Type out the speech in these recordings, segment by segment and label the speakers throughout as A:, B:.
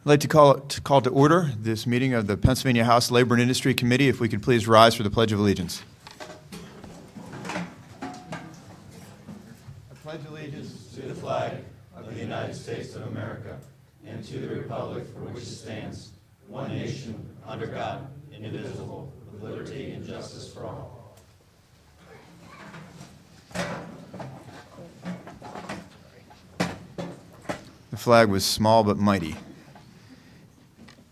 A: I'd like to call to order this meeting of the Pennsylvania House Labor and Industry Committee. If we could please rise for the Pledge of Allegiance. I pledge allegiance
B: to the flag of the United States of America and to the republic for which it stands, one nation, under God, indivisible, with liberty and justice for all.
A: The flag was small but mighty.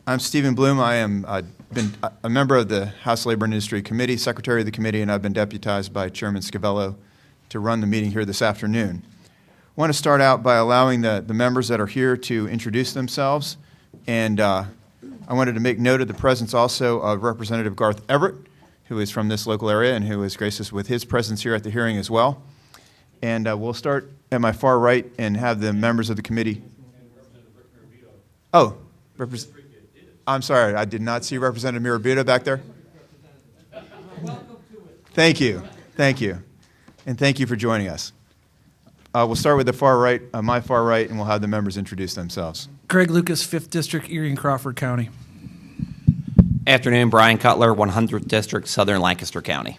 A: I'm Stephen Bloom. I've been a member of the House Labor and Industry Committee, secretary of the committee, and I've been deputized by Chairman Scavello to run the meeting here this afternoon. I want to start out by allowing the members that are here to introduce themselves, and I wanted to make note of the presence also of Representative Garth Everett, who is from this local area and who has graced us with his presence here at the hearing as well. And we'll start at my far right and have the members of the committee. Oh, I'm sorry, I did not see Representative Mirabito back there. Thank you, and thank you for joining us. We'll start with the far right, my far right, and we'll have the members introduce themselves.
C: Greg Lucas, 5th District, Erie and Crawford County.
D: Afternoon, Brian Cutler, 100th District, Southern Lancaster County.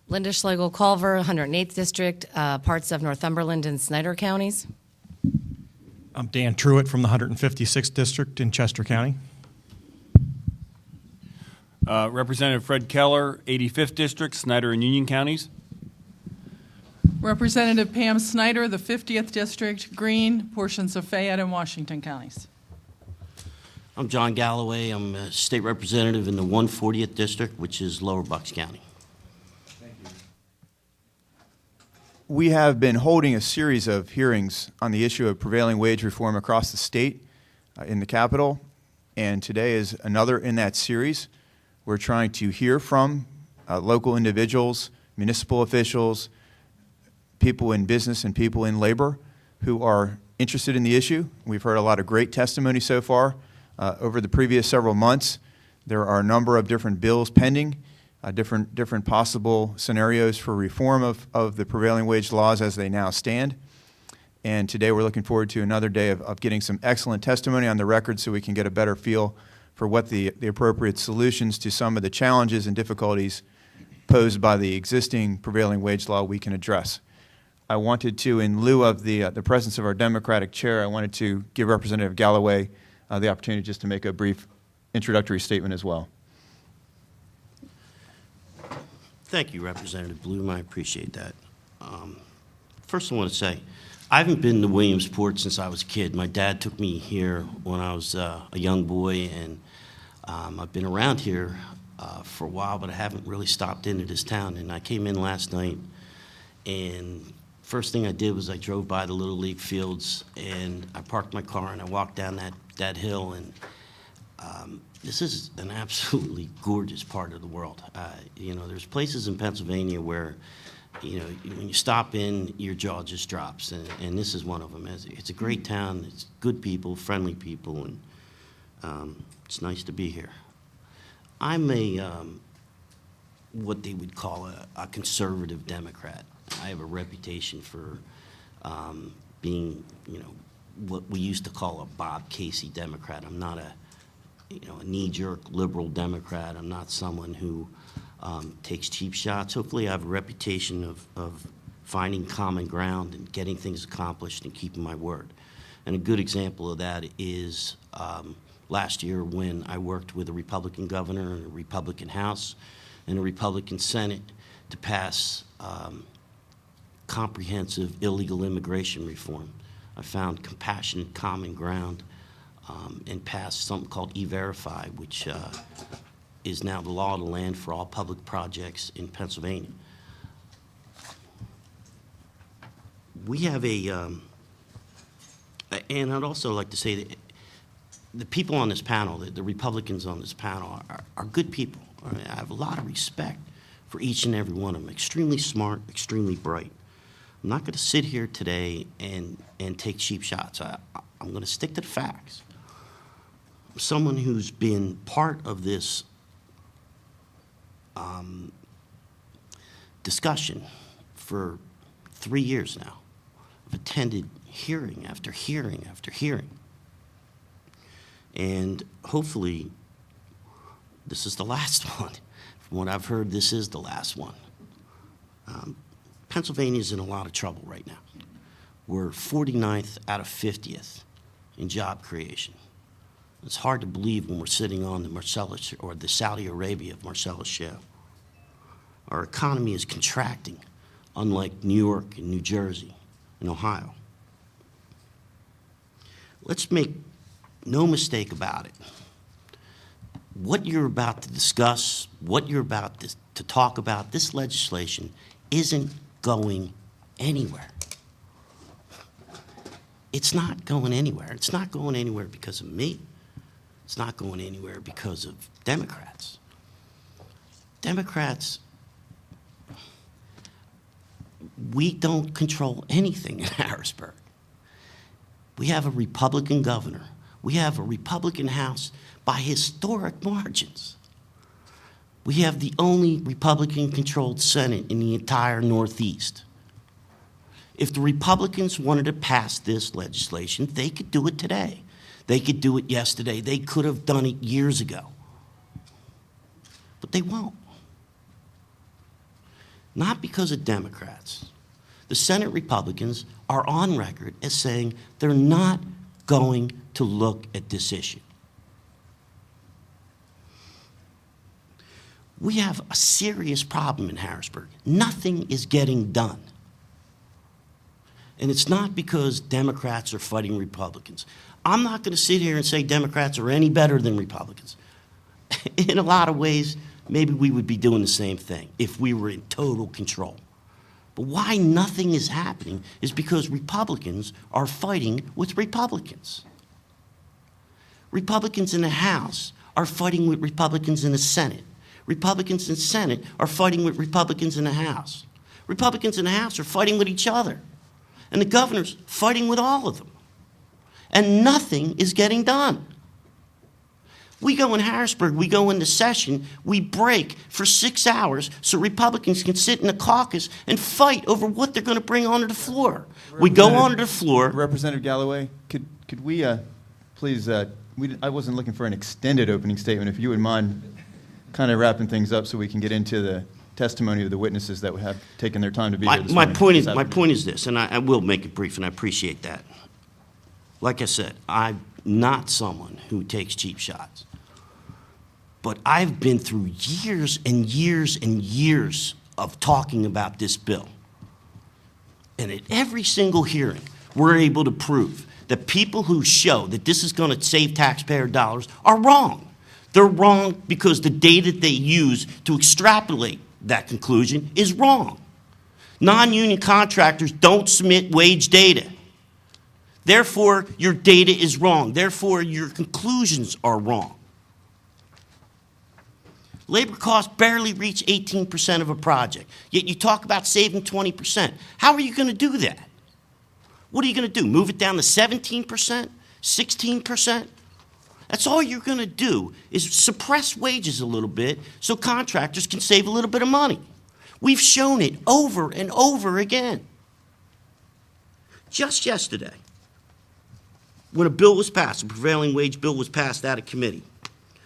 E: Linda Schlegel-Culver, 108th District, parts of Northumberland and Snyder counties.
F: I'm Dan Truitt from the 156th District in Chester County.
G: Representative Fred Keller, 85th District, Snyder and Union counties.
H: Representative Pam Snyder, the 50th District, Greene, portions of Fayette and Washington counties.
I: I'm John Galloway. I'm a state representative in the 140th District, which is Lower Bucks County.
A: Thank you. We have been holding a series of hearings on the issue of prevailing wage reform across the state in the Capitol, and today is another in that series. We're trying to hear from local individuals, municipal officials, people in business and people in labor who are interested in the issue. We've heard a lot of great testimony so far. Over the previous several months, there are a number of different bills pending, different possible scenarios for reform of the prevailing wage laws as they now stand. And today we're looking forward to another day of getting some excellent testimony on the record so we can get a better feel for what the appropriate solutions to some of the challenges and difficulties posed by the existing prevailing wage law we can address. I wanted to, in lieu of the presence of our Democratic chair, I wanted to give Representative Galloway the opportunity just to make a brief introductory statement as well.
I: Thank you, Representative Bloom. I appreciate that. First, I want to say, I haven't been to Williamsport since I was a kid. My dad took me here when I was a young boy, and I've been around here for a while, but I haven't really stopped into this town. And I came in last night, and first thing I did was I drove by the Little League fields, and I parked my car, and I walked down that hill, and this is an absolutely gorgeous part of the world. There's places in Pennsylvania where, when you stop in, your jaw just drops, and this is one of them. It's a great town. It's good people, friendly people, and it's nice to be here. I'm what they would call a conservative Democrat. I have a reputation for being, what we used to call a Bob Casey Democrat. I'm not a knee-jerk liberal Democrat. I'm not someone who takes cheap shots. Hopefully I have a reputation of finding common ground and getting things accomplished and keeping my word. And a good example of that is last year when I worked with a Republican governor and a Republican House and a Republican Senate to pass comprehensive illegal immigration reform. I found compassionate common ground and passed something called E-Verify, which is now the law of the land for all public projects in Pennsylvania. We have and I'd also like to say that the people on this panel, the Republicans on this panel, are good people. I have a lot of respect for each and every one of them. Extremely smart, extremely bright. I'm not going to sit here today and take cheap shots. I'm going to stick to the facts. Someone who's been part of this discussion for 3 years now. I've attended hearing after hearing after hearing. And hopefully, this is the last one. From what I've heard, this is the last one. Pennsylvania's in a lot of trouble right now. We're 49th out of 50th in job creation. It's hard to believe when we're sitting on the Marcellus or the Saudi Arabia of Marcellus Shale. Our economy is contracting, unlike New York and New Jersey and Ohio. Let's make no mistake about it. What you're about to discuss, what you're about to talk about, this legislation isn't going anywhere. It's not going anywhere. It's not going anywhere because of me. It's not going anywhere because of Democrats. Democrats, we don't control anything in Harrisburg. We have a Republican governor. We have a Republican House by historic margins. We have the only Republican-controlled Senate in the entire Northeast. If the Republicans wanted to pass this legislation, they could do it today. They could do it yesterday. They could have done it years ago. But they won't. Not because of Democrats. The Senate Republicans are on record as saying they're not going to look at this issue. We have a serious problem in Harrisburg. Nothing is getting done. And it's not because Democrats are fighting Republicans. I'm not going to sit here and say Democrats are any better than Republicans. In a lot of ways, maybe we would be doing the same thing if we were in total control. But why nothing is happening is because Republicans are fighting with Republicans. Republicans in the House are fighting with Republicans in the Senate. Republicans in the Senate are fighting with Republicans in the House. Republicans in the House are fighting with each other. And the governor's fighting with all of them. And nothing is getting done. We go in Harrisburg, we go into session, we break for 6 hours so Republicans can sit in the caucus and fight over what they're going to bring onto the floor. We go onto the floor.
A: Representative Galloway, could we please, I wasn't looking for an extended opening statement. If you would mind kind of wrapping things up so we can get into the testimony of the witnesses that have taken their time to be here this morning.
I: My point is this, and I will make it brief, and I appreciate that. Like I said, I'm not someone who takes cheap shots. But I've been through years and years and years of talking about this bill. And at every single hearing, we're able to prove that people who show that this is going to save taxpayer dollars are wrong. They're wrong because the data they use to extrapolate that conclusion is wrong. Non-union contractors don't submit wage data. Therefore, your data is wrong. Therefore, your conclusions are wrong. Labor costs barely reach 18% of a project, yet you talk about saving 20%. How are you going to do that? What are you going to do? Move it down to 17%? 16%? That's all you're going to do is suppress wages a little bit so contractors can save a little bit of money. We've shown it over and over again. Just yesterday, when a bill was passed, a prevailing wage bill was passed out of committee,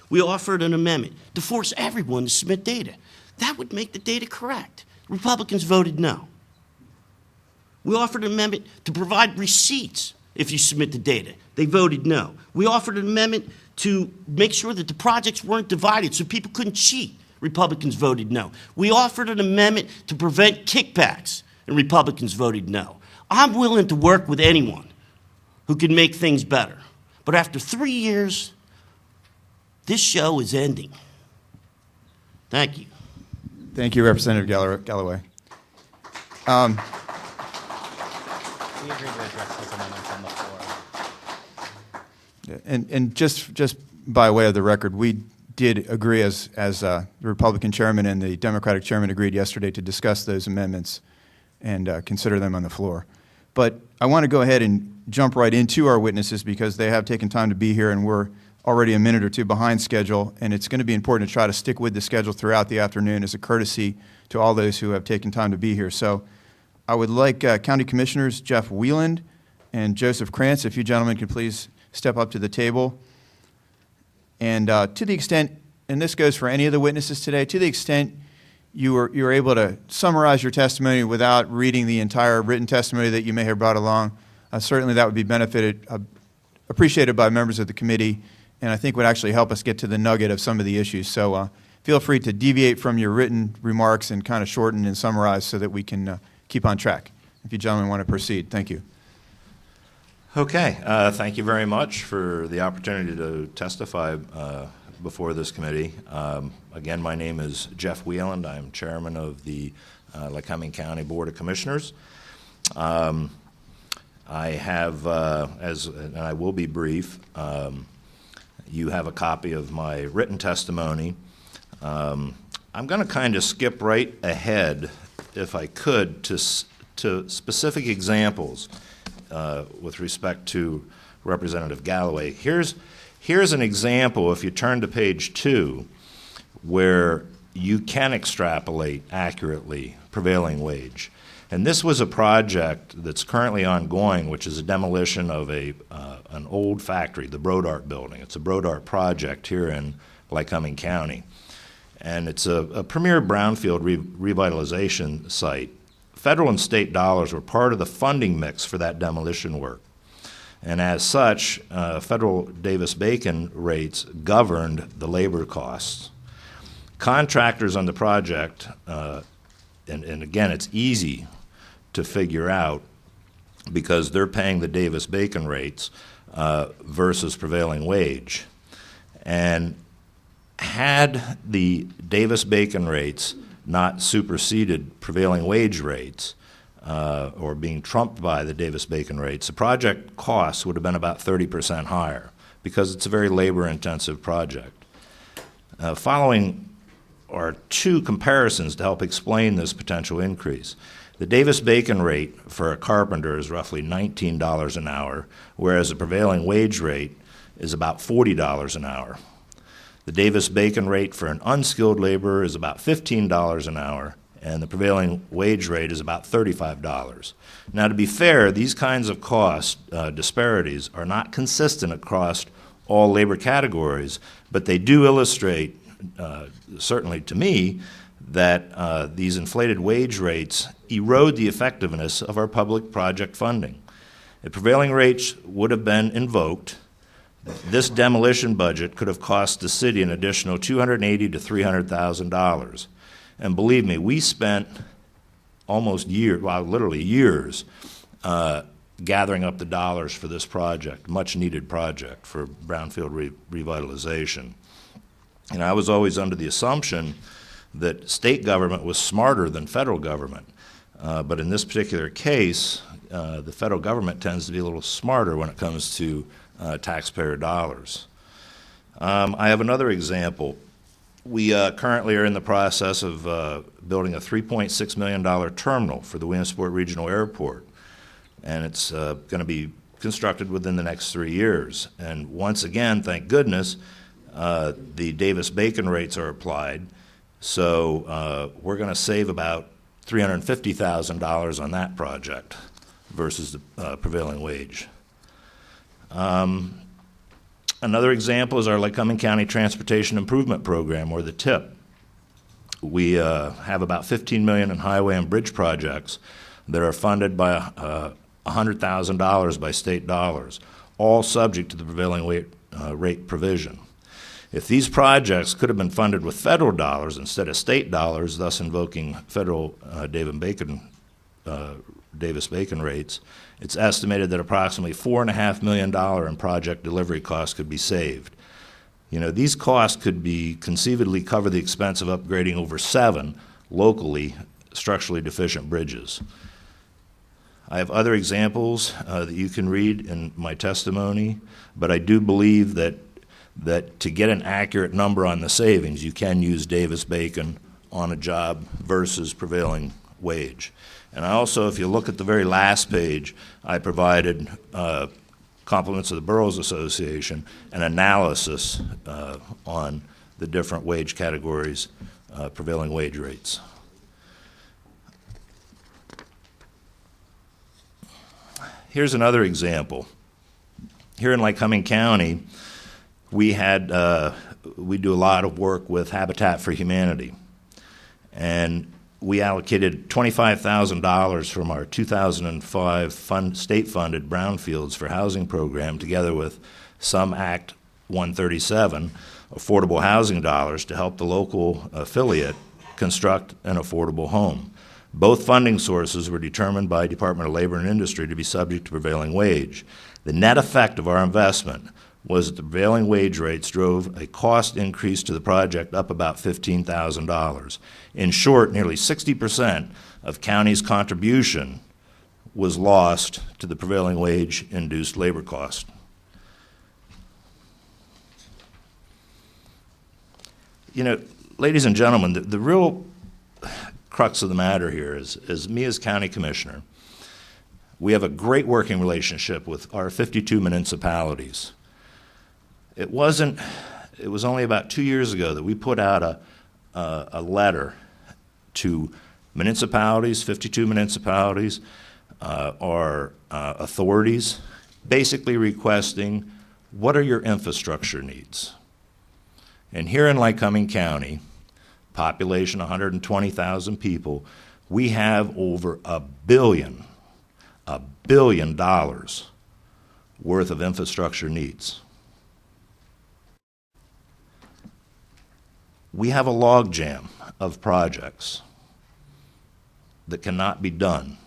I: we offered an amendment to force everyone to submit data. That would make the data correct. Republicans voted no. We offered an amendment to provide receipts if you submit the data. They voted no. We offered an amendment to make sure that the projects weren't divided so people couldn't cheat. Republicans voted no. We offered an amendment to prevent kickbacks, and Republicans voted no. I'm willing to work with anyone who can make things better. But after 3 years, this show is ending. Thank you.
A: Thank you, Representative Galloway.
D: We agree to address those amendments on the floor.
A: And just by way of the record, we did agree as the Republican chairman and the Democratic chairman agreed yesterday to discuss those amendments and consider them on the floor. But I want to go ahead and jump right into our witnesses because they have taken time to be here and we're already a minute or two behind schedule, and it's going to be important to try to stick with the schedule throughout the afternoon as a courtesy to all those who have taken time to be here. So I would like County Commissioners Jeff Wieland and Joseph Krantz, if you gentlemen could please step up to the table. And to the extent, and this goes for any of the witnesses today, to the extent you were able to summarize your testimony without reading the entire written testimony that you may have brought along, certainly that would be appreciated by members of the committee, and I think would actually help us get to the nugget of some of the issues. So feel free to deviate from your written remarks and kind of shorten and summarize so that we can keep on track. If you gentlemen want to proceed, thank you.
J: Okay, thank you very much for the opportunity to testify before this committee. Again, my name is Jeff Wieland. I'm chairman of the Lycoming County Board of Commissioners. I have, and I will be brief, you have a copy of my written testimony. I'm going to kind of skip right ahead, if I could, to specific examples with respect to Representative Galloway. Here's an example, if you turn to page 2, where you can extrapolate accurately prevailing wage. And this was a project that's currently ongoing, which is a demolition of an old factory, the Brodart building. It's a Brodart project here in Lycoming County. And it's a premier brownfield revitalization site. Federal and state dollars were part of the funding mix for that demolition work. And as such, federal Davis-Bacon rates governed the labor costs. Contractors on the project, and again, it's easy to figure out because they're paying the Davis-Bacon rates versus prevailing wage. And had the Davis-Bacon rates not superseded prevailing wage rates, or being trumped by the Davis-Bacon rates, the project costs would have been about 30% higher because it's a very labor-intensive project. Following are two comparisons to help explain this potential increase. The Davis-Bacon rate for a carpenter is roughly $19 an hour, whereas the prevailing wage rate is about $40 an hour. The Davis-Bacon rate for an unskilled laborer is about $15 an hour, and the prevailing wage rate is about $35. Now, to be fair, these kinds of cost disparities are not consistent across all labor categories, but they do illustrate, certainly to me, that these inflated wage rates erode the effectiveness of our public project funding. If prevailing rates would have been invoked, this demolition budget could have cost the city an additional $280,000 to $300,000. And believe me, we spent almost years, well, literally years, gathering up the dollars for this project, much needed project for brownfield revitalization. And I was always under the assumption that state government was smarter than federal government. But in this particular case, the federal government tends to be a little smarter when it comes to taxpayer dollars. I have another example. We currently are in the process of building a $3.6 million terminal for the Williamsport Regional Airport, and it's going to be constructed within the next 3 years. And once again, thank goodness, the Davis-Bacon rates are applied, so we're going to save about $350,000 on that project versus the prevailing wage. Another example is our Lycoming County Transportation Improvement Program, or the TIP. We have about $15 million in highway and bridge projects that are funded by $100,000 by state dollars, all subject to the prevailing rate provision. If these projects could have been funded with federal dollars instead of state dollars, thus invoking federal Davis-Bacon rates, it's estimated that approximately $4.5 million in project delivery costs could be saved. You know, these costs could be conceivably cover the expense of upgrading over 7 locally structurally deficient bridges. I have other examples that you can read in my testimony, but I do believe that to get an accurate number on the savings, you can use Davis-Bacon on a job versus prevailing wage. And I also, if you look at the very last page, I provided compliments of the Boroughs Association, an analysis on the different wage categories, prevailing wage rates. Here's another example. Here in Lycoming County, we do a lot of work with Habitat for Humanity, and we allocated $25,000 from our 2005 state-funded Brownfields for Housing program, together with some Act 137 affordable housing dollars, to help the local affiliate construct an affordable home. Both funding sources were determined by Department of Labor and Industry to be subject to prevailing wage. The net effect of our investment was that the prevailing wage rates drove a cost increase to the project up about $15,000. In short, nearly 60% of county's contribution was lost to the prevailing wage-induced labor cost. You know, ladies and gentlemen, the real crux of the matter here is me as county commissioner, we have a great working relationship with our 52 municipalities. It was only about 2 years ago that we put out a letter to municipalities, 52 municipalities, our authorities, basically requesting, what are your infrastructure needs? And here in Lycoming County, population 120,000 people, we have over $1 billion worth of infrastructure needs. We have a logjam of projects that cannot be done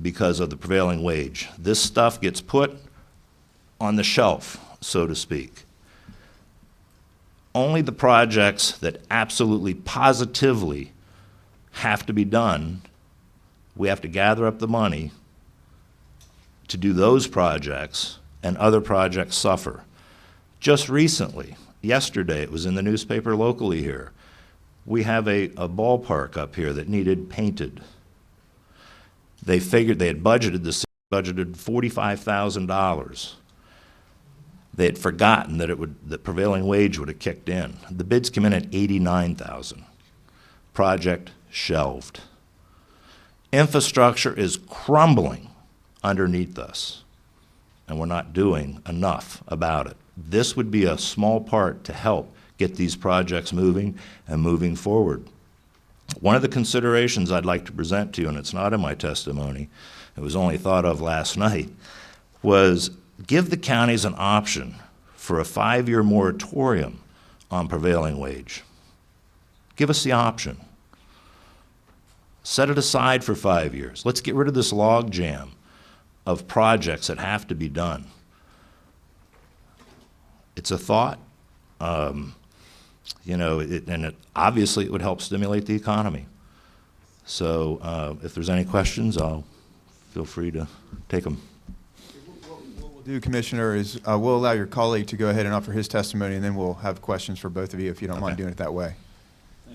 J: because of the prevailing wage. This stuff gets put on the shelf, so to speak. Only the projects that absolutely positively have to be done, we have to gather up the money to do those projects, and other projects suffer. Just recently, yesterday, it was in the newspaper locally here, we have a ballpark up here that needed painted. They figured they had budgeted $45,000. They had forgotten that the prevailing wage would have kicked in. The bids came in at $89,000. Project shelved. Infrastructure is crumbling underneath us, and we're not doing enough about it. This would be a small part to help get these projects moving and moving forward. One of the considerations I'd like to present to you, and it's not in my testimony, it was only thought of last night, was give the counties an option for a 5-year moratorium on prevailing wage. Give us the option. Set it aside for 5 years. Let's get rid of this log jam of projects that have to be done. It's a thought, obviously it would help stimulate the economy. So if there's any questions, I'll feel free to take them.
A: What we'll do, Commissioner, is we'll allow your colleague to go ahead and offer his testimony, and then we'll have questions for both of you if you don't mind doing it that way.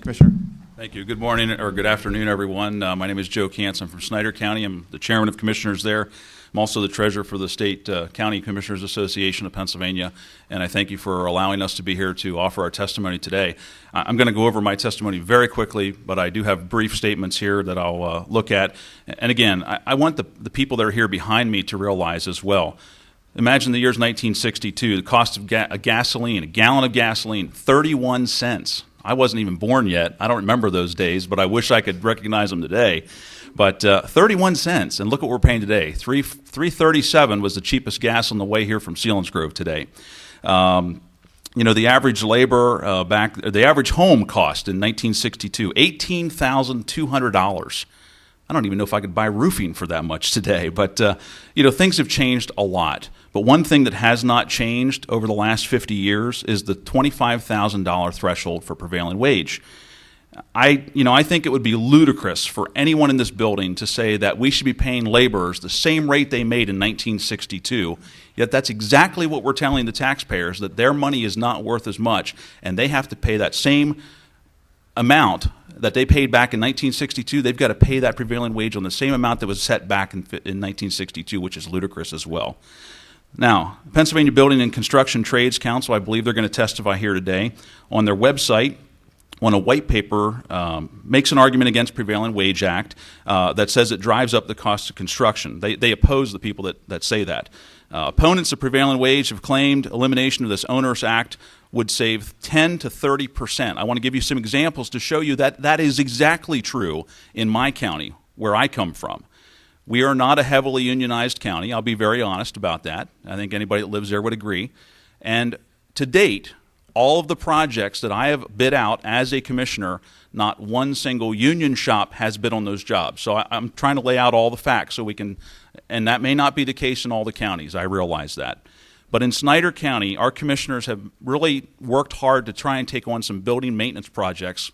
A: Commissioner.
G: Thank you. Good morning or good afternoon, everyone. My name is Joe Kantz. I'm from Snyder County. I'm the chairman of commissioners there. I'm also the treasurer for the State County Commissioners Association of Pennsylvania, and I thank you for allowing us to be here to offer our testimony today. I'm going to go over my testimony very quickly, but I do have brief statements here that I'll look at. And again, I want the people that are here behind me to realize as well. Imagine the year's 1962, the cost of gasoline, a gallon of gasoline, 31 cents. I wasn't even born yet. I don't remember those days, but I wish I could recognize them today. But 31 cents, and look what we're paying today. $3.37 was the cheapest gas on the way here from Selinsgrove today. The average labor the average home cost in 1962, $18,200. I don't even know if I could buy roofing for that much today. But things have changed a lot. But one thing that has not changed over the last 50 years is the $25,000 threshold for prevailing wage. I think it would be ludicrous for anyone in this building to say that we should be paying laborers the same rate they made in 1962, yet that's exactly what we're telling the taxpayers, that their money is not worth as much, and they have to pay that same amount that they paid back in 1962. They've got to pay that prevailing wage on the same amount that was set back in 1962, which is ludicrous as well. Now, Pennsylvania Building and Construction Trades Council, I believe they're going to testify here today. On their website, when a white paper makes an argument against Prevailing Wage Act that says it drives up the cost of construction. They oppose the people that say that. Opponents of Prevailing Wage have claimed elimination of this onerous act would save 10 to 30%. I want to give you some examples to show you that that is exactly true in my county, where I come from. We are not a heavily unionized county. I'll be very honest about that. I think anybody that lives there would agree. And to date, all of the projects that I have bid out as a commissioner, not one single union shop has bid on those jobs. So I'm trying to lay out all the facts so we can, and that may not be the case in all the counties, I realize that. But in Snyder County, our commissioners have really worked hard to try and take on some building maintenance projects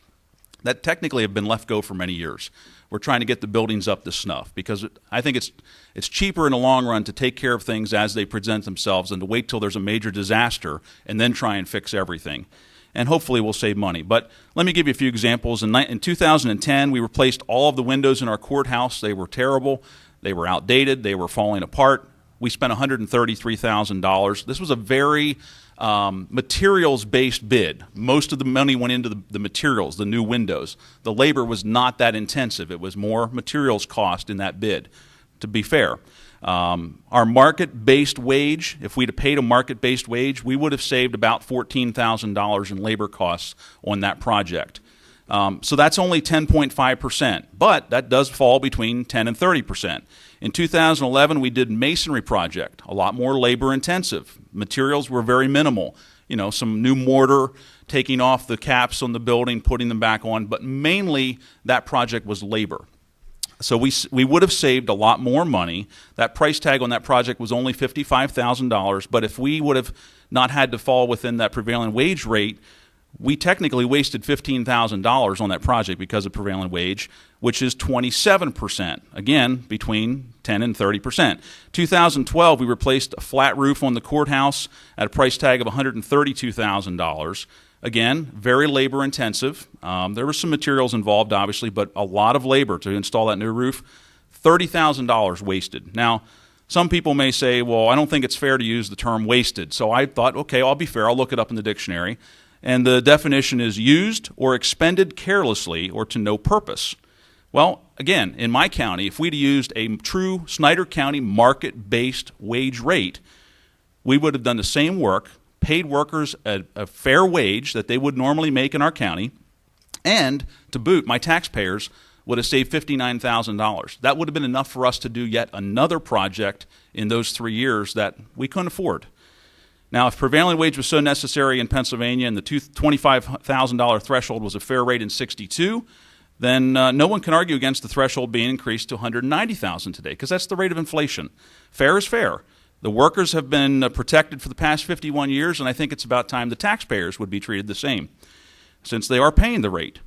G: that technically have been left go for many years. We're trying to get the buildings up to snuff because I think it's cheaper in the long run to take care of things as they present themselves than to wait till there's a major disaster and then try and fix everything. And hopefully we'll save money. But let me give you a few examples. In 2010, we replaced all of the windows in our courthouse. They were terrible. They were outdated. They were falling apart. We spent $133,000. This was a very materials-based bid. Most of the money went into the materials, the new windows. The labor was not that intensive. It was more materials cost in that bid, to be fair. Our market-based wage, if we'd have paid a market-based wage, we would have saved about $14,000 in labor costs on that project. So that's only 10.5%, but that does fall between 10 and 30%. In 2011, we did masonry project, a lot more labor intensive. Materials were very minimal. You know, some new mortar, taking off the caps on the building, putting them back on, but mainly that project was labor. So we would have saved a lot more money. That price tag on that project was only $55,000, but if we would have not had to fall within that prevailing wage rate, we technically wasted $15,000 on that project because of prevailing wage, which is 27%, again, between 10 and 30%. 2012, we replaced a flat roof on the courthouse at a price tag of $132,000. Again, very labor intensive. There were some materials involved, obviously, but a lot of labor to install that new roof. $30,000 wasted. Now, some people may say, well, I don't think it's fair to use the term wasted. So I thought, okay, I'll be fair. I'll look it up in the dictionary. And the definition is used or expended carelessly or to no purpose. Well, again, in my county, if we'd used a true Snyder County market-based wage rate, we would have done the same work, paid workers a fair wage that they would normally make in our county, and to boot, my taxpayers would have saved $59,000. That would have been enough for us to do yet another project in those 3 years that we couldn't afford. Now, if prevailing wage was so necessary in Pennsylvania and the $25,000 threshold was a fair rate in '62, then no one can argue against the threshold being increased to $190,000 today, because that's the rate of inflation. Fair is fair. The workers have been protected for the past 51 years, and I think it's about time the taxpayers would be treated the same, since they are paying the rate.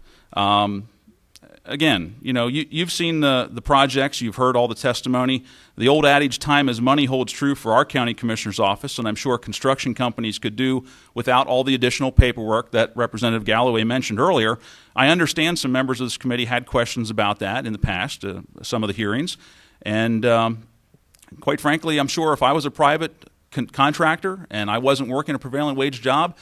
G: Again, you know, you've seen the projects, you've heard all the testimony. The old adage, time is money, holds true for our county commissioner's office, and I'm sure construction companies could do without all the additional paperwork that Representative Galloway mentioned earlier. I understand some members of this committee had questions about that in the past, some of the hearings, and quite frankly, I'm sure if I was a private contractor and I wasn't working a prevailing wage job,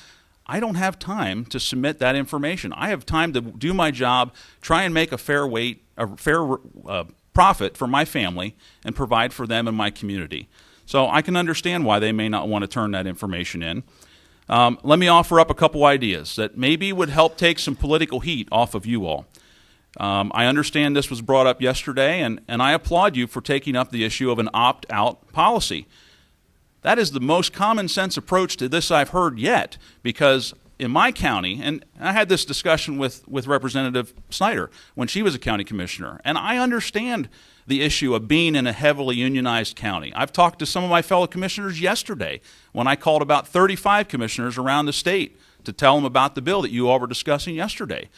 G: I don't have time to submit that information. I have time to do my job, try and make a fair profit for my family, and provide for them and my community. So I can understand why they may not want to turn that information in. Let me offer up a couple ideas that maybe would help take some political heat off of you all. I understand this was brought up yesterday, and I applaud you for taking up the issue of an opt-out policy. That is the most common sense approach to this I've heard yet, because in my county, and I had this discussion with Representative Snyder when she was a county commissioner, and I understand the issue of being in a heavily unionized county. I've talked to some of my fellow commissioners yesterday when I called about 35 commissioners around the state to tell them about the bill that you all were discussing yesterday.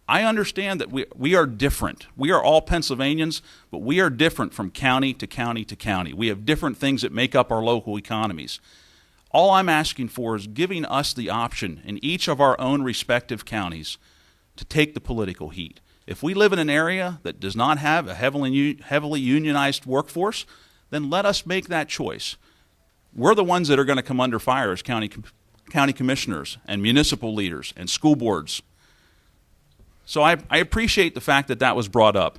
G: I understand that we are different. We are all Pennsylvanians, but we are different from county to county to county. We have different things that make up our local economies. All I'm asking for is giving us the option in each of our own respective counties to take the political heat. If we live in an area that does not have a heavily unionized workforce, then let us make that choice. We're the ones that are going to come under fire as county commissioners and municipal leaders and school boards. So I appreciate the fact that that was brought up.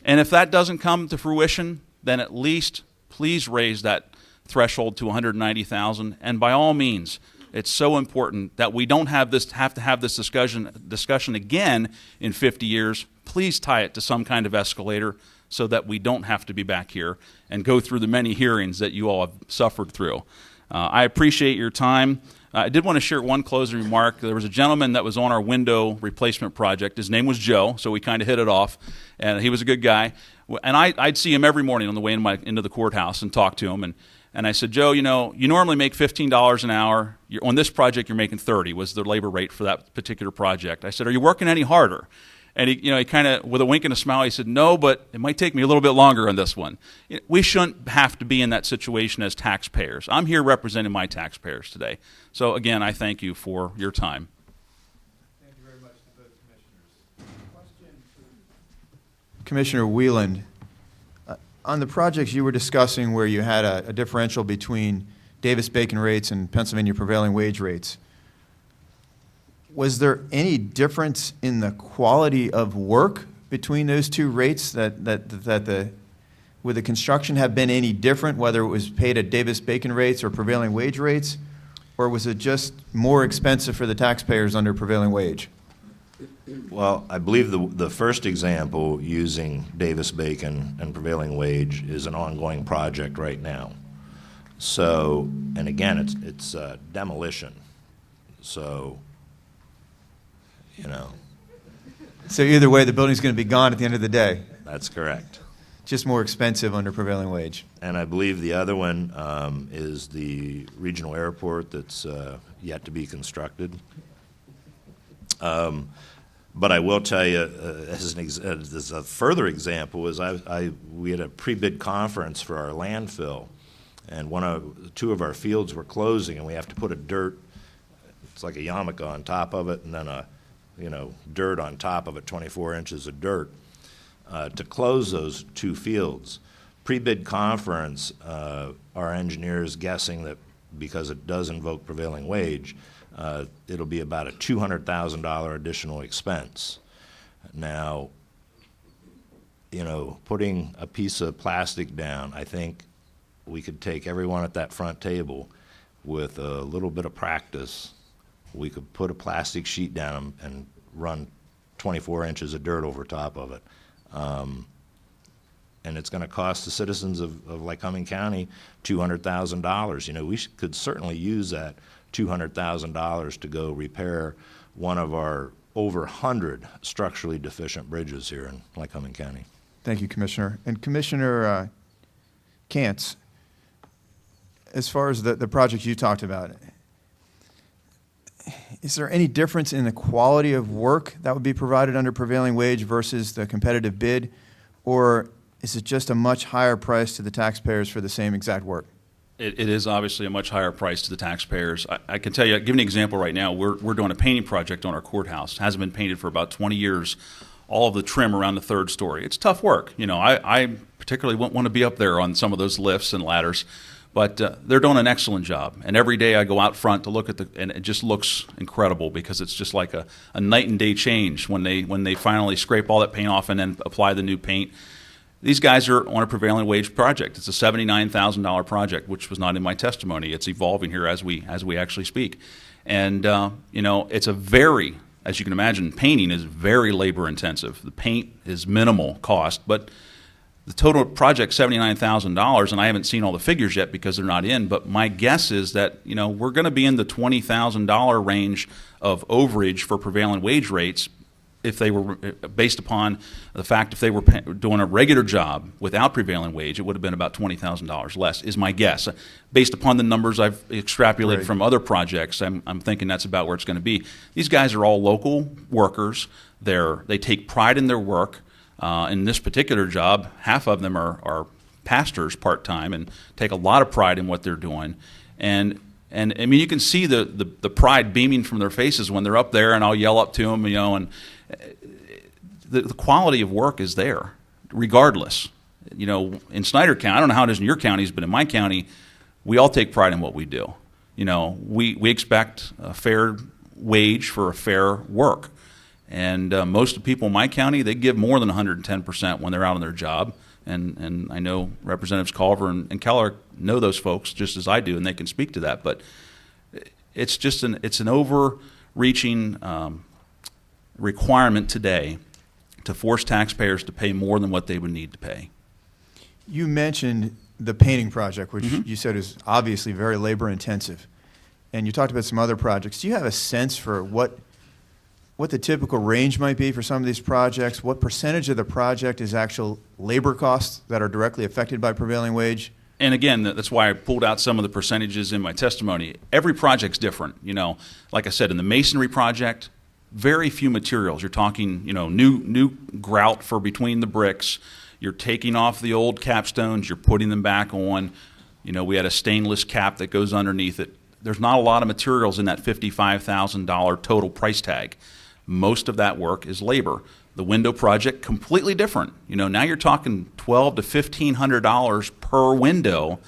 G: And if that doesn't come to fruition, then at least please raise that threshold to 190,000. And by all means, it's so important that we don't have to have this discussion again in 50 years. Please tie it to some kind of escalator so that we don't have to be back here and go through the many hearings that you all have suffered through. I appreciate your time. I did want to share one closing remark. There was a gentleman that was on our window replacement project. His name was Joe, so we kind of hit it off, and he was a good guy. And I'd see him every morning on the way into the courthouse and talk to him. And I said, Joe, you normally make $15 an hour. On this project, you're making $30 was the labor rate for that particular project. I said, are you working any harder? And he kind of, with a wink and a smile, he said, no, but it might take me a little bit longer on this one. We shouldn't have to be in that situation as taxpayers. I'm here representing my taxpayers today. So, again, I thank you for your time.
A: Thank you very much to both commissioners. Commissioner Wieland, on the projects you were discussing where you had a differential between Davis-Bacon rates and Pennsylvania prevailing wage rates, was there any difference in the quality of work between those two rates? Would the construction have been any different, whether it was paid at Davis-Bacon rates or prevailing wage rates, or was it just more expensive for the taxpayers under prevailing wage?
J: Well, I believe the first example using Davis-Bacon and prevailing wage is an ongoing project right now. So, and again, it's demolition. So,
A: So either way, the building's going to be gone at the end of the day.
J: That's correct.
A: Just more expensive under prevailing wage.
J: And I believe the other one is the regional airport that's yet to be constructed. But I will tell you, as a further example, is we had a pre-bid conference for our landfill, and two of our fields were closing, and we have to put it's like a yarmulke on top of it, and then dirt on top of it, 24 inches of dirt, to close those two fields. Pre-bid conference, our engineers guessing that because it does invoke prevailing wage, it'll be about a $200,000 additional expense. Now, putting a piece of plastic down, I think we could take everyone at that front table with a little bit of practice. We could put a plastic sheet down and run 24 inches of dirt over top of it. And it's going to cost the citizens of Lycoming County $200,000. We could certainly use that $200,000 to go repair one of our over 100 structurally deficient bridges here in Lycoming County.
A: Thank you, Commissioner. And Commissioner Kantz, as far as the project you talked about, is there any difference in the quality of work that would be provided under prevailing wage versus the competitive bid, or is it just a much higher price to the taxpayers for the same exact work?
G: It is obviously a much higher price to the taxpayers. I can tell you, give an example right now. We're doing a painting project on our courthouse. It hasn't been painted for about 20 years. All of the trim around the third story. It's tough work. I particularly wouldn't want to be up there on some of those lifts and ladders, but they're doing an excellent job. And every day I go out front to look at and it just looks incredible because it's just like a night and day change when they finally scrape all that paint off and then apply the new paint. These guys are on a prevailing wage project. It's a $79,000 project, which was not in my testimony. It's evolving here as we actually speak. And, it's a very, as you can imagine, painting is very labor intensive. The paint is minimal cost, but the total project, $79,000, and I haven't seen all the figures yet because they're not in, but my guess is that, we're going to be in the $20,000 range of overage for prevailing wage rates if they were based upon the fact if they were doing a regular job without prevailing wage, it would have been about $20,000 less, is my guess. Based upon the numbers I've extrapolated from other projects, I'm thinking that's about where it's going to be. These guys are all local workers. They take pride in their work. In this particular job, half of them are pastors part-time and take a lot of pride in what they're doing. And I mean, you can see the pride beaming from their faces when they're up there, and I'll yell up to them, and the quality of work is there, regardless. In Snyder County, I don't know how it is in your counties, but in my county, we all take pride in what we do. We expect a fair wage for a fair work. And most of the people in my county, they give more than 110% when they're out on their job. And I know Representatives Culver and Keller know those folks just as I do, and they can speak to that. But it's just an overreaching requirement today to force taxpayers to pay more than what they would need to pay.
A: You mentioned the painting project, which you said is obviously very labor intensive. And you talked about some other projects. Do you have a sense for what the typical range might be for some of these projects? What percentage of the project is actual labor costs that are directly affected by prevailing wage?
G: And again, that's why I pulled out some of the percentages in my testimony. Every project's different. You know, like I said, in the masonry project, very few materials. You're talking, you know, new grout for between the bricks. You're taking off the old capstones. You're putting them back on. You know, we had a stainless cap that goes underneath it. There's not a lot of materials in that $55,000 total price tag. Most of that work is labor. The window project, completely different. You know, now you're talking $1,200 to $1,500 per window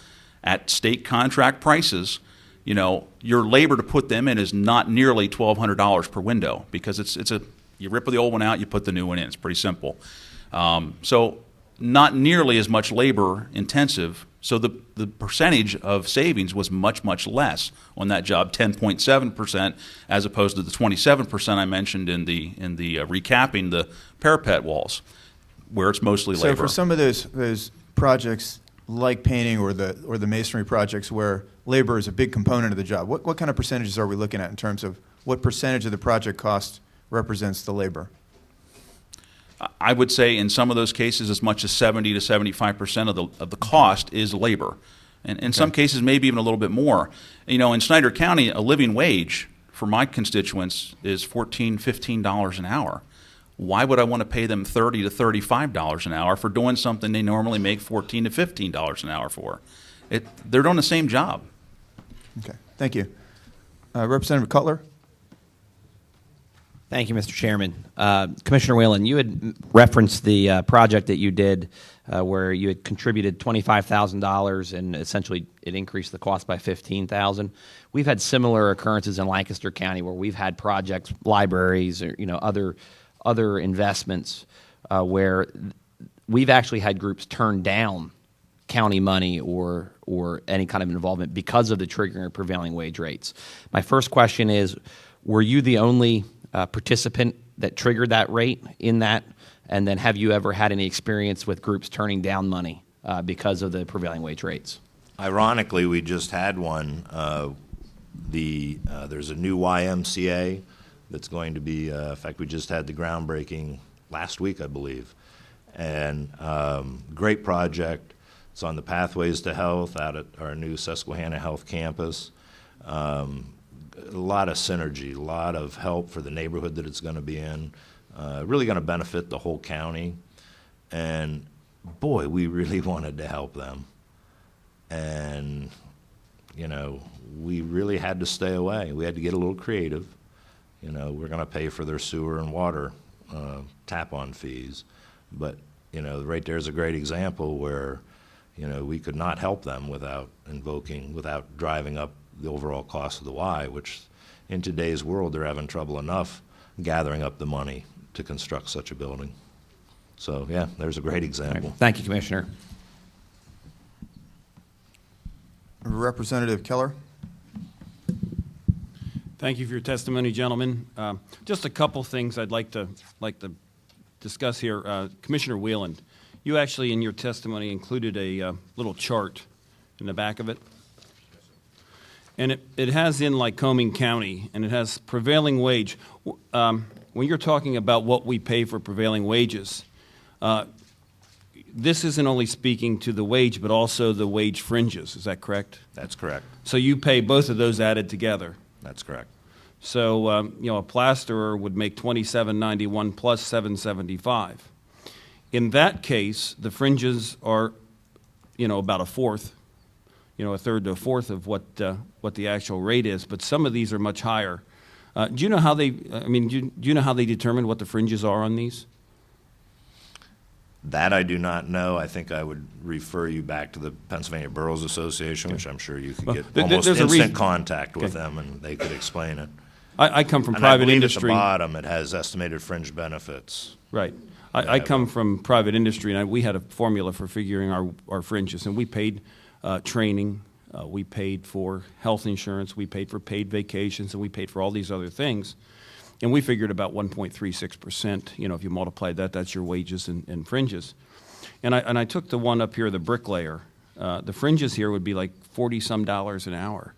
G: at state contract prices. You know, your labor to put them in is not nearly $1,200 per window because you rip the old one out, you put the new one in. It's pretty simple. So not nearly as much labor intensive. So the percentage of savings was much, much less on that job, 10.7%, as opposed to the 27% I mentioned in the recapping the parapet walls, where it's mostly labor.
A: So for some of those projects like painting or the masonry projects where labor is a big component of the job, what kind of percentages are we looking at in terms of what percentage of the project cost represents the labor?
G: I would say in some of those cases as much as 70 to 75% of the cost is labor. And in some cases maybe even a little bit more. You know, in Snyder County, a living wage for my constituents is $14, $15 an hour. Why would I want to pay them $30 to $35 an hour for doing something they normally make $14 to $15 an hour for? They're doing the same job.
A: Okay, thank you. Representative Cutler?
D: Thank you, Mr. Chairman. Commissioner Whalen, you had referenced the project that you did where you had contributed $25,000 and essentially it increased the cost by $15,000. We've had similar occurrences in Lancaster County where we've had projects, libraries, or other investments where we've actually had groups turn down county money or any kind of involvement because of the triggering of prevailing wage rates. My first question is, were you the only participant that triggered that rate in that? And then have you ever had any experience with groups turning down money because of the prevailing wage rates?
J: Ironically, we just had one. There's a new YMCA that's going to be, in fact, we just had the groundbreaking last week, I believe. And great project. It's on the Pathways to Health out at our new Susquehanna Health campus. A lot of synergy, a lot of help for the neighborhood that it's going to be in. Really going to benefit the whole county. And boy, we really wanted to help them. And, you know, we really had to stay away. We had to get a little creative. You know, we're going to pay for their sewer and water tap-on fees. But, you know, right there's a great example where, you know, we could not help them without driving up the overall cost of the Y, which in today's world they're having trouble enough gathering up the money to construct such a building. So, yeah, there's a great example.
D: Right. Thank you, Commissioner.
A: Representative Keller?
K: Thank you for your testimony, gentlemen. Just a couple things I'd like to discuss here. Commissioner Whelan, you actually in your testimony included a little chart in the back of it. And it has in Lycoming County, and it has prevailing wage. When you're talking about what we pay for prevailing wages, this isn't only speaking to the wage, but also the wage fringes. Is that correct?
J: That's correct.
K: So you pay both of those added together.
J: That's correct.
K: So you know, a plasterer would make $27.91 plus $7.75. In that case, the fringes are, you know, about a fourth. You know, a third to a fourth of what the actual rate is, but some of these are much higher. Do you know how they? I mean, do you know how they determine what the fringes are on these?
J: That I do not know. I think I would refer you back to the Pennsylvania Boroughs Association, which I'm sure you could get almost instant contact with them, and they could explain it.
K: I come from
J: And I
K: private
J: believe
K: industry.
J: at the bottom, it has estimated fringe benefits.
K: Right. I come from private industry, and we had a formula for figuring our fringes, and we paid training, we paid for health insurance, we paid for paid vacations, and we paid for all these other things. And we figured about 1.36%. You know, if you multiplied that, that's your wages and fringes. And I took the one up here, the bricklayer. The fringes here would be like $40-some an hour.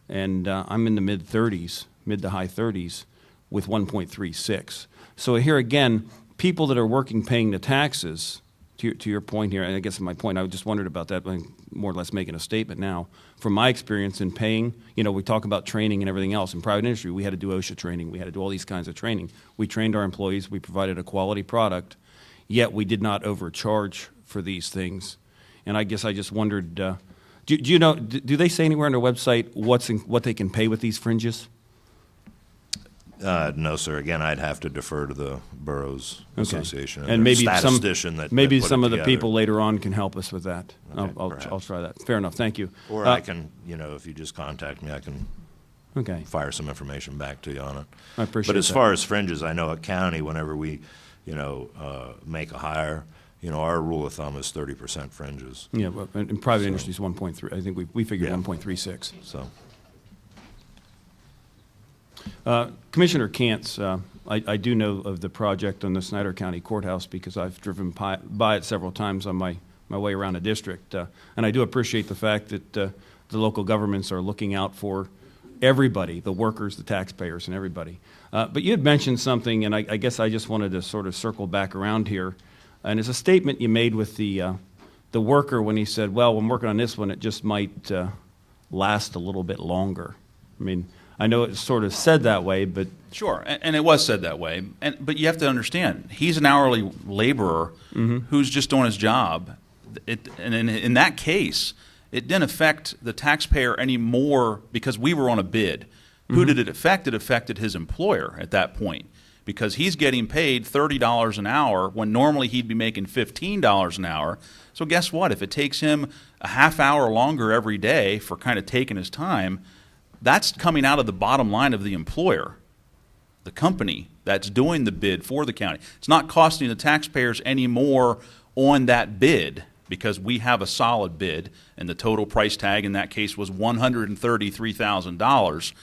K: And I'm in the mid to high 30s with 1.36. So here again, people that are working paying the taxes, to your point here, and I guess my point, I just wondered about that, I'm more or less making a statement now. From my experience in paying, you know, we talk about training and everything else. In private industry, we had to do OSHA training. We had to do all these kinds of training. We trained our employees. We provided a quality product, yet we did not overcharge for these things. And I guess I just wondered, do you know, do they say anywhere on their website what they can pay with these fringes?
J: No, sir. Again, I'd have to defer to the Boroughs Association
K: and maybe
J: statistician that
K: maybe
J: put
K: some
J: it
K: of the
J: together.
K: people later on can help us with that.
J: Okay,
K: I'll try that. Fair enough. Thank you.
J: Or I can, you know, if you just contact me, I can fire some information back to you on it.
K: I appreciate
J: But as
K: that.
J: far as fringes, I know at county, whenever we, you know, make a hire, you know, our rule of thumb is 30% fringes.
K: Yeah, but in private industry is 1.3. I think we figured
J: Yeah.
K: 1.36.
J: So.
K: Commissioner Cantz, I do know of the project on the Snyder County Courthouse because I've driven by it several times on my way around the district. And I do appreciate the fact that the local governments are looking out for everybody, the workers, the taxpayers, and everybody. But you had mentioned something, and I guess I just wanted to sort of circle back around here. And it's a statement you made with the worker when he said, well, when working on this one, it just might last a little bit longer. I mean, I know it's sort of said that way, but...
G: Sure, and it was said that way. But you have to understand, he's an hourly laborer who's just doing his job. And in that case, it didn't affect the taxpayer any more because we were on a bid. Who did it affect? It affected his employer at that point because he's getting paid $30 an hour when normally he'd be making $15 an hour. So guess what? If it takes him a half hour longer every day for kind of taking his time, that's coming out of the bottom line of the employer, the company that's doing the bid for the county. It's not costing the taxpayers any more on that bid because we have a solid bid, and the total price tag in that case was $133,000.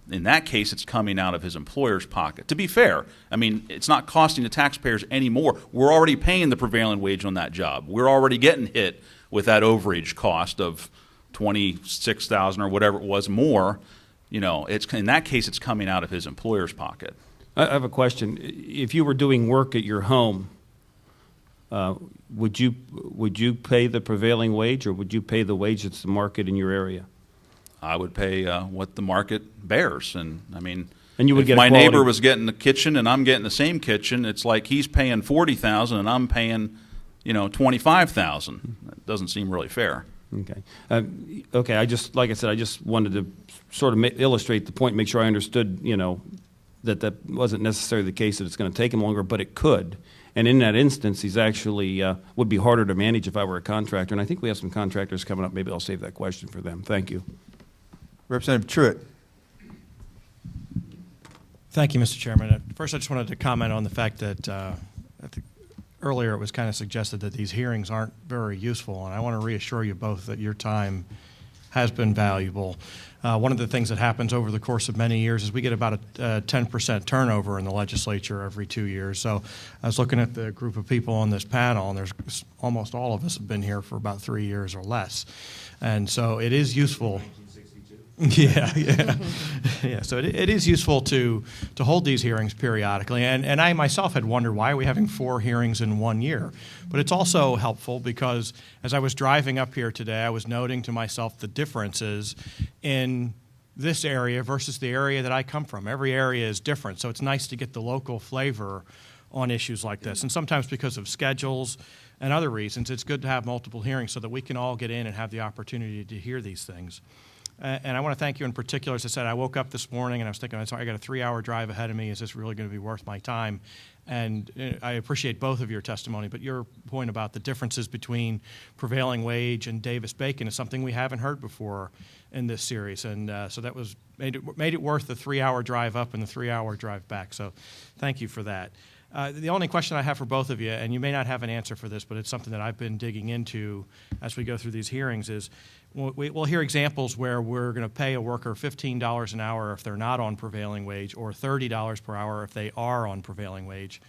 G: In that case, it's coming out of his employer's pocket. To be fair, I mean, it's not costing the taxpayers any more. We're already paying the prevailing wage on that job. We're already getting hit with that overage cost of $26,000 or whatever it was more. You know, it's in that case, it's coming out of his employer's pocket.
K: I have a question. If you were doing work at your home, would you pay the prevailing wage, or would you pay the wage that's the market in your area?
G: I would pay what the market bears, and I mean,
K: and you would
G: if
K: get
G: my
K: a quality...
G: neighbor was getting the kitchen and I'm getting the same kitchen, it's like he's paying $40,000 and I'm paying, you know, $25,000. That doesn't seem really fair.
K: Okay. Okay. I just wanted to sort of illustrate the point, make sure I understood, you know, that wasn't necessarily the case that it's going to take him longer, but it could. And in that instance, he's actually would be harder to manage if I were a contractor. And I think we have some contractors coming up. Maybe I'll save that question for them. Thank you.
A: Representative Truitt.
F: Thank you, Mr. Chairman. First, I just wanted to comment on the fact that I think earlier it was kind of suggested that these hearings aren't very useful, and I want to reassure you both that your time has been valuable. One of the things that happens over the course of many years is we get about a 10% turnover in the legislature every 2 years. So I was looking at the group of people on this panel, and there's almost all of us have been here for about 3 years or less. And so it is useful. Yeah. So it is useful to hold these hearings periodically. And I myself had wondered, why are we having 4 hearings in 1 year? But it's also helpful because as I was driving up here today, I was noting to myself the differences in this area versus the area that I come from. Every area is different, so it's nice to get the local flavor on issues like this. And sometimes because of schedules and other reasons, it's good to have multiple hearings so that we can all get in and have the opportunity to hear these things. And I want to thank you in particular. As I said, I woke up this morning and I was thinking, I got a 3-hour drive ahead of me. Is this really going to be worth my time? And I appreciate both of your testimony, but your point about the differences between prevailing wage and Davis-Bacon is something we haven't heard before in this series. And so that made it worth the 3-hour drive up and the 3-hour drive back. So thank you for that. The only question I have for both of you, and you may not have an answer for this, but it's something that I've been digging into as we go through these hearings, is we'll hear examples where we're going to pay a worker $15 an hour if they're not on prevailing wage, or $30 per hour if they are on prevailing wage.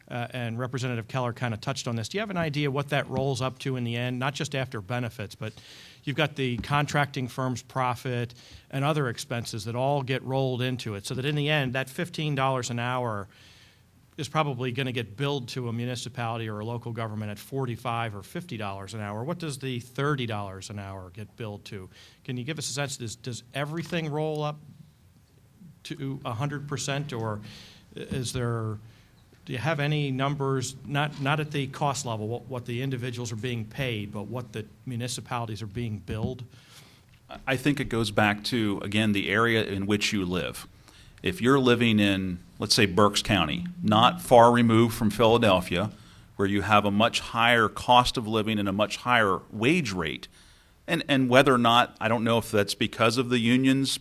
F: And Representative Keller kind of touched on this. Do you have an idea what that rolls up to in the end, not just after benefits, but you've got the contracting firm's profit and other expenses that all get rolled into it, so that in the end, that $15 an hour is probably going to get billed to a municipality or a local government at $45 or $50 an hour. What does the $30 an hour get billed to? Can you give us a sense? Does everything roll up to 100%, or is there? Do you have any numbers? Not at the cost level, what the individuals are being paid, but what the municipalities are being billed?
G: I think it goes back to, again, the area in which you live. If you're living in, let's say, Berks County, not far removed from Philadelphia, where you have a much higher cost of living and a much higher wage rate, and whether or not, I don't know if that's because of the unions,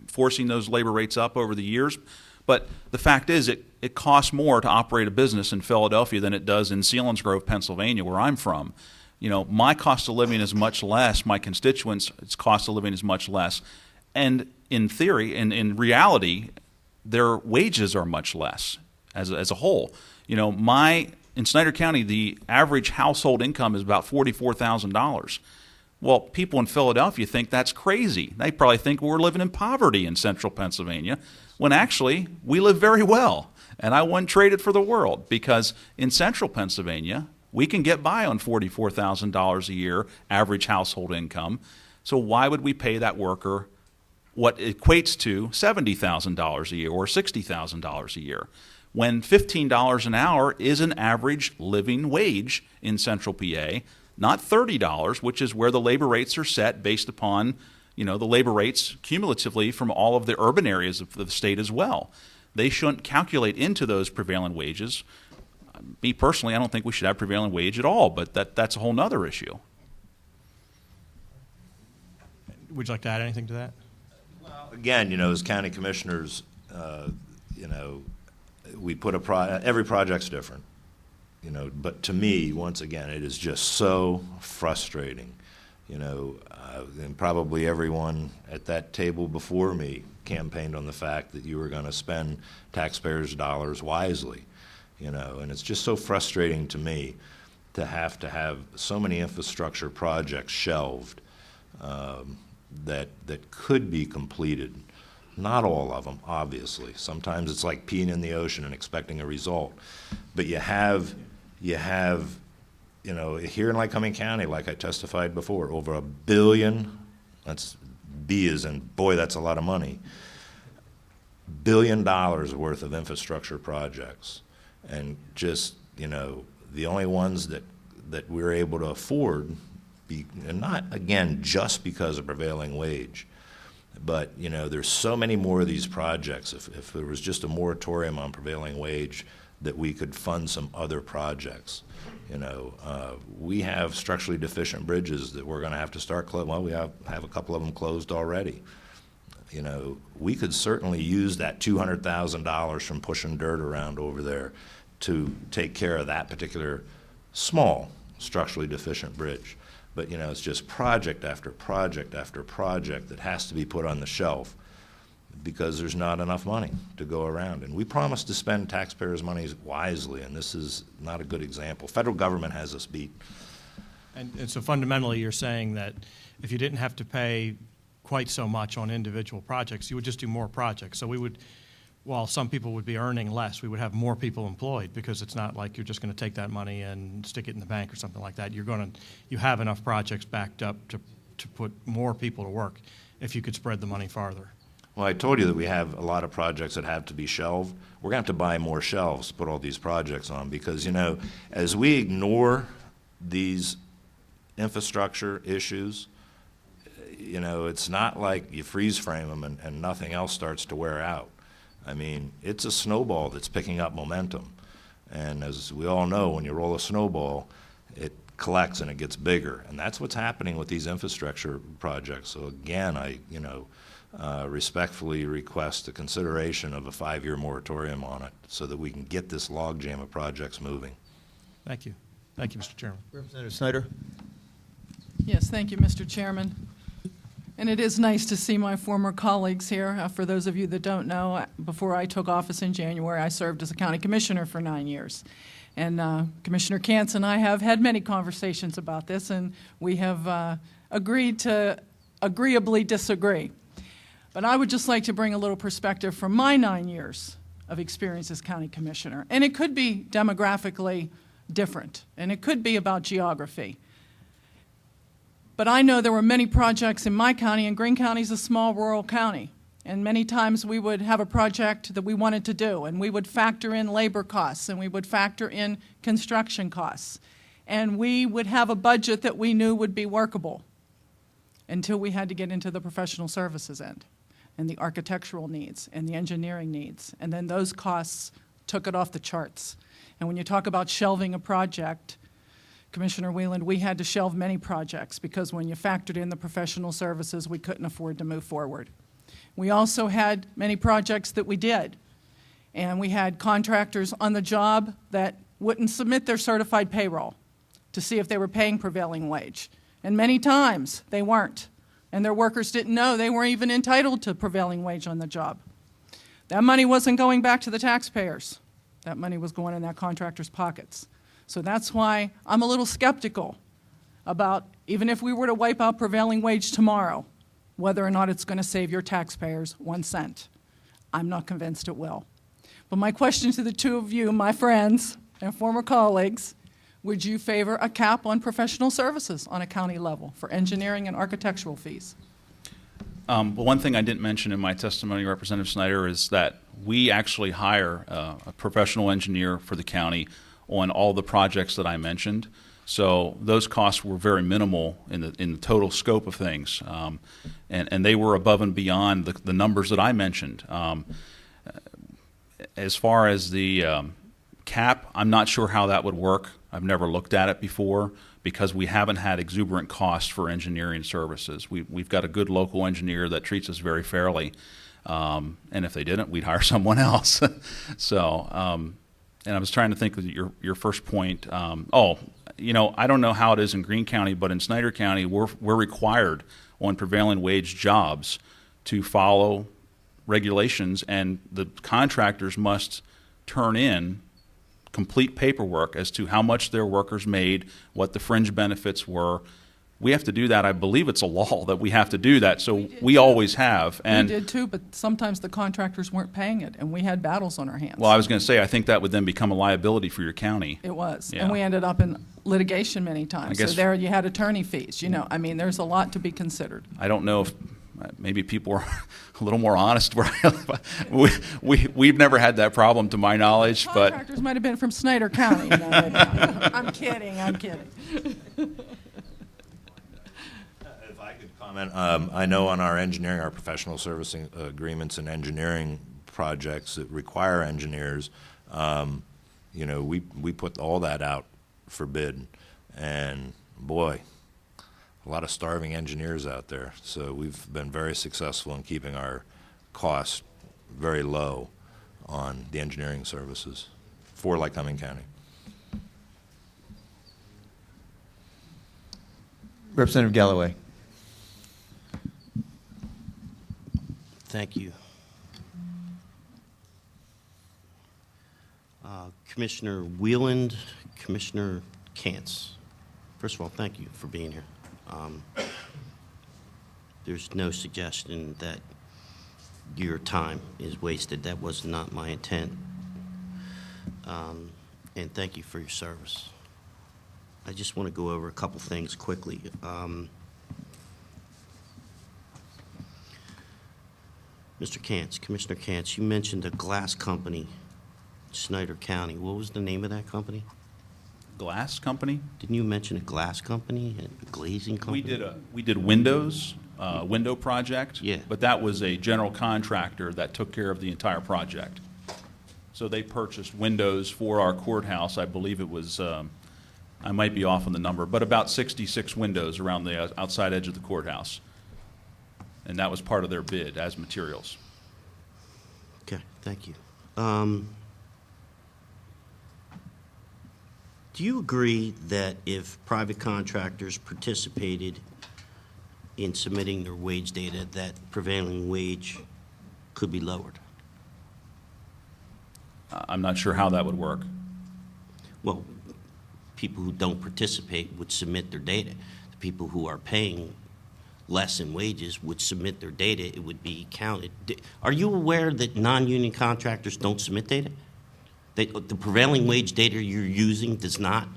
G: forcing those labor rates up over the years, but the fact is it costs more to operate a business in Philadelphia than it does in Selinsgrove, Pennsylvania, where I'm from. My cost of living is much less. My constituents' cost of living is much less. And in theory, and in reality, their wages are much less as a whole. In Snyder County, the average household income is about $44,000. Well, people in Philadelphia think that's crazy. They probably think we're living in poverty in central Pennsylvania, when actually we live very well. And I wouldn't trade it for the world, because in central Pennsylvania, we can get by on $44,000 a year average household income. So why would we pay that worker what equates to $70,000 a year or $60,000 a year, when $15 an hour is an average living wage in central PA, not $30, which is where the labor rates are set based upon the labor rates cumulatively from all of the urban areas of the state as well. They shouldn't calculate into those prevailing wages. Me personally, I don't think we should have prevailing wage at all, but that's a whole nother issue.
F: Would you like to add anything to that?
J: Again, as county commissioners, we put every project's different, but to me, once again, it is just so frustrating, and probably everyone at that table before me campaigned on the fact that you were going to spend taxpayers' dollars wisely, and it's just so frustrating to me to have so many infrastructure projects shelved that could be completed. Not all of them, obviously. Sometimes it's like peeing in the ocean and expecting a result. But you have here in Lycoming County, like I testified before, over $1 billion. That's B as in boy, that's a lot of money. $1 billion worth of infrastructure projects, and just the only ones that we're able to afford. And not, again, just because of prevailing wage, but, there's so many more of these projects. If there was just a moratorium on prevailing wage, that we could fund some other projects. We have structurally deficient bridges that we're going to have to start closing. Well, we have a couple of them closed already. We could certainly use that $200,000 from pushing dirt around over there to take care of that particular small structurally deficient bridge. But, it's just project after project after project that has to be put on the shelf because there's not enough money to go around. And we promise to spend taxpayers' money wisely, and this is not a good example. Federal government has us beat.
F: And so fundamentally, you're saying that if you didn't have to pay quite so much on individual projects, you would just do more projects. So we would, while some people would be earning less, we would have more people employed, because it's not like you're just going to take that money and stick it in the bank or something like that. You have enough projects backed up to put more people to work if you could spread the money farther.
J: Well, I told you that we have a lot of projects that have to be shelved. We're going to have to buy more shelves to put all these projects on, because, as we ignore these infrastructure issues, it's not like you freeze frame them and nothing else starts to wear out. I mean, it's a snowball that's picking up momentum. And as we all know, when you roll a snowball, it collects and it gets bigger. And that's what's happening with these infrastructure projects. So again, I respectfully request the consideration of a 5-year moratorium on it so that we can get this logjam of projects moving.
F: Thank you. Thank you, Mr. Chairman.
A: Representative Snyder.
H: Yes, thank you, Mr. Chairman. And it is nice to see my former colleagues here. For those of you that don't know, before I took office in January, I served as a county commissioner for 9 years. And Commissioner Kantz and I have had many conversations about this, and we have agreed to agreeably disagree. But I would just like to bring a little perspective from my 9 years of experience as county commissioner. And it could be demographically different, and it could be about geography. But I know there were many projects in my county, and Greene County is a small rural county. And many times we would have a project that we wanted to do, and we would factor in labor costs, and we would factor in construction costs. And we would have a budget that we knew would be workable until we had to get into the professional services end, and the architectural needs, and the engineering needs. And then those costs took it off the charts. And when you talk about shelving a project, Commissioner Wieland, we had to shelve many projects because when you factored in the professional services, we couldn't afford to move forward. We also had many projects that we did, and we had contractors on the job that wouldn't submit their certified payroll to see if they were paying prevailing wage. And many times they weren't, and their workers didn't know they weren't even entitled to prevailing wage on the job. That money wasn't going back to the taxpayers. That money was going in that contractor's pockets. So that's why I'm a little skeptical about, even if we were to wipe out prevailing wage tomorrow, whether or not it's going to save your taxpayers 1 cent. I'm not convinced it will. But my question to the two of you, my friends and former colleagues, would you favor a cap on professional services on a county level for engineering and architectural fees?
G: Well, one thing I didn't mention in my testimony, Representative Snyder, is that we actually hire a professional engineer for the county on all the projects that I mentioned. So those costs were very minimal in the total scope of things, and they were above and beyond the numbers that I mentioned. As far as the cap, I'm not sure how that would work. I've never looked at it before because we haven't had exuberant costs for engineering services. We've got a good local engineer that treats us very fairly, and if they didn't, we'd hire someone else. So. And I was trying to think of your first point. I don't know how it is in Greene County, but in Snyder County, we're required on prevailing wage jobs to follow regulations, and the contractors must turn in complete paperwork as to how much their workers made, what the fringe benefits were. We have to do that. I believe it's a law that we have to do that, so we always have. And
H: we did too, but sometimes the contractors weren't paying it, and we had battles on our hands.
G: Well, I was going to say, I think that would then become a liability for your county.
H: It was,
G: Yeah.
H: and we ended up in litigation many times. So there you had attorney fees. There's a lot to be considered.
G: I don't know if maybe people are a little more honest. We've never had that problem to my knowledge. But
H: contractors might have been from Snyder County. I'm kidding.
J: I know on our engineering, our professional servicing agreements and engineering projects that require engineers, we put all that out for bid, and boy, a lot of starving engineers out there. So we've been very successful in keeping our costs very low on the engineering services for Lycoming County.
A: Representative Galloway.
I: Thank you. Commissioner Wieland, Commissioner Kantz. First of all, thank you for being here. There's no suggestion that your time is wasted. That was not my intent. And thank you for your service. I just want to go over a couple things quickly. Mr. Kantz, Commissioner Kantz, you mentioned a glass company, Snyder County. What was the name of that company?
G: Glass company?
I: Didn't you mention a glass company, a glazing company?
G: We did windows. window project.
I: Yeah.
G: But that was a general contractor that took care of the entire project. So they purchased windows for our courthouse. I believe it was, I might be off on the number, but about 66 windows around the outside edge of the courthouse. And that was part of their bid as materials.
I: Okay, thank you. Do you agree that if private contractors participated in submitting their wage data, that prevailing wage could be lowered?
G: I'm not sure how that would work.
I: Well, people who don't participate would submit their data. The people who are paying less in wages would submit their data. It would be counted. Are you aware that non-union contractors don't submit data? The prevailing wage data you're using does not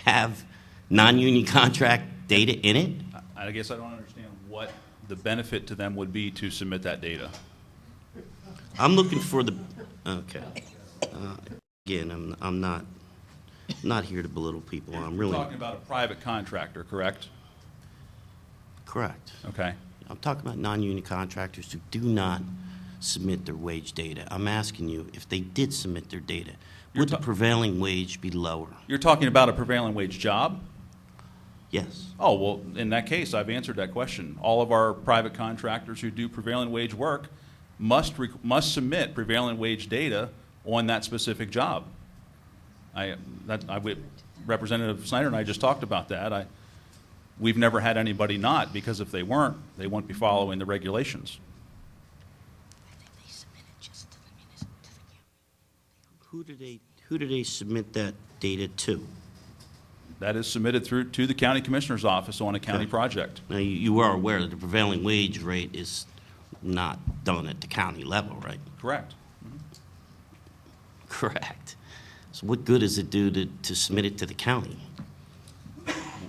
I: have non-union contract data in it?
G: I guess I don't understand what the benefit to them would be to submit that data.
I: I'm looking for the, okay. Again, I'm not here to belittle people. I'm really.
G: You're talking about a private contractor, correct?
I: Correct.
G: Okay.
I: I'm talking about non-union contractors who do not submit their wage data. I'm asking you, if they did submit their data, would the prevailing wage be lower?
G: You're talking about a prevailing wage job?
I: Yes.
G: Oh, well, in that case, I've answered that question. All of our private contractors who do prevailing wage work must submit prevailing wage data on that specific job. Representative Snyder and I just talked about that. We've never had anybody not, because if they weren't, they wouldn't be following the regulations.
I: Who do they submit that data to?
G: That is submitted through to the county commissioner's office on a county project.
I: Now, you are aware that the prevailing wage rate is not done at the county level, right?
G: Correct.
I: Correct. So what good does it do to submit it to the county?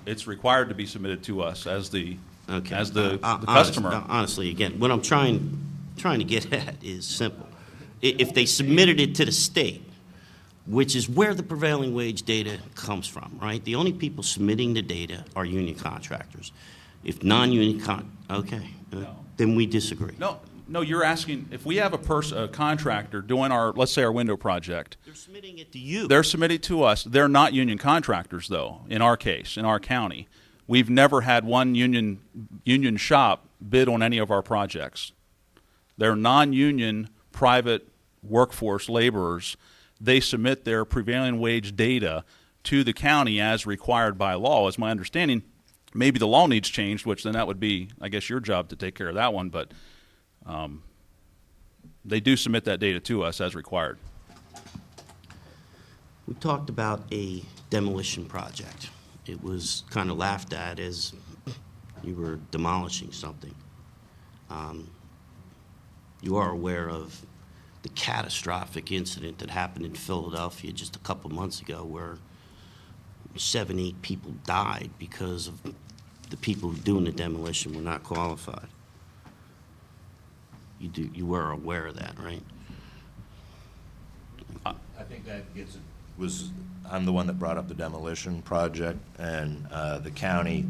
G: It's required to be submitted to us as the
I: Okay.
G: customer.
I: Honestly, again, what I'm trying to get at is simple. If they submitted it to the state, which is where the prevailing wage data comes from, right? The only people submitting the data are union contractors. If non-union okay, then we disagree.
G: No, you're asking, if we have a contractor doing let's say our window project.
I: They're submitting it to you.
G: They're submitting to us. They're not union contractors, though, in our case, in our county. We've never had one union shop bid on any of our projects. They're non-union private workforce laborers. They submit their prevailing wage data to the county as required by law, is my understanding. Maybe the law needs changed, which then that would be, I guess, your job to take care of that one, but they do submit that data to us as required.
I: We talked about a demolition project. It was kind of laughed at as you were demolishing something. You are aware of the catastrophic incident that happened in Philadelphia just a couple months ago, where 7, 8 people died because of the people doing the demolition were not qualified. You were aware of that, right?
J: I think that I'm the one that brought up the demolition project, and the county,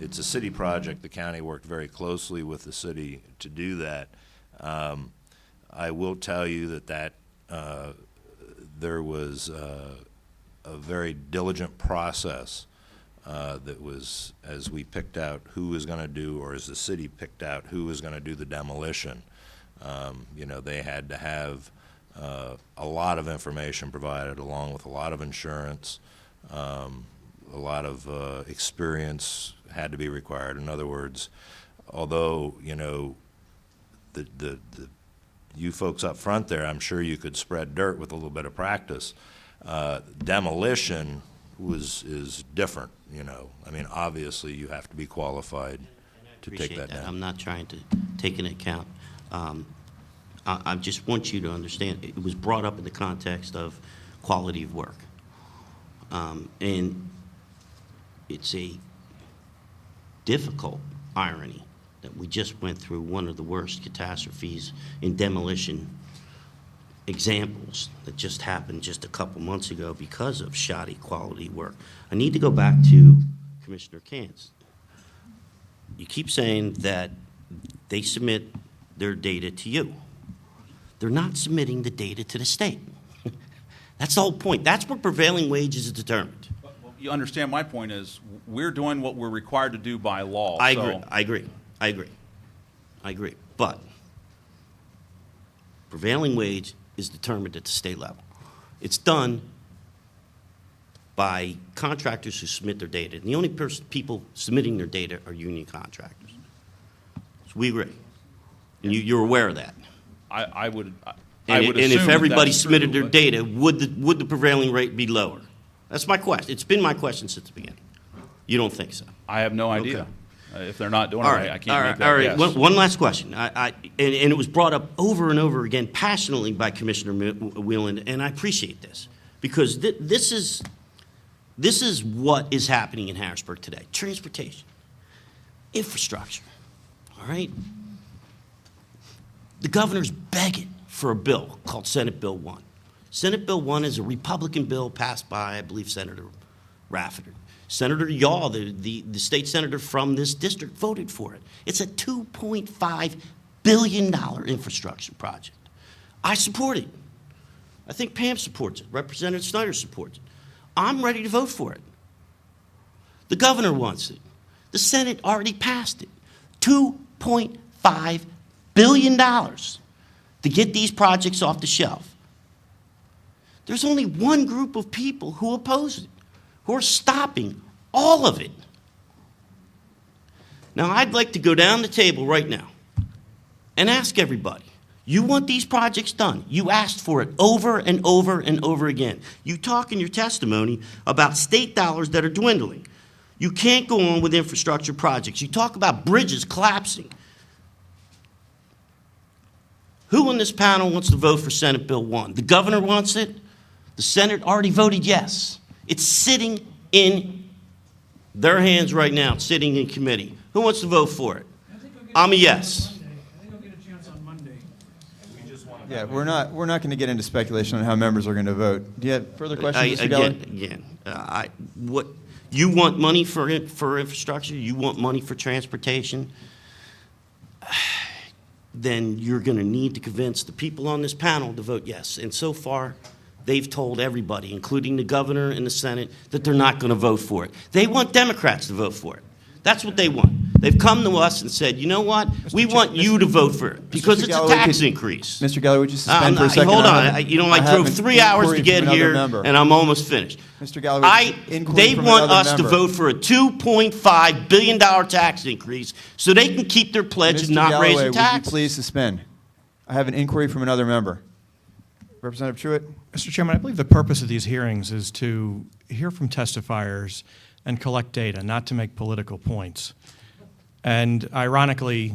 J: it's a city project. The county worked very closely with the city to do that. I will tell you that there was a very diligent process that was, as we picked out who was going to do, or as the city picked out who was going to do the demolition. They had to have a lot of information provided, along with a lot of insurance. A lot of experience had to be required. In other words, although, you folks up front there, I'm sure you could spread dirt with a little bit of practice. Demolition is different, I mean, obviously you have to be qualified to take that down.
I: I'm not trying to take into account. I just want you to understand, it was brought up in the context of quality of work. And it's a difficult irony that we just went through one of the worst catastrophes in demolition examples that just happened just a couple months ago because of shoddy quality work. I need to go back to Commissioner Kantz. You keep saying that they submit their data to you. They're not submitting the data to the state. That's the whole point. That's what prevailing wages is determined.
G: You understand my point is we're doing what we're required to do by law.
I: I
G: so-
I: agree. But prevailing wage is determined at the state level. It's done by contractors who submit their data. And the only people submitting their data are union contractors. So we agree. And you're aware of that.
G: I would
I: And
G: assume
I: if
G: that
I: everybody
G: that's
I: submitted
G: true,
I: their
G: but-
I: data, would the prevailing rate be lower? That's my question. It's been my question since the beginning. You don't think so?
G: I have no idea.
I: Okay.
G: If they're not doing
I: All
G: it,
I: right,
G: I can't make that
I: all right.
G: guess.
I: One last question. And it was brought up over and over again passionately by Commissioner Whelan, and I appreciate this because this is what is happening in Harrisburg today. Transportation, infrastructure, all right? The governor's begging for a bill called Senate Bill 1. Senate Bill 1 is a Republican bill passed by, I believe, Senator Rafferty. Senator Yaw, the state senator from this district, voted for it. It's a $2.5 billion infrastructure project. I support it. I think Pam supports it. Representative Snyder supports it. I'm ready to vote for it. The governor wants it. The Senate already passed it. $2.5 billion to get these projects off the shelf. There's only one group of people who oppose it, who are stopping all of it. Now, I'd like to go down the table right now and ask everybody, you want these projects done? You asked for it over and over and over again. You talk in your testimony about state dollars that are dwindling. You can't go on with infrastructure projects. You talk about bridges collapsing. Who on this panel wants to vote for Senate Bill 1? The governor wants it. The Senate already voted yes. It's sitting in their hands right now, it's sitting in committee. Who wants to vote for it? I'm a yes.
C: I think I'll get a chance on Monday.
A: Yeah, we're not going to get into speculation on how members are going to vote. Do you have further questions, Mr. Galloway?
I: What you want money for infrastructure? You want money for transportation? Then you're going to need to convince the people on this panel to vote yes. And so far, they've told everybody, including the governor and the Senate, that they're not going to vote for it. They want Democrats to vote for it. That's what they want. They've come to us and said, you know what? We want you to vote for it because it's a tax increase.
A: Mr. Galloway, would you suspend for a second?
I: Hold on.
A: I
I: I drove 3 hours to get here, and I'm almost finished.
A: Mr. Galloway,
I: They want us to vote for a $2.5 billion tax increase so they can keep their pledge of not raising taxes.
A: Would you please suspend? I have an inquiry from another member. Representative Truitt?
F: Mr. Chairman, I believe the purpose of these hearings is to hear from testifiers and collect data, not to make political points. And ironically,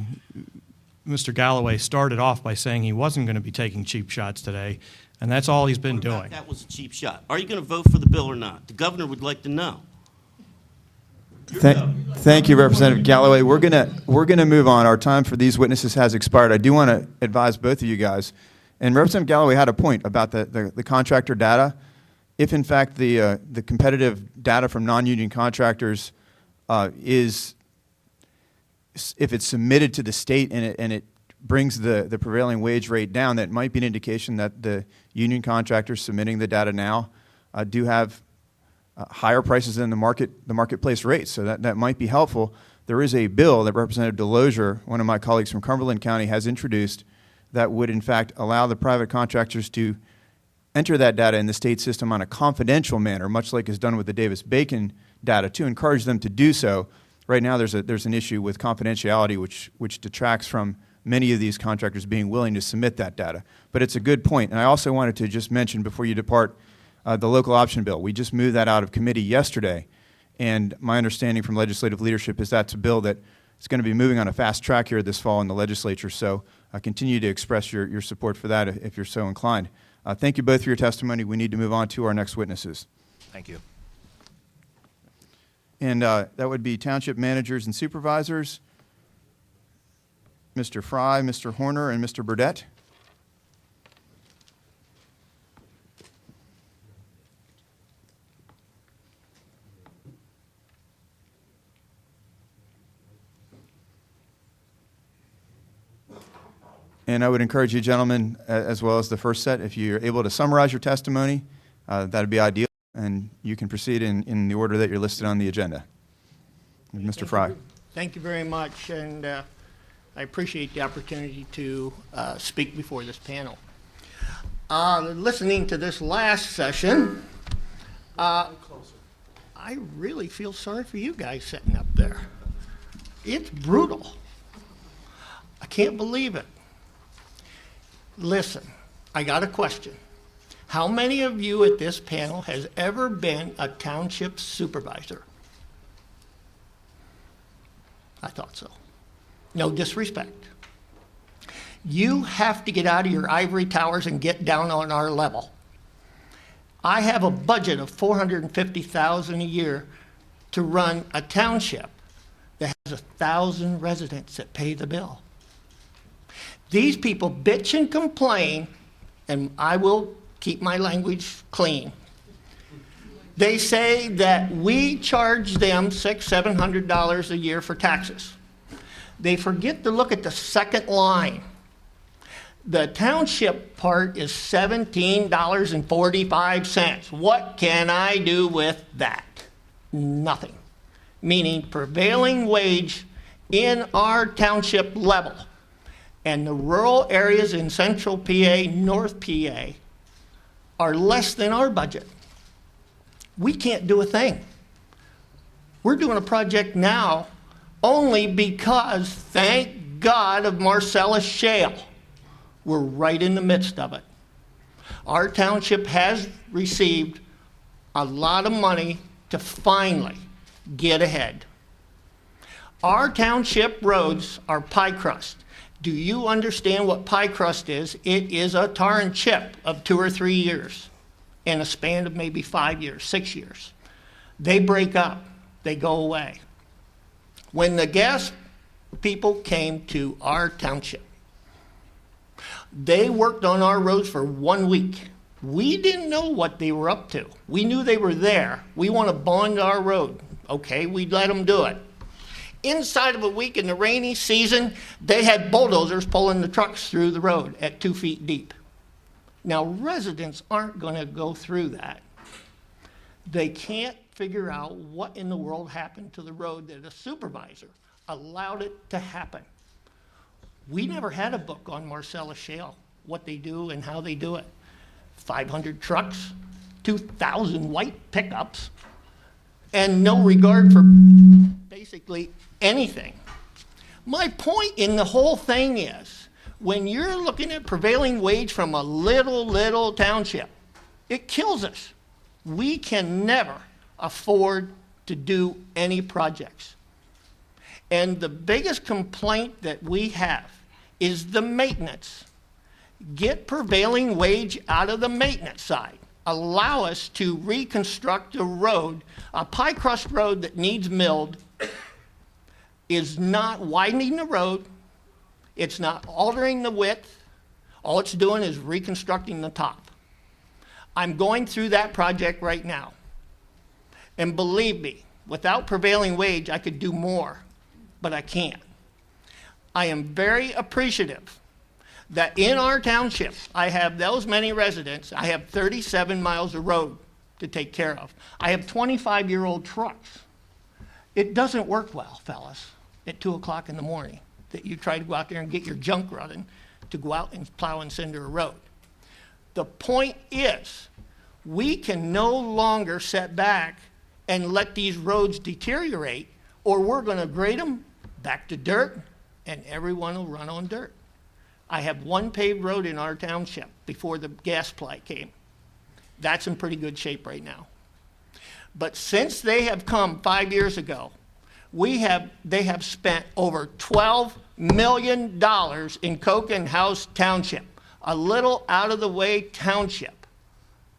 F: Mr. Galloway started off by saying he wasn't going to be taking cheap shots today, and that's all he's been doing.
I: That was a cheap shot. Are you going to vote for the bill or not? The governor would like to know.
A: Thank you, Representative Galloway. We're gonna move on. Our time for these witnesses has expired. I do want to advise both of you guys, and Representative Galloway had a point about the contractor data. If in fact the competitive data from non-union contractors if it's submitted to the state and it brings the prevailing wage rate down, that might be an indication that the union contractors submitting the data now do have higher prices than the marketplace rates. So that might be helpful. There is a bill that Representative Delosier, one of my colleagues from Cumberland County, has introduced that would in fact allow the private contractors to enter that data in the state system on a confidential manner, much like is done with the Davis-Bacon data, to encourage them to do so. Right now there's an issue with confidentiality which detracts from many of these contractors being willing to submit that data. But it's a good point. And I also wanted to just mention before you depart the local option bill. We just moved that out of committee yesterday. And my understanding from legislative leadership is that's a bill that is going to be moving on a fast track here this fall in the legislature. So continue to express your support for that if you're so inclined. Thank you both for your testimony. We need to move on to our next witnesses.
J: Thank you.
A: And that would be township managers and supervisors, Mr. Fry, Mr. Horner, and Mr. Burdette. And I would encourage you, gentlemen, as well as the first set, if you're able to summarize your testimony, that would be ideal, and you can proceed in the order that you're listed on the agenda. Mr. Fry.
L: Thank you very much, and I appreciate the opportunity to speak before this panel. Listening to this last session, I really feel sorry for you guys sitting up there. It's brutal. I can't believe it. Listen, I got a question. How many of you at this panel has ever been a township supervisor? I thought so. No disrespect. You have to get out of your ivory towers and get down on our level. I have a budget of $450,000 a year to run a township that has 1,000 residents that pay the bill. These people bitch and complain, and I will keep my language clean. They say that we charge them $600, $700 a year for taxes. They forget to look at the second line. The township part is $17.45. What can I do with that? Nothing. Meaning prevailing wage in our township level and the rural areas in central PA, North PA are less than our budget. We can't do a thing. We're doing a project now only because, thank God, of Marcellus Shale. We're right in the midst of it. Our township has received a lot of money to finally get ahead. Our township roads are pie crust. Do you understand what pie crust is? It is a tar and chip of 2 or 3 years in a span of maybe 5 years, 6 years. They break up, they go away. When the gas people came to our township, they worked on our roads for 1 week. We didn't know what they were up to. We knew they were there. We want to bond our road. Okay, we'd let them do it. Inside of a week in the rainy season, they had bulldozers pulling the trucks through the road at 2 feet deep. Now, residents aren't going to go through that. They can't figure out what in the world happened to the road that a supervisor allowed it to happen. We never had a book on Marcellus Shale, what they do and how they do it. 500 trucks, 2,000 white pickups, and no regard for basically anything. My point in the whole thing is, when you're looking at prevailing wage from a little township, it kills us. We can never afford to do any projects. And the biggest complaint that we have is the maintenance. Get prevailing wage out of the maintenance side. Allow us to reconstruct a road, a pie crust road that needs milled, is not widening the road, it's not altering the width, all it's doing is reconstructing the top. I'm going through that project right now. And believe me, without prevailing wage, I could do more, but I can't. I am very appreciative that in our township, I have those many residents. I have 37 miles of road to take care of. I have 25-year-old trucks. It doesn't work well, fellas, at 2 o'clock in the morning that you try to go out there and get your junk running to go out and plow and cinder a road. The point is, we can no longer sit back and let these roads deteriorate, or we're going to grade them back to dirt, and everyone will run on dirt. I have one paved road in our township before the gas supply came. That's in pretty good shape right now. But since they have come 5 years ago, they have spent over $12 million in Coke House Township, a little out-of-the-way township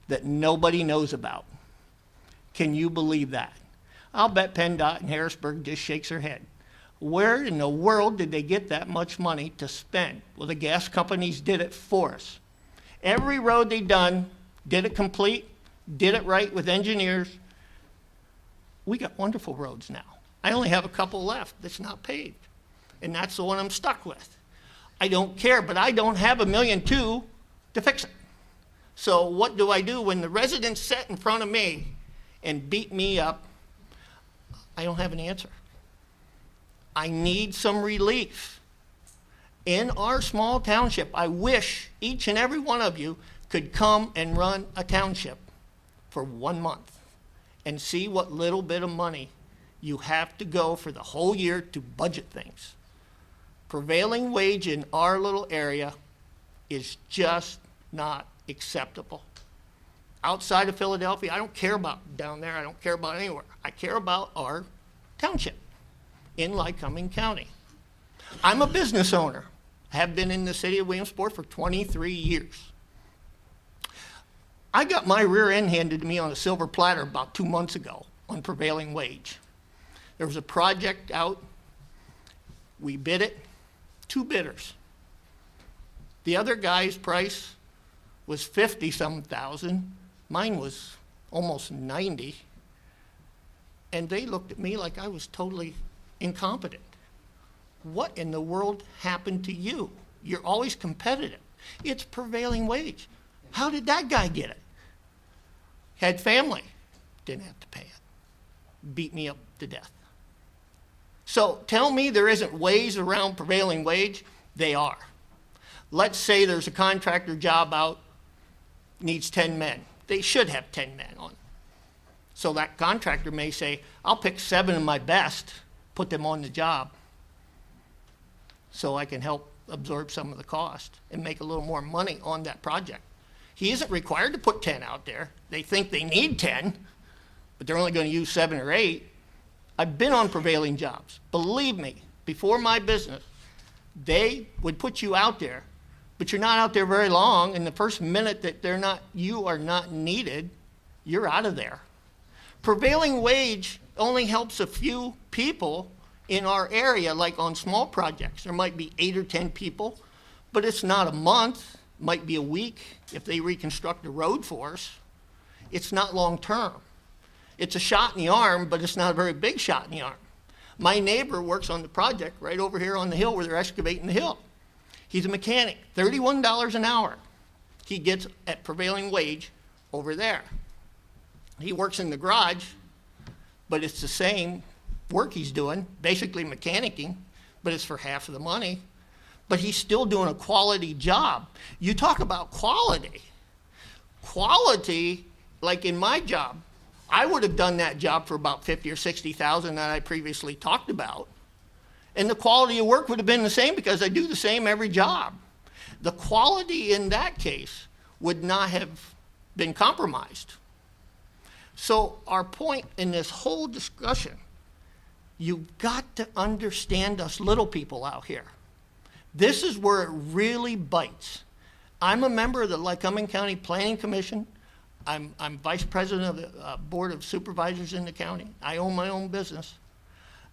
L: that nobody knows about. Can you believe that? I'll bet PennDOT and Harrisburg just shakes their head. Where in the world did they get that much money to spend? Well, the gas companies did it for us. Every road they done, did it complete, did it right with engineers. We got wonderful roads now. I only have a couple left that's not paved, and that's the one I'm stuck with. I don't care, but I don't have $1.2 million to fix it. So what do I do when the residents sit in front of me and beat me up? I don't have an answer. I need some relief. In our small township, I wish each and every one of you could come and run a township for 1 month and see what little bit of money you have to go for the whole year to budget things. Prevailing wage in our little area is just not acceptable. Outside of Philadelphia, I don't care about down there. I don't care about anywhere. I care about our township in Lycoming County. I'm a business owner. I have been in the city of Williamsport for 23 years. I got my rear end handed to me on a silver platter about 2 months ago on prevailing wage. There was a project out. We bid it. 2 bidders. The other guy's price was 50-some thousand. Mine was almost 90. And they looked at me like I was totally incompetent. What in the world happened to you? You're always competitive. It's prevailing wage. How did that guy get it? Had family. Didn't have to pay it. Beat me up to death. So tell me there isn't ways around prevailing wage. They are. Let's say there's a contractor job out, needs 10 men. They should have 10 men on it. So that contractor may say, I'll pick 7 of my best, put them on the job, so I can help absorb some of the cost and make a little more money on that project. He isn't required to put 10 out there. They think they need 10, but they're only going to use 7 or 8. I've been on prevailing jobs. Believe me, before my business, they would put you out there, but you're not out there very long, and the first minute that you are not needed, you're out of there. Prevailing wage only helps a few people in our area, like on small projects. There might be 8 or 10 people, but it's not a month. It might be a week if they reconstruct a road for us. It's not long term. It's a shot in the arm, but it's not a very big shot in the arm. My neighbor works on the project right over here on the hill where they're excavating the hill. He's a mechanic, $31 an hour. He gets at prevailing wage over there. He works in the garage, but it's the same work he's doing, basically mechanicking, but it's for half of the money. But he's still doing a quality job. You talk about quality. Quality, like in my job, I would have done that job for about $50,000 or $60,000 that I previously talked about. And the quality of work would have been the same because I do the same every job. The quality in that case would not have been compromised. So our point in this whole discussion, you've got to understand us little people out here. This is where it really bites. I'm a member of the Lycoming County Planning Commission. I'm vice president of the Board of Supervisors in the county. I own my own business.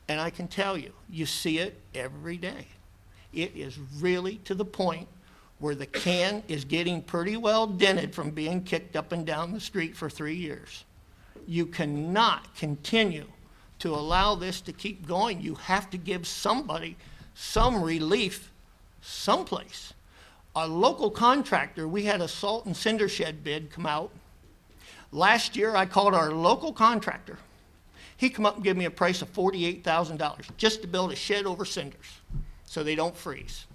L: And I can tell you, you see it every day. It is really to the point where the can is getting pretty well dented from being kicked up and down the street for 3 years. You cannot continue to allow this to keep going. You have to give somebody some relief someplace. A local contractor, we had a salt and cinder shed bid come out. Last year, I called our local contractor. He come up and give me a price of $48,000 just to build a shed over cinders so they don't freeze.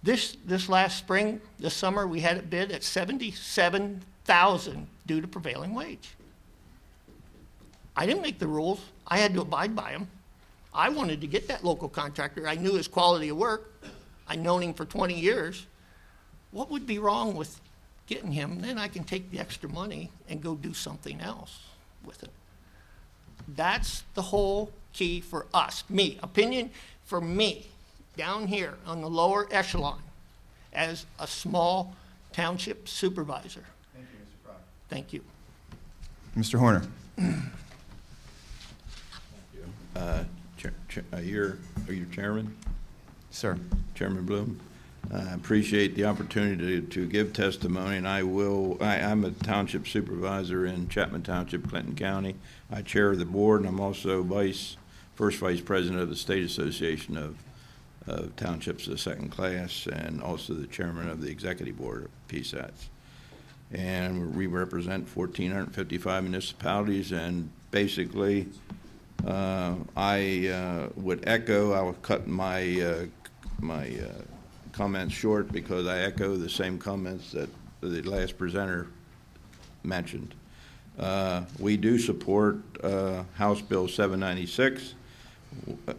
L: This last spring, this summer, we had it bid at $77,000 due to prevailing wage. I didn't make the rules. I had to abide by them. I wanted to get that local contractor. I knew his quality of work. I'd known him for 20 years. What would be wrong with getting him? Then I can take the extra money and go do something else with it. That's the whole key for us. Me, opinion for me, down here on the lower echelon as a small township supervisor.
A: Thank you, Mr. Proctor.
L: Thank you.
A: Mr. Horner.
M: Are you chairman?
A: Sir.
M: Chairman Bloom? I appreciate the opportunity to give testimony, and I'm a township supervisor in Chapman Township, Clinton County. I chair the board, and I'm also first vice president of the State Association of of Townships of the Second Class, and also the chairman of the executive board of PSATs. And we represent 1,455 municipalities, and basically I would echo, I will cut my comments short because I echo the same comments that the last presenter mentioned. We do support House Bill 796.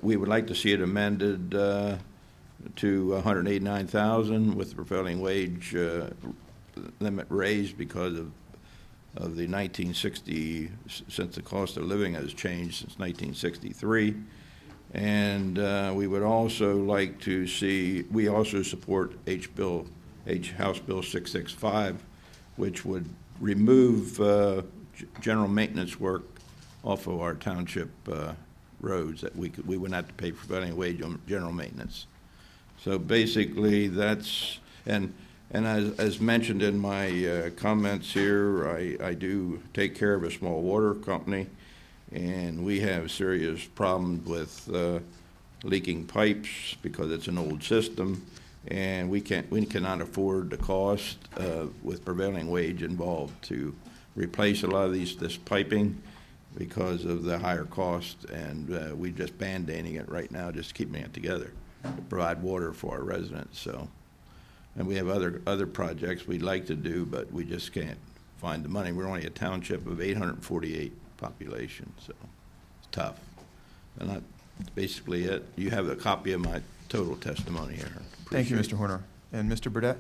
M: We would like to see it amended to $189,000 with the prevailing wage limit raised because of the 1960, since the cost of living has changed since 1963. And we would also like to see, we also support House Bill 665, which would remove general maintenance work off of our township roads, that we wouldn't have to pay prevailing wage on general maintenance. So basically that's, and as mentioned in my comments here, I do take care of a small water company, and we have serious problems with leaking pipes because it's an old system, and we cannot afford the cost with prevailing wage involved to replace a lot of this piping because of the higher cost, and we're just band-aiding it right now, just keeping it together to provide water for our residents. So, and we have other projects we'd like to do, but we just can't find the money. We're only a township of 848 population, so it's tough. And that's basically it. You have a copy of my total testimony here.
A: Thank you, Mr. Horner. And Mr. Burdette?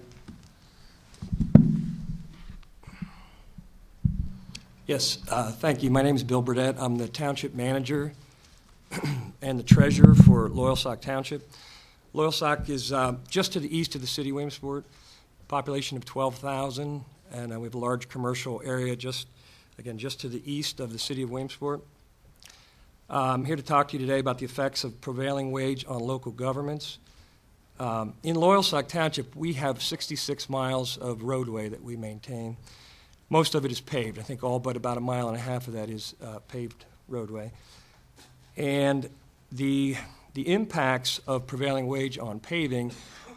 N: Yes, thank you. My name is Bill Burdette. I'm the township manager and the treasurer for Loyalsock Township. Loyalsock is just to the east of the city of Williamsport, population of 12,000, and we have a large commercial area just to the east of the city of Williamsport. I'm here to talk to you today about the effects of prevailing wage on local governments. In Loyalsock Township, we have 66 miles of roadway that we maintain. Most of it is paved. I think all but about 1.5 miles of that is paved roadway. And the impacts of prevailing wage on paving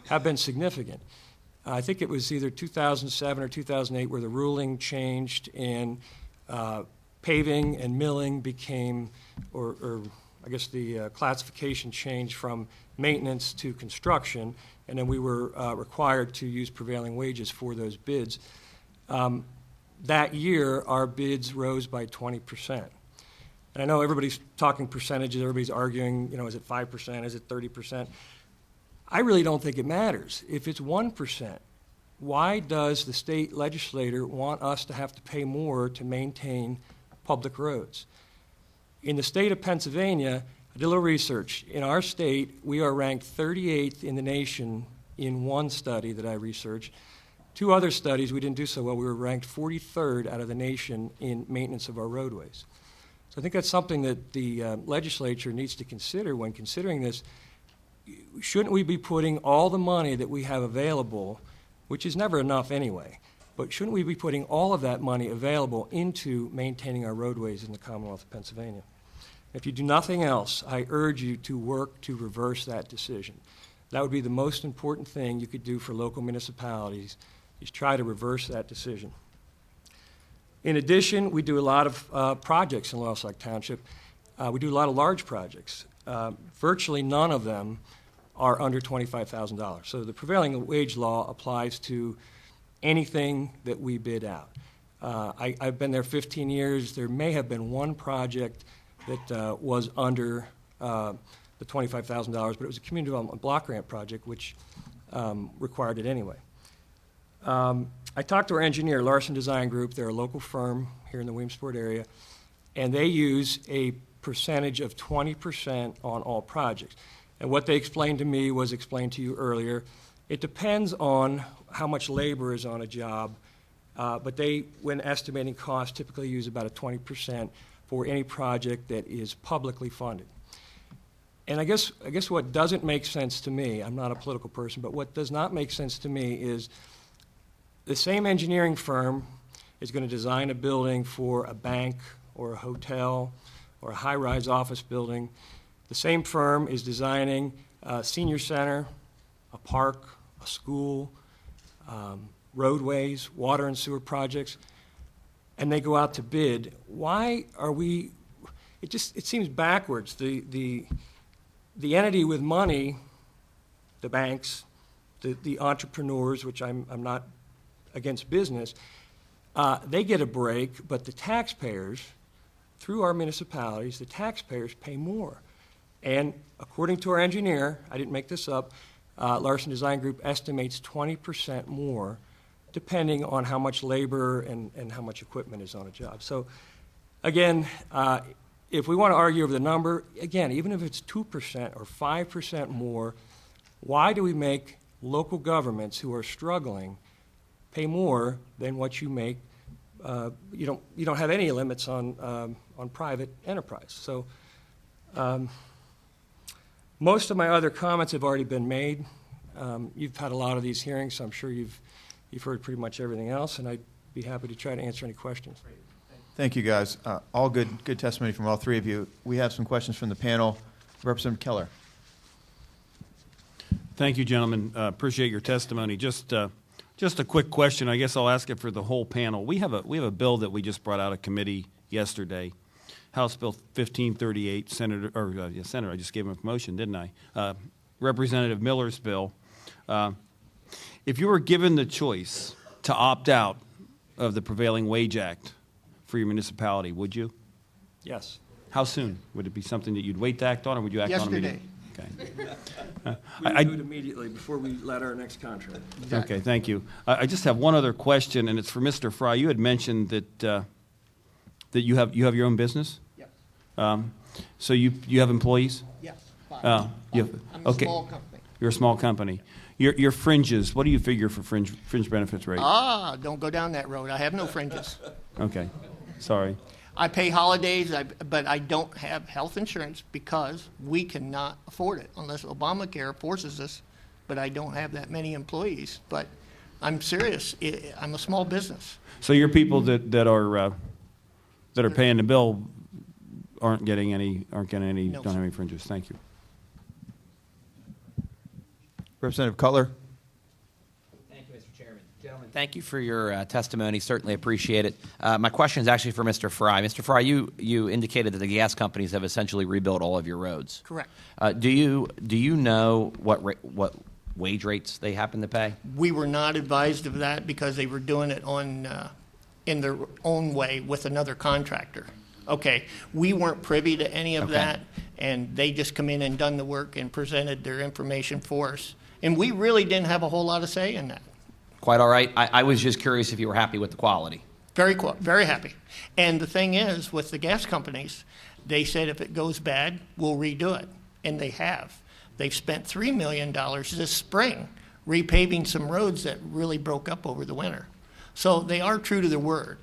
N: have been significant. I think it was either 2007 or 2008 where the ruling changed and paving and milling became, or I guess the classification changed from maintenance to construction, and then we were required to use prevailing wages for those bids. That year, our bids rose by 20%. And I know everybody's talking percentages, everybody's arguing, is it 5%, is it 30%? I really don't think it matters. If it's 1%, why does the state legislator want us to have to pay more to maintain public roads? In the state of Pennsylvania, I did a little research. In our state, we are ranked 38th in the nation in one study that I researched. 2 other studies, we didn't do so well. We were ranked 43rd out of the nation in maintenance of our roadways. So I think that's something that the legislature needs to consider when considering this. Shouldn't we be putting all the money that we have available, which is never enough anyway, but shouldn't we be putting all of that money available into maintaining our roadways in the Commonwealth of Pennsylvania? If you do nothing else, I urge you to work to reverse that decision. That would be the most important thing you could do for local municipalities, is try to reverse that decision. In addition, we do a lot of projects in Loyalsock Township. We do a lot of large projects. Virtually none of them are under $25,000. So the prevailing wage law applies to anything that we bid out. I've been there 15 years. There may have been one project that was under the $25,000, but it was a community development block grant project, which required it anyway. I talked to our engineer, Larson Design Group. They're a local firm here in the Williamsport area, and they use a percentage of 20% on all projects. And what they explained to me was explained to you earlier. It depends on how much labor is on a job, but they, when estimating costs, typically use about a 20% for any project that is publicly funded. And I guess what doesn't make sense to me, I'm not a political person, but what does not make sense to me is the same engineering firm is going to design a building for a bank or a hotel or a high-rise office building. The same firm is designing a senior center, a park, a school, roadways, water and sewer projects, and they go out to bid. Why are we? It seems backwards. The entity with money, the banks, the entrepreneurs, which I'm not against business, they get a break, but the taxpayers, through our municipalities, the taxpayers pay more. And according to our engineer, I didn't make this up, Larson Design Group estimates 20% more, depending on how much labor and how much equipment is on a job. So, again, if we want to argue over the number, again, even if it's 2% or 5% more, why do we make local governments who are struggling pay more than what you make? You don't have any limits on private enterprise. So most of my other comments have already been made. You've had a lot of these hearings, so I'm sure you've heard pretty much everything else, and I'd be happy to try to answer any questions.
A: Thank you, guys. All good testimony from all three of you. We have some questions from the panel. Representative Keller.
K: Thank you, gentlemen. Appreciate your testimony. Just a quick question. I guess I'll ask it for the whole panel. We have a bill that we just brought out of committee yesterday, House Bill 1538. Senator, I just gave him a promotion, didn't I? Representative Miller's bill. If you were given the choice to opt out of the Prevailing Wage Act for your municipality, would you?
N: Yes.
K: How soon? Would it be something that you'd wait to act on, or would you act on immediately?
N: Yesterday.
K: Okay.
N: We do it immediately before we let our next contract.
K: Okay, thank you. I just have one other question, and it's for Mr. Fry. You had mentioned that you have your own business.
L: Yes.
K: So you have employees?
L: Yes.
K: I'm
L: a small company.
K: You're a small company. Your fringes. What do you figure for fringe benefits rate?
L: Don't go down that road. I have no fringes.
K: Okay, sorry.
L: I pay holidays, but I don't have health insurance because we cannot afford it unless Obamacare forces us. But I don't have that many employees. But I'm serious. I'm a small business.
K: So your people that are paying the bill aren't getting any,
L: No,
K: don't have any fringes. Thank you.
A: Representative Cutler.
D: Thank you, Mr. Chairman. Gentlemen, thank you for your testimony. Certainly appreciate it. My question is actually for Mr. Fry. Mr. Fry, you indicated that the gas companies have essentially rebuilt all of your roads.
L: Correct.
D: Do you know what wage rates they happen to pay?
L: We were not advised of that because they were doing it in their own way with another contractor. Okay, we weren't privy to any of that, and they just come in and done the work and presented their information for us. And we really didn't have a whole lot of say in that.
D: Quite all right. I was just curious if you were happy with the quality.
L: Very happy. And the thing is, with the gas companies, they said if it goes bad, we'll redo it. And they have. They've spent $3 million this spring repaving some roads that really broke up over the winter. So they are true to their word.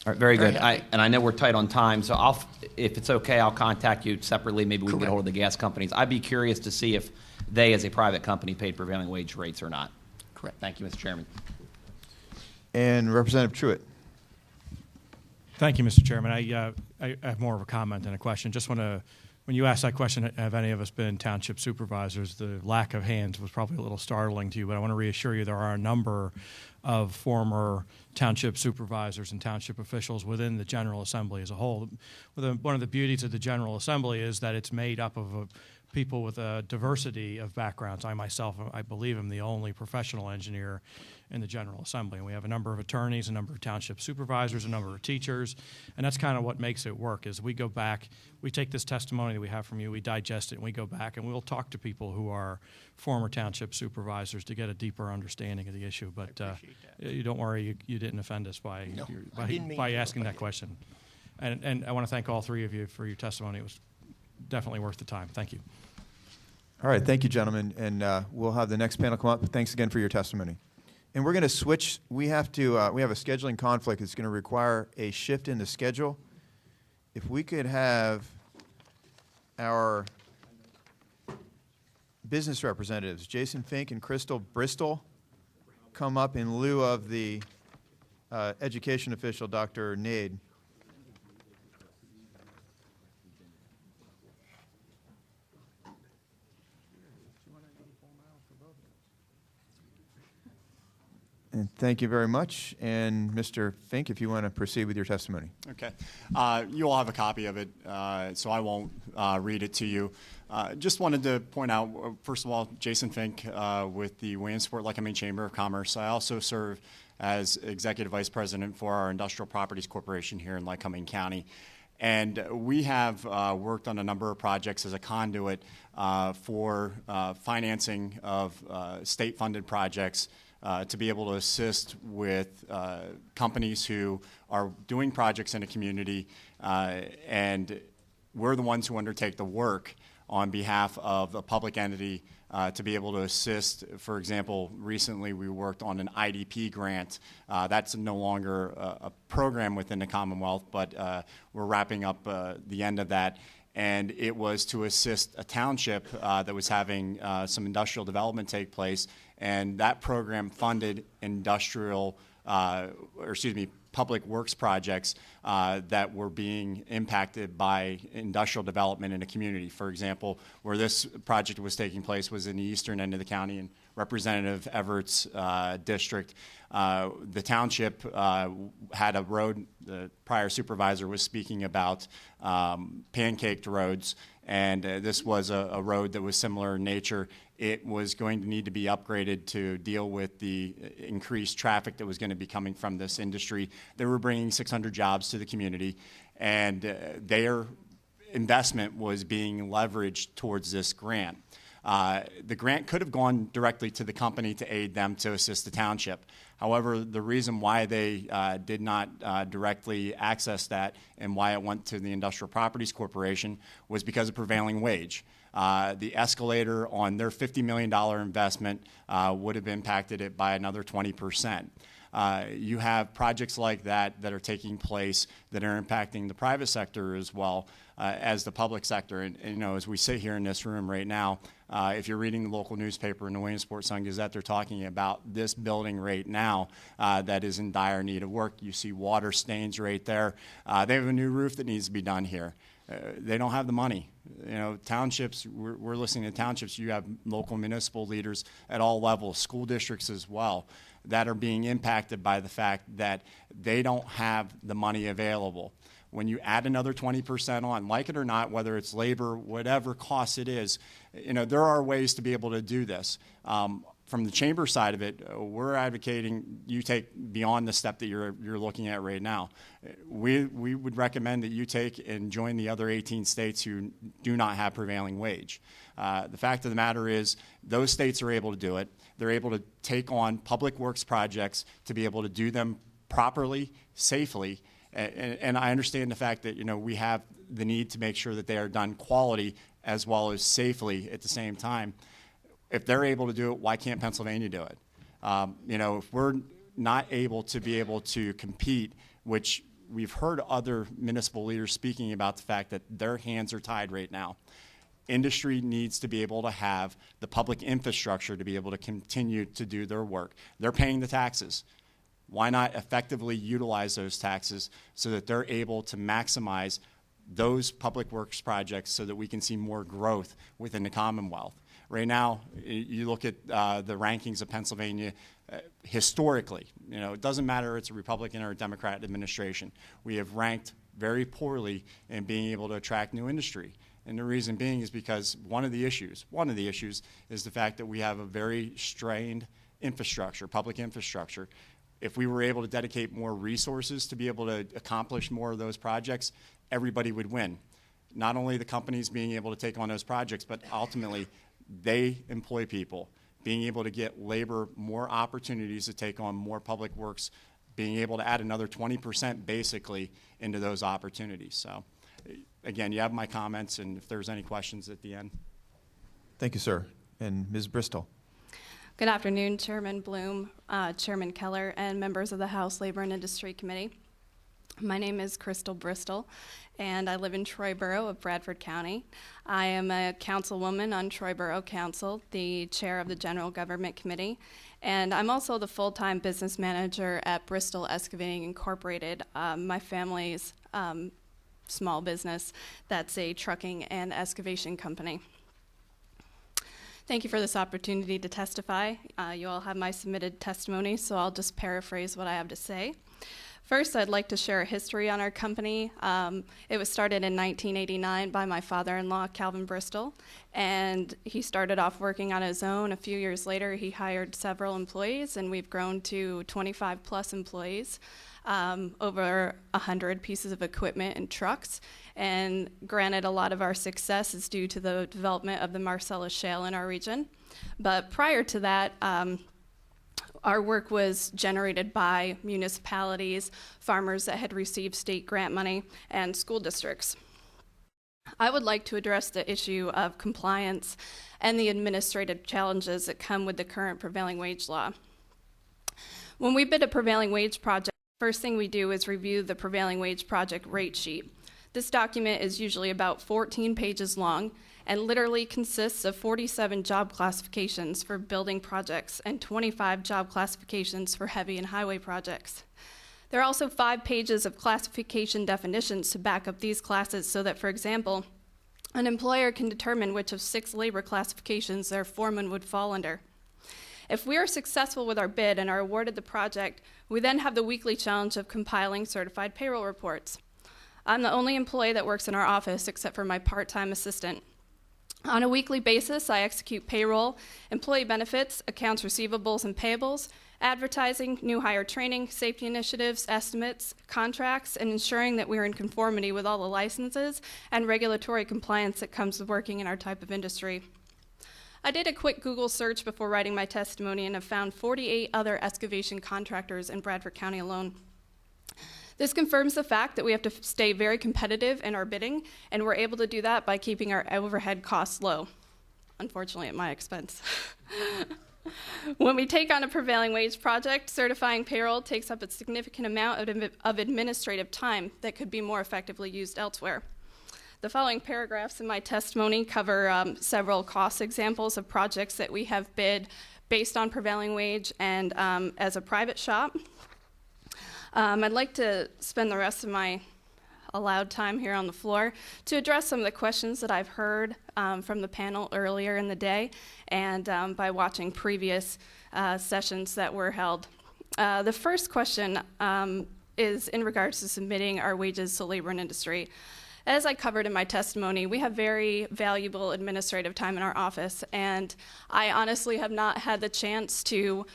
D: All right, very good. And I know we're tight on time, so if it's okay, I'll contact you separately. Maybe we can get hold of the gas companies. I'd be curious to see if they, as a private company, paid prevailing wage rates or not.
L: Correct.
D: Thank you, Mr. Chairman.
A: And Representative Truitt.
F: Thank you, Mr. Chairman. I have more of a comment than a question. Just want to, when you asked that question, have any of us been township supervisors, the lack of hands was probably a little startling to you, but I want to reassure you there are a number of former township supervisors and township officials within the General Assembly as a whole. One of the beauties of the General Assembly is that it's made up of people with a diversity of backgrounds. I myself, I believe, am the only professional engineer in the General Assembly. And we have a number of attorneys, a number of township supervisors, a number of teachers, and that's kind of what makes it work is we go back, we take this testimony that we have from you, we digest it, and we go back and we'll talk to people who are former township supervisors to get a deeper understanding of the issue. But you don't worry, you didn't offend us by asking that question. And I want to thank all three of you for your testimony. It was definitely worth the time. Thank you.
A: All right, thank you, gentlemen, and we'll have the next panel come up. Thanks again for your testimony. And we're going to switch. We have a scheduling conflict. It's going to require a shift in the schedule. If we could have our business representatives, Jason Fink and Crystal Bristol, come up in lieu of the education official, Dr. Nade. And thank you very much. And Mr. Fink, if you want to proceed with your testimony.
O: Okay. You all have a copy of it, so I won't read it to you. Just wanted to point out, first of all, Jason Fink with the Williamsport-Lycoming Chamber of Commerce. I also serve as Executive Vice President for our Industrial Properties Corporation here in Lycoming County. And we have worked on a number of projects as a conduit for financing of state-funded projects to be able to assist with companies who are doing projects in a community, and we're the ones who undertake the work on behalf of a public entity to be able to assist. For example, recently we worked on an IDP grant. That's no longer a program within the Commonwealth, but we're wrapping up the end of that. And it was to assist a township that was having some industrial development take place, and that program funded public works projects that were being impacted by industrial development in a community. For example, where this project was taking place was in the eastern end of the county in Representative Everett's district. The township had a road, the prior supervisor was speaking about pancaked roads, and this was a road that was similar in nature. It was going to need to be upgraded to deal with the increased traffic that was going to be coming from this industry. They were bringing 600 jobs to the community, and their investment was being leveraged towards this grant. The grant could have gone directly to the company to aid them to assist the township. However, the reason why they did not directly access that and why it went to the Industrial Properties Corporation was because of prevailing wage. The escalator on their $50 million investment would have impacted it by another 20%. You have projects like that that are taking place that are impacting the private sector as well as the public sector. And you know, as we sit here in this room right now, if you're reading the local newspaper in the Williamsport Sun-Gazette, they're talking about this building right now that is in dire need of work. You see water stains right there. They have a new roof that needs to be done here. They don't have the money. You know, townships, we're listening to townships. You have local municipal leaders at all levels, school districts as well, that are being impacted by the fact that they don't have the money available. When you add another 20% on, like it or not, whether it's labor, whatever cost it is, you know, there are ways to be able to do this. From the chamber side of it, we're advocating you take beyond the step that you're looking at right now. We would recommend that you take and join the other 18 states who do not have prevailing wage. The fact of the matter is those states are able to do it. They're able to take on public works projects to be able to do them properly, safely, and I understand the fact that, you know, we have the need to make sure that they are done quality as well as safely at the same time. If they're able to do it, why can't Pennsylvania do it? You know, if we're not able to compete, which we've heard other municipal leaders speaking about the fact that their hands are tied right now. Industry needs to be able to have the public infrastructure to be able to continue to do their work. They're paying the taxes. Why not effectively utilize those taxes so that they're able to maximize those public works projects so that we can see more growth within the Commonwealth? Right now, you look at the rankings of Pennsylvania historically. You know, it doesn't matter if it's a Republican or a Democrat administration. We have ranked very poorly in being able to attract new industry. And the reason being is because one of the issues is the fact that we have a very strained infrastructure, public infrastructure. If we were able to dedicate more resources to be able to accomplish more of those projects, everybody would win. Not only the companies being able to take on those projects, but ultimately they employ people, being able to get labor more opportunities to take on more public works, being able to add another 20% basically into those opportunities. So again, you have my comments, and if there's any questions at the end.
A: Thank you, sir. And Ms. Bristol.
P: Good afternoon, Chairman Bloom, Chairman Keller, and members of the House Labor and Industry Committee. My name is Crystal Bristol, and I live in Troy Borough of Bradford County. I am a councilwoman on Troy Borough Council, the chair of the General Government Committee, and I'm also the full-time business manager at Bristol Excavating Incorporated, my family's small business that's a trucking and excavation company. Thank you for this opportunity to testify. You all have my submitted testimony, so I'll just paraphrase what I have to say. First, I'd like to share a history on our company. It was started in 1989 by my father-in-law, Calvin Bristol, and he started off working on his own. A few years later, he hired several employees, and we've grown to 25 plus employees, over 100 pieces of equipment and trucks. And granted, a lot of our success is due to the development of the Marcellus Shale in our region. But prior to that, our work was generated by municipalities, farmers that had received state grant money, and school districts. I would like to address the issue of compliance and the administrative challenges that come with the current prevailing wage law. When we bid a prevailing wage project, the first thing we do is review the prevailing wage project rate sheet. This document is usually about 14 pages long and literally consists of 47 job classifications for building projects and 25 job classifications for heavy and highway projects. There are also 5 pages of classification definitions to back up these classes so that, for example, an employer can determine which of 6 labor classifications their foreman would fall under. If we are successful with our bid and are awarded the project, we then have the weekly challenge of compiling certified payroll reports. I'm the only employee that works in our office except for my part-time assistant. On a weekly basis, I execute payroll, employee benefits, accounts receivables and payables, advertising, new hire training, safety initiatives, estimates, contracts, and ensuring that we're in conformity with all the licenses and regulatory compliance that comes with working in our type of industry. I did a quick Google search before writing my testimony and have found 48 other excavation contractors in Bradford County alone. This confirms the fact that we have to stay very competitive in our bidding, and we're able to do that by keeping our overhead costs low, unfortunately at my expense. When we take on a prevailing wage project, certifying payroll takes up a significant amount of administrative time that could be more effectively used elsewhere. The following paragraphs in my testimony cover several cost examples of projects that we have bid based on prevailing wage and as a private shop. I'd like to spend the rest of my allowed time here on the floor to address some of the questions that I've heard from the panel earlier in the day and by watching previous sessions that were held. The first question is in regards to submitting our wages to labor and industry. As I covered in my testimony, we have very valuable administrative time in our office, and I honestly have not had the chance to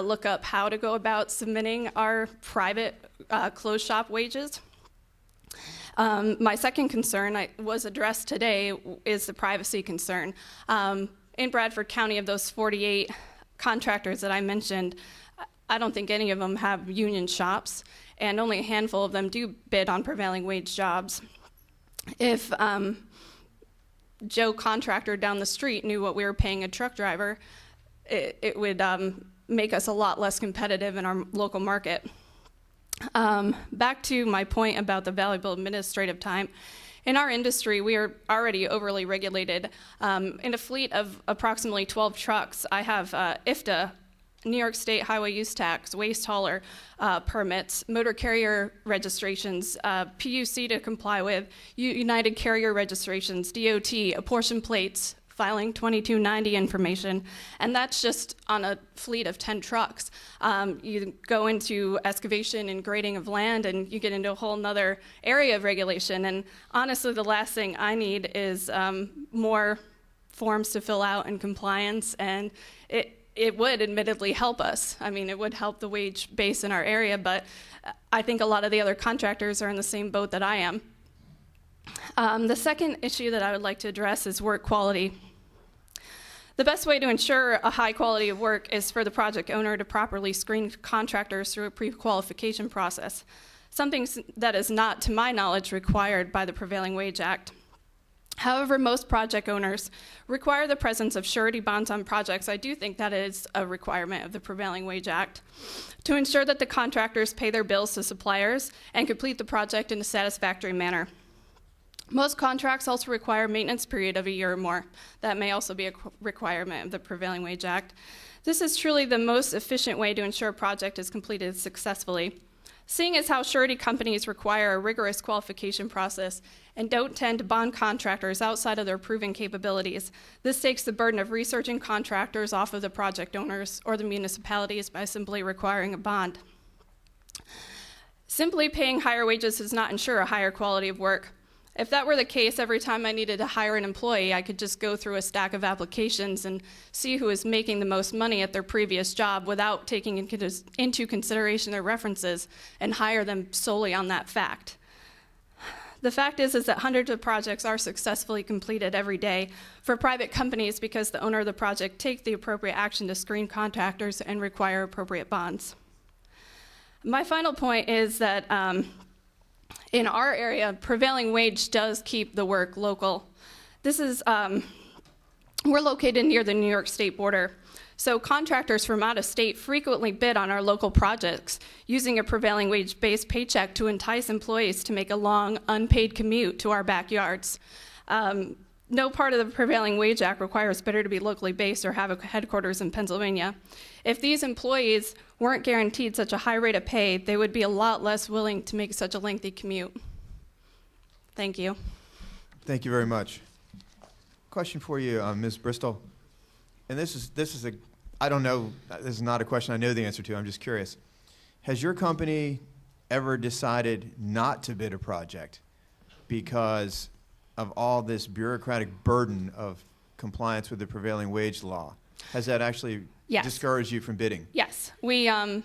P: look up how to go about submitting our private closed shop wages. My second concern was addressed today is the privacy concern. In Bradford County, of those 48 contractors that I mentioned, I don't think any of them have union shops, and only a handful of them do bid on prevailing wage jobs. If Joe contractor down the street knew what we were paying a truck driver, it would make us a lot less competitive in our local market. Back to my point about the valuable administrative time. In our industry, we are already overly regulated. In a fleet of approximately 12 trucks, I have IFTA, New York State Highway Use Tax, waste hauler permits, motor carrier registrations, PUC to comply with, United Carrier registrations, DOT, apportion plates, filing 2290 information, and that's just on a fleet of 10 trucks. You go into excavation and grading of land, and you get into a whole nother area of regulation, and honestly, the last thing I need is more forms to fill out and compliance, and it would admittedly help us. I mean, it would help the wage base in our area, but I think a lot of the other contractors are in the same boat that I am. The second issue that I would like to address is work quality. The best way to ensure a high quality of work is for the project owner to properly screen contractors through a pre-qualification process, something that is not, to my knowledge, required by the Prevailing Wage Act. However, most project owners require the presence of surety bonds on projects. I do think that is a requirement of the Prevailing Wage Act to ensure that the contractors pay their bills to suppliers and complete the project in a satisfactory manner. Most contracts also require a maintenance period of a year or more. That may also be a requirement of the Prevailing Wage Act. This is truly the most efficient way to ensure a project is completed successfully. Seeing as how surety companies require a rigorous qualification process and don't tend to bond contractors outside of their proven capabilities, this takes the burden of researching contractors off of the project owners or the municipalities by simply requiring a bond. Simply paying higher wages does not ensure a higher quality of work. If that were the case, every time I needed to hire an employee, I could just go through a stack of applications and see who was making the most money at their previous job without taking into consideration their references and hire them solely on that fact. The fact is that hundreds of projects are successfully completed every day for private companies because the owner of the project takes the appropriate action to screen contractors and require appropriate bonds. My final point is that in our area, prevailing wage does keep the work local. This is, we're located near the New York State border, so contractors from out of state frequently bid on our local projects using a prevailing wage-based paycheck to entice employees to make a long, unpaid commute to our backyards. No part of the Prevailing Wage Act requires bidder to be locally based or have a headquarters in Pennsylvania. If these employees weren't guaranteed such a high rate of pay, they would be a lot less willing to make such a lengthy commute. Thank you.
A: Thank you very much. Question for you, Ms. Bristol. And this is a, I don't know, this is not a question I know the answer to, I'm just curious. Has your company ever decided not to bid a project because of all this bureaucratic burden of compliance with the prevailing wage law? Has that actually discouraged you from bidding?
P: Yes. We had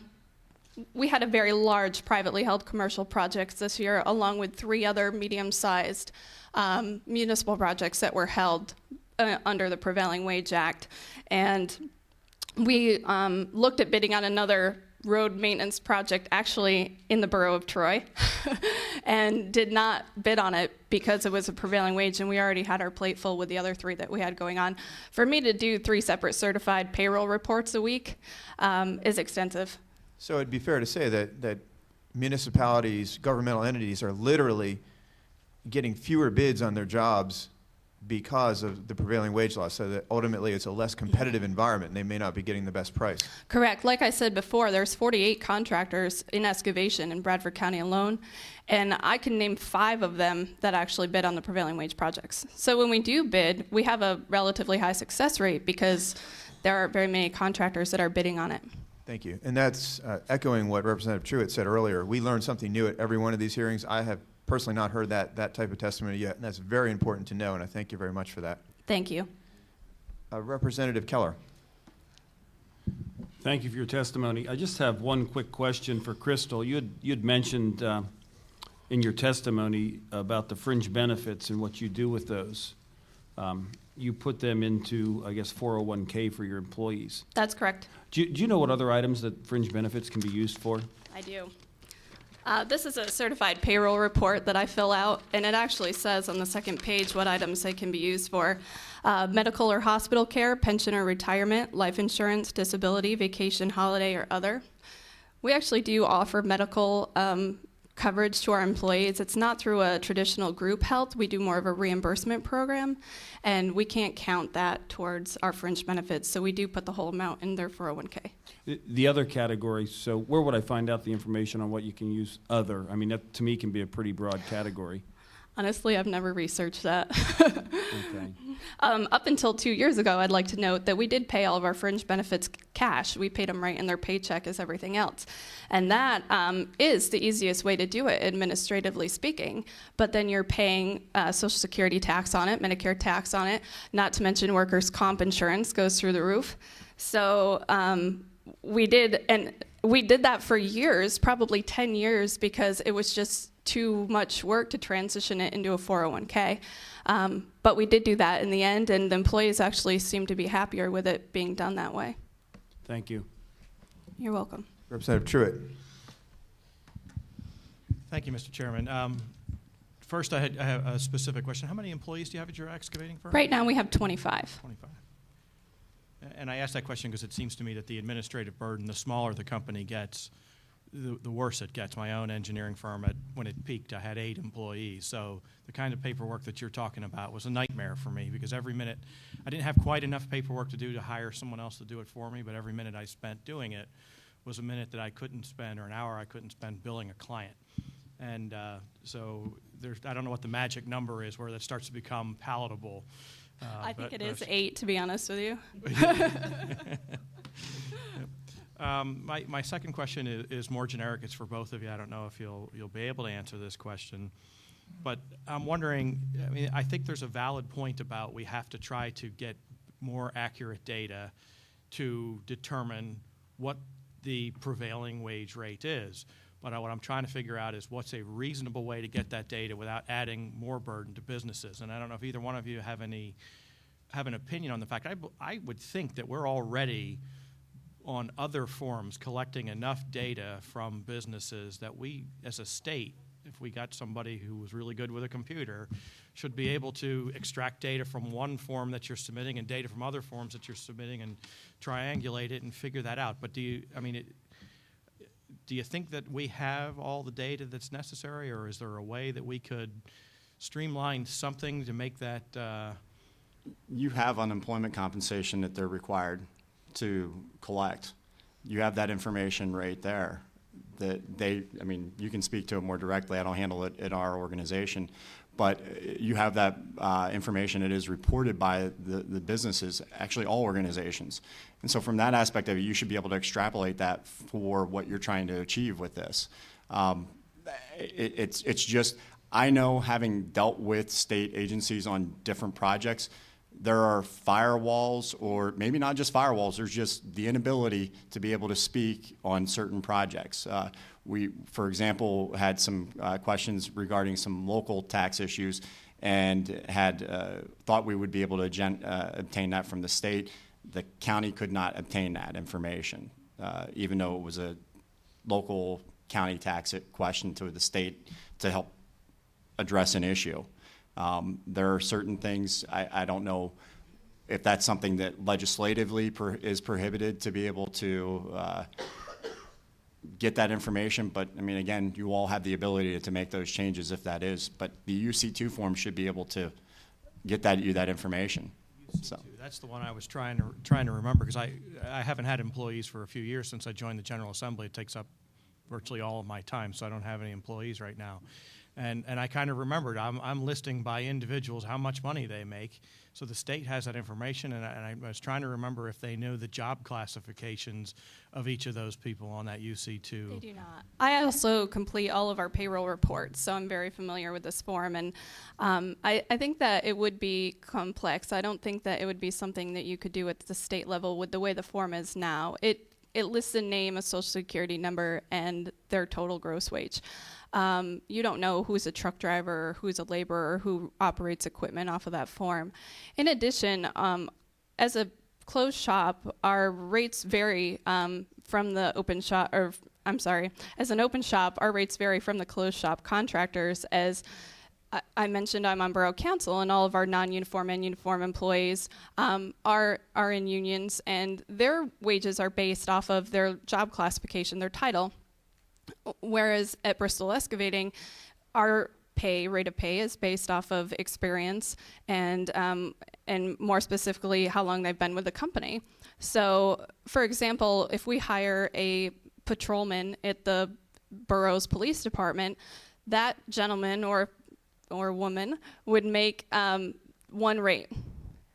P: a very large privately held commercial projects this year, along with 3 other medium-sized municipal projects that were held under the Prevailing Wage Act. And we looked at bidding on another road maintenance project actually in the borough of Troy and did not bid on it because it was a prevailing wage, and we already had our plate full with the other 3 that we had going on. For me to do 3 separate certified payroll reports a week is extensive.
A: So it'd be fair to say that municipalities, governmental entities are literally getting fewer bids on their jobs because of the prevailing wage law, so that ultimately it's a less competitive environment and they may not be getting the best price.
P: Correct. Like I said before, there's 48 contractors in excavation in Bradford County alone, and I can name 5 of them that actually bid on the prevailing wage projects. So when we do bid, we have a relatively high success rate because there aren't very many contractors that are bidding on it.
A: Thank you. And that's echoing what Representative Truitt said earlier. We learn something new at every one of these hearings. I have personally not heard that type of testimony yet, and that's very important to know, and I thank you very much for that.
P: Thank you.
A: Representative Keller.
K: Thank you for your testimony. I just have one quick question for Crystal. You'd mentioned in your testimony about the fringe benefits and what you do with those. You put them into, I guess, 401k for your employees.
P: That's correct.
K: Do you know what other items that fringe benefits can be used for?
P: I do. This is a certified payroll report that I fill out, and it actually says on the second page what items they can be used for. Medical or hospital care, pension or retirement, life insurance, disability, vacation, holiday, or other. We actually do offer medical coverage to our employees. It's not through a traditional group health. We do more of a reimbursement program, and we can't count that towards our fringe benefits, so we do put the whole amount in their 401k.
K: The other category, so where would I find out the information on what you can use other? I mean, that to me can be a pretty broad category.
P: Honestly, I've never researched that.
K: Okay.
P: Up until 2 years ago, I'd like to note that we did pay all of our fringe benefits cash. We paid them right in their paycheck as everything else. And that is the easiest way to do it, administratively speaking. But then you're paying Social Security tax on it, Medicare tax on it, not to mention workers' comp insurance goes through the roof. So we did that for years, probably 10 years, because it was just too much work to transition it into a 401k. But we did do that in the end, and the employees actually seem to be happier with it being done that way.
K: Thank you.
P: You're welcome.
A: Representative Truitt.
F: Thank you, Mr. Chairman. First, I have a specific question. How many employees do you have at your excavating firm?
P: Right now we have 25.
F: 25. And I ask that question because it seems to me that the administrative burden, the smaller the company gets, the worse it gets. My own engineering firm, when it peaked, I had 8 employees. So the kind of paperwork that you're talking about was a nightmare for me because every minute, I didn't have quite enough paperwork to do to hire someone else to do it for me, but every minute I spent doing it was a minute that I couldn't spend or an hour I couldn't spend billing a client. And so I don't know what the magic number is where that starts to become palatable.
P: I think it is 8, to be honest with you.
F: My second question is more generic. It's for both of you. I don't know if you'll be able to answer this question. But I'm wondering, I mean, I think there's a valid point about we have to try to get more accurate data to determine what the prevailing wage rate is. But what I'm trying to figure out is what's a reasonable way to get that data without adding more burden to businesses. And I don't know if either one of you have an opinion on the fact. I would think that we're already on other forms collecting enough data from businesses that we, as a state, if we got somebody who was really good with a computer, should be able to extract data from one form that you're submitting and data from other forms that you're submitting and triangulate it and figure that out. But do you think that we have all the data that's necessary, or is there a way that we could streamline something to make that?
O: You have unemployment compensation that they're required to collect. You have that information right there. You can speak to it more directly. I don't handle it at our organization. But you have that information. It is reported by the businesses, actually all organizations. And so from that aspect of it, you should be able to extrapolate that for what you're trying to achieve with this. It's just, I know, having dealt with state agencies on different projects, there are firewalls, or maybe not just firewalls, there's just the inability to be able to speak on certain projects. We, for example, had some questions regarding some local tax issues and had thought we would be able to obtain that from the state. The county could not obtain that information, even though it was a local county tax question to the state to help address an issue. There are certain things, I don't know if that's something that legislatively is prohibited to be able to get that information, but I mean, again, you all have the ability to make those changes if that is, but the UC2 form should be able to get that information. So.
F: That's the one I was trying to remember, because I haven't had employees for a few years since I joined the General Assembly. It takes up virtually all of my time, so I don't have any employees right now. And I kind of remembered, I'm listing by individuals how much money they make, so the state has that information, and I was trying to remember if they knew the job classifications of each of those people on that UC2.
P: They do not. I also complete all of our payroll reports, so I'm very familiar with this form, and I think that it would be complex. I don't think that it would be something that you could do at the state level with the way the form is now. It lists a name, a social security number, and their total gross wage. You don't know who's a truck driver, who's a laborer, who operates equipment off of that form. In addition, as a closed shop, our rates vary from the open shop, as an open shop, our rates vary from the closed shop contractors. As I mentioned, I'm on Borough Council, and all of our non-uniform and uniform employees are in unions, and their wages are based off of their job classification, their title. Whereas at Bristol Excavating, our rate of pay is based off of experience and more specifically how long they've been with the company. So, for example, if we hire a patrolman at the borough's police department, that gentleman or woman would make one rate.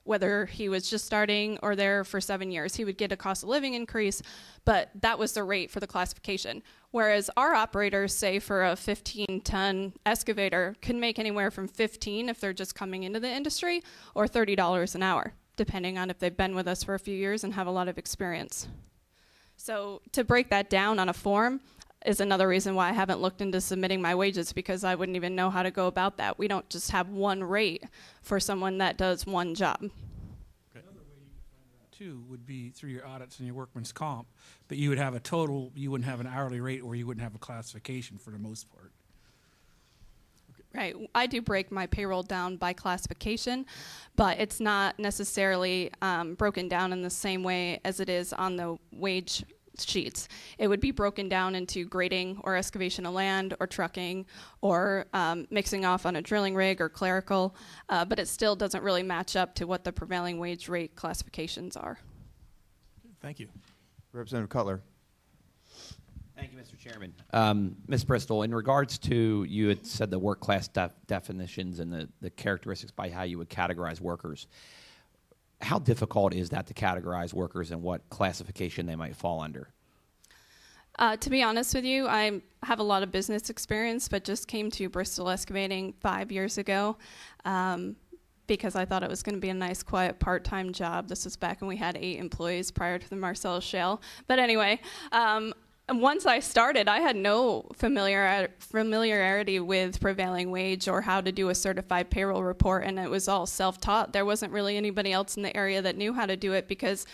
P: Whether he was just starting or there for 7 years, he would get a cost of living increase, but that was the rate for the classification. Whereas our operators, say for a 15-ton excavator, can make anywhere from $15 if they're just coming into the industry, or $30 an hour, depending on if they've been with us for a few years and have a lot of experience. So to break that down on a form is another reason why I haven't looked into submitting my wages, because I wouldn't even know how to go about that. We don't just have one rate for someone that does one job.
C: Another way you could find out too would be through your audits and your workman's comp, but you would have a total, you wouldn't have an hourly rate, or you wouldn't have a classification for the most part.
P: Right. I do break my payroll down by classification, but it's not necessarily broken down in the same way as it is on the wage sheets. It would be broken down into grading or excavation of land or trucking or mixing off on a drilling rig or clerical, but it still doesn't really match up to what the prevailing wage rate classifications are.
F: Thank you.
A: Representative Cutler.
D: you, Mr. Chairman. Ms. Bristol, in regards to, you had said the work class definitions and the characteristics by how you would categorize workers. How difficult is that to categorize workers and what classification they might fall under?
P: To be honest with you, I have a lot of business experience, but just came to Bristol Excavating 5 years ago because I thought it was going to be a nice, quiet, part-time job. This was back when we had 8 employees prior to the Marcellus Shale. But anyway, once I started, I had no familiarity with prevailing wage or how to do a certified payroll report, and it was all self-taught. There wasn't really anybody else in the area that knew how to do it because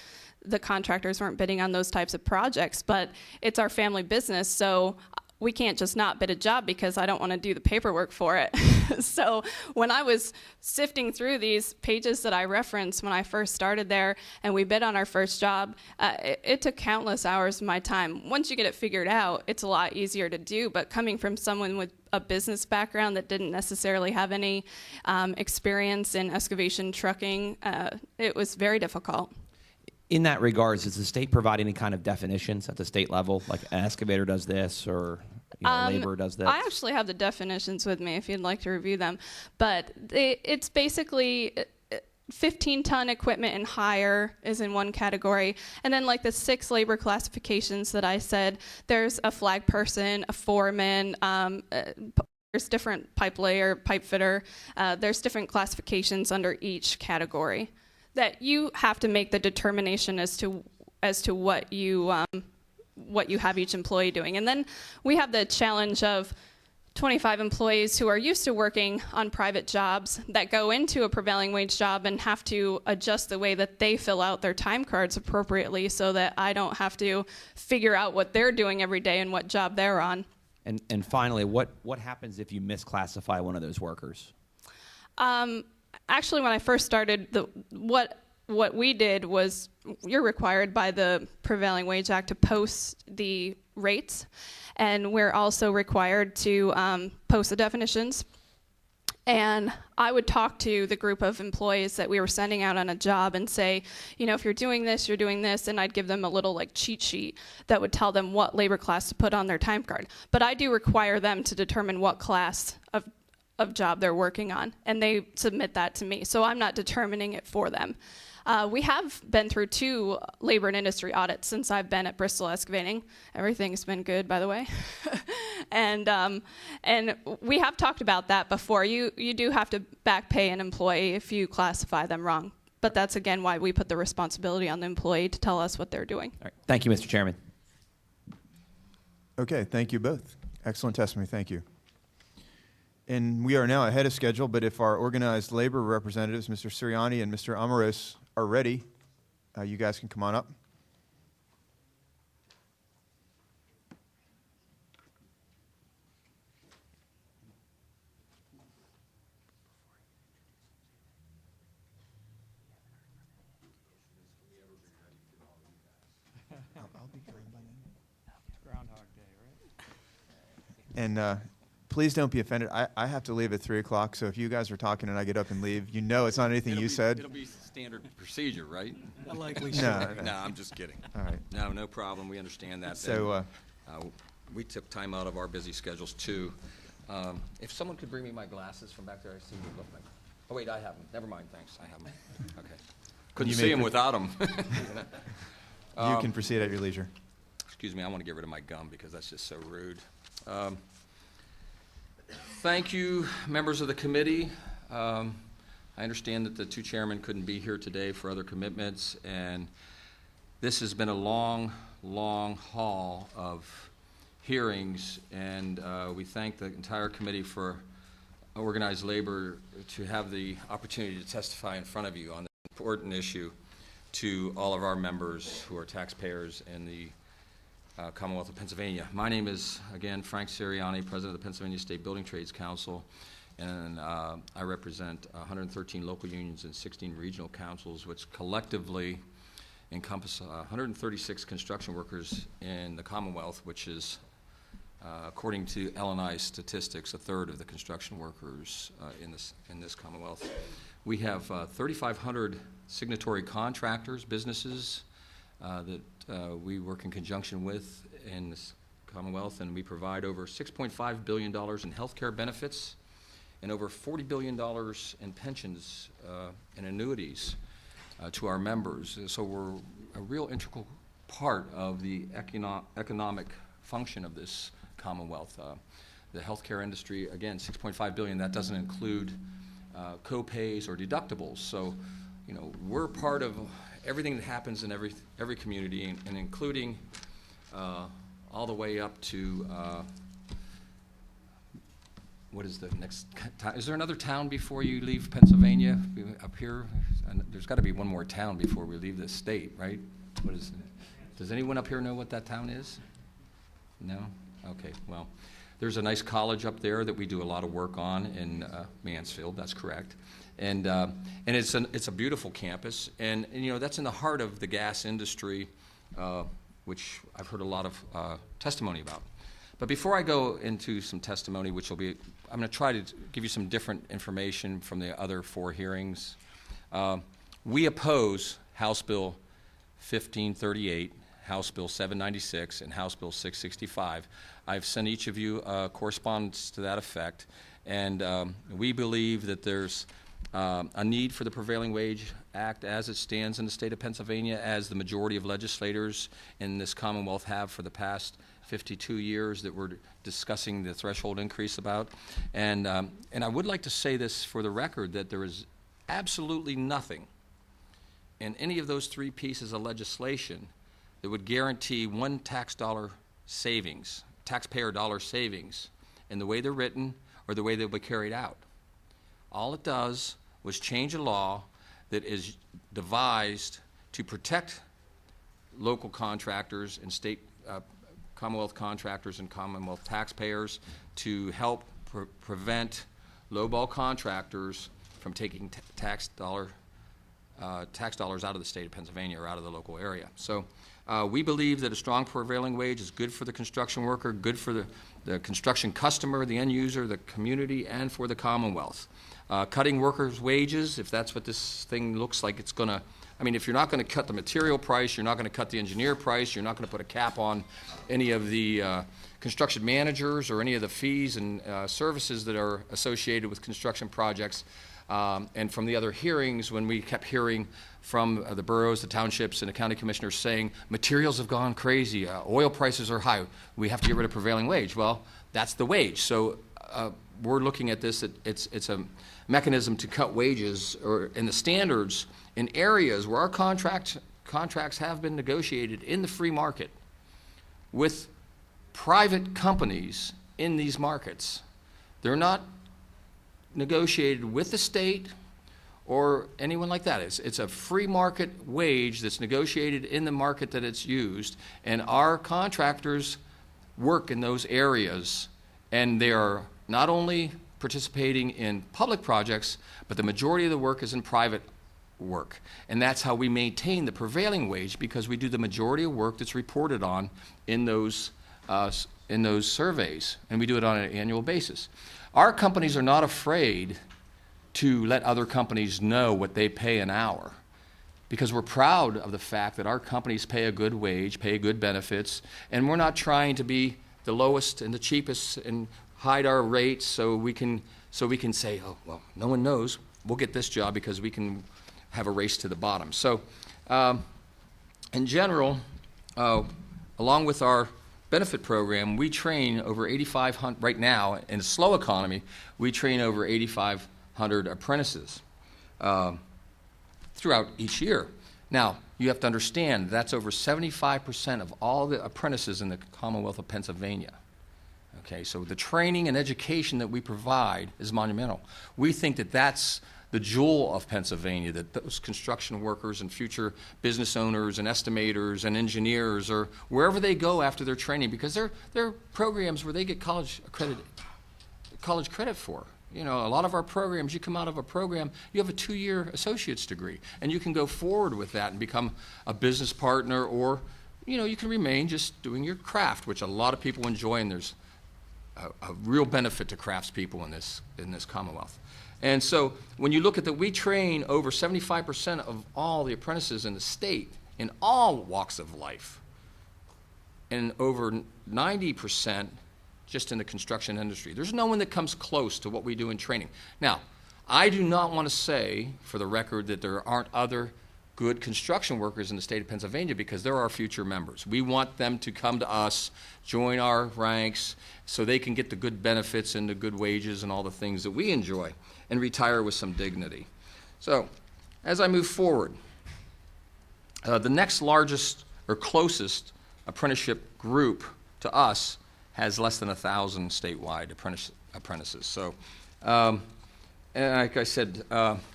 P: the contractors weren't bidding on those types of projects. But it's our family business, so we can't just not bid a job because I don't want to do the paperwork for it. So when I was sifting through these pages that I referenced when I first started there and we bid on our first job, it took countless hours of my time. Once you get it figured out, it's a lot easier to do, but coming from someone with a business background that didn't necessarily have any experience in excavation trucking, it was very difficult.
D: In that regards, does the state provide any kind of definitions at the state level, like an excavator does this or labor does this?
P: I actually have the definitions with me if you'd like to review them. But it's basically 15-ton equipment and higher is in one category. And then like the 6 labor classifications that I said, there's a flag person, a foreman, there's different pipe layer, pipe fitter. There's different classifications under each category that you have to make the determination as to what you have each employee doing. And then we have the challenge of 25 employees who are used to working on private jobs that go into a prevailing wage job and have to adjust the way that they fill out their time cards appropriately so that I don't have to figure out what they're doing every day and what job they're on.
D: And finally, what happens if you misclassify one of those workers?
P: Actually, when I first started, what we did was you're required by the Prevailing Wage Act to post the rates, and we're also required to post the definitions. And I would talk to the group of employees that we were sending out on a job and say, if you're doing this, and I'd give them a little cheat sheet that would tell them what labor class to put on their time card. But I do require them to determine what class of job they're working on, and they submit that to me. So I'm not determining it for them. We have been through 2 labor and industry audits since I've been at Bristol Excavating. Everything's been good, by the way. and we have talked about that before. You do have to back pay an employee if you classify them wrong. But that's, again, why we put the responsibility on the employee to tell us what they're doing.
D: All right. Thank you, Mr. Chairman.
A: Okay, thank you both. Excellent testimony, thank you. And we are now ahead of schedule, but if our organized labor representatives, Mr. Siriani and Mr. Amaros, are ready, you guys can come on up. I'll be gone by then.
F: Groundhog Day, right?
A: And please don't be offended. I have to leave at 3 o'clock, so if you guys are talking and I get up and leave, it's not anything you said.
Q: It'll be standard procedure, right?
F: Likely
A: no,
Q: no, I'm just kidding.
A: All right.
Q: No problem. We understand that.
A: So
Q: we took time out of our busy schedules, too. If someone could bring me my glasses from back there, I see them look like. Oh, wait, I have them. Never mind, thanks. I have them. Okay. Couldn't see them without them.
A: You can proceed at your leisure.
Q: Excuse me, I want to get rid of my gum because that's just so rude. Thank you, members of the committee. I understand that the 2 chairmen couldn't be here today for other commitments, and this has been a long, long haul of hearings, and we thank the entire committee for organized labor to have the opportunity to testify in front of you on this important issue to all of our members who are taxpayers in the Commonwealth of Pennsylvania. My name is, again, Frank Siriani, President of the Pennsylvania State Building Trades Council, and I represent 113 local unions and 16 regional councils, which collectively encompass 136 construction workers in the Commonwealth, which is, according to L&I statistics, a third of the construction workers in this Commonwealth. We have 3,500 signatory contractors, businesses, that we work in conjunction with in this Commonwealth, and we provide over $6.5 billion in health care benefits and over $40 billion in pensions and annuities to our members. So we're a real integral part of the economic function of this Commonwealth. The healthcare industry, again, $6.5 billion, that doesn't include co-pays or deductibles. So, you know, we're part of everything that happens in every community, and including all the way up to, what is the next town? Is there another town before you leave Pennsylvania up here? And there's got to be one more town before we leave this state, right? What is it? Does anyone up here know what that town is? No? Okay, well, there's a nice college up there that we do a lot of work on in Mansfield, that's correct. And it's a beautiful campus, and you know, that's in the heart of the gas industry, which I've heard a lot of testimony about. But before I go into some testimony, which will be, I'm going to try to give you some different information from the other 4 hearings. We oppose House Bill 1538, House Bill 796, and House Bill 665. I've sent each of you correspondence to that effect, and we believe that there's a need for the Prevailing Wage Act as it stands in the state of Pennsylvania, as the majority of legislators in this Commonwealth have for the past 52 years that we're discussing the threshold increase about. And I would like to say this for the record, that there is absolutely nothing in any of those 3 pieces of legislation that would guarantee one taxpayer dollar savings in the way they're written or the way they'll be carried out. All it does was change a law that is devised to protect local contractors and state Commonwealth contractors and Commonwealth taxpayers, to help prevent lowball contractors from taking tax dollars out of the state of Pennsylvania or out of the local area. So we believe that a strong prevailing wage is good for the construction worker, good for the construction customer, the end user, the community, and for the Commonwealth. Cutting workers' wages, if that's what this thing looks like it's going to, I mean, if you're not going to cut the material price, you're not going to cut the engineer price, you're not going to put a cap on any of the construction managers or any of the fees and services that are associated with construction projects. And from the other hearings, when we kept hearing from the boroughs, the townships, and the county commissioners saying materials have gone crazy, oil prices are high, we have to get rid of prevailing wage. Well, that's the wage. So we're looking at this, it's a mechanism to cut wages or in the standards in areas where our contracts have been negotiated in the free market with private companies in these markets. They're not negotiated with the state or anyone like that. It's a free market wage that's negotiated in the market that it's used, and our contractors work in those areas, and they are not only participating in public projects, but the majority of the work is in private work. And that's how we maintain the prevailing wage, because we do the majority of work that's reported on in those surveys, and we do it on an annual basis. Our companies are not afraid to let other companies know what they pay an hour, because we're proud of the fact that our companies pay a good wage, pay good benefits, and we're not trying to be the lowest and the cheapest and hide our rates so we can say, oh, well, no one knows, we'll get this job because we can have a race to the bottom. So in general, along with our benefit program, we train over 8,500, right now, in a slow economy, we train over 8,500 apprentices throughout each year. Now, you have to understand, that's over 75% of all the apprentices in the Commonwealth of Pennsylvania. Okay, so the training and education that we provide is monumental. We think that that's the jewel of Pennsylvania, that those construction workers and future business owners and estimators and engineers, or wherever they go after their training, because they're programs where they get college credit for. You know, a lot of our programs, you come out of a program, you have a 2-year associate's degree, and you can go forward with that and become a business partner, or, you know, you can remain just doing your craft, which a lot of people enjoy, and there's a real benefit to craftspeople in this Commonwealth. And so when you look at that, we train over 75% of all the apprentices in the state in all walks of life. and over 90% just in the construction industry. There's no one that comes close to what we do in training. Now, I do not want to say, for the record, that there aren't other good construction workers in the state of Pennsylvania, because they're our future members. We want them to come to us, join our ranks, so they can get the good benefits and the good wages and all the things that we enjoy, and retire with some dignity. So, as I move forward, the next largest or closest apprenticeship group to us has less than 1,000 statewide apprentices. So, and like I said,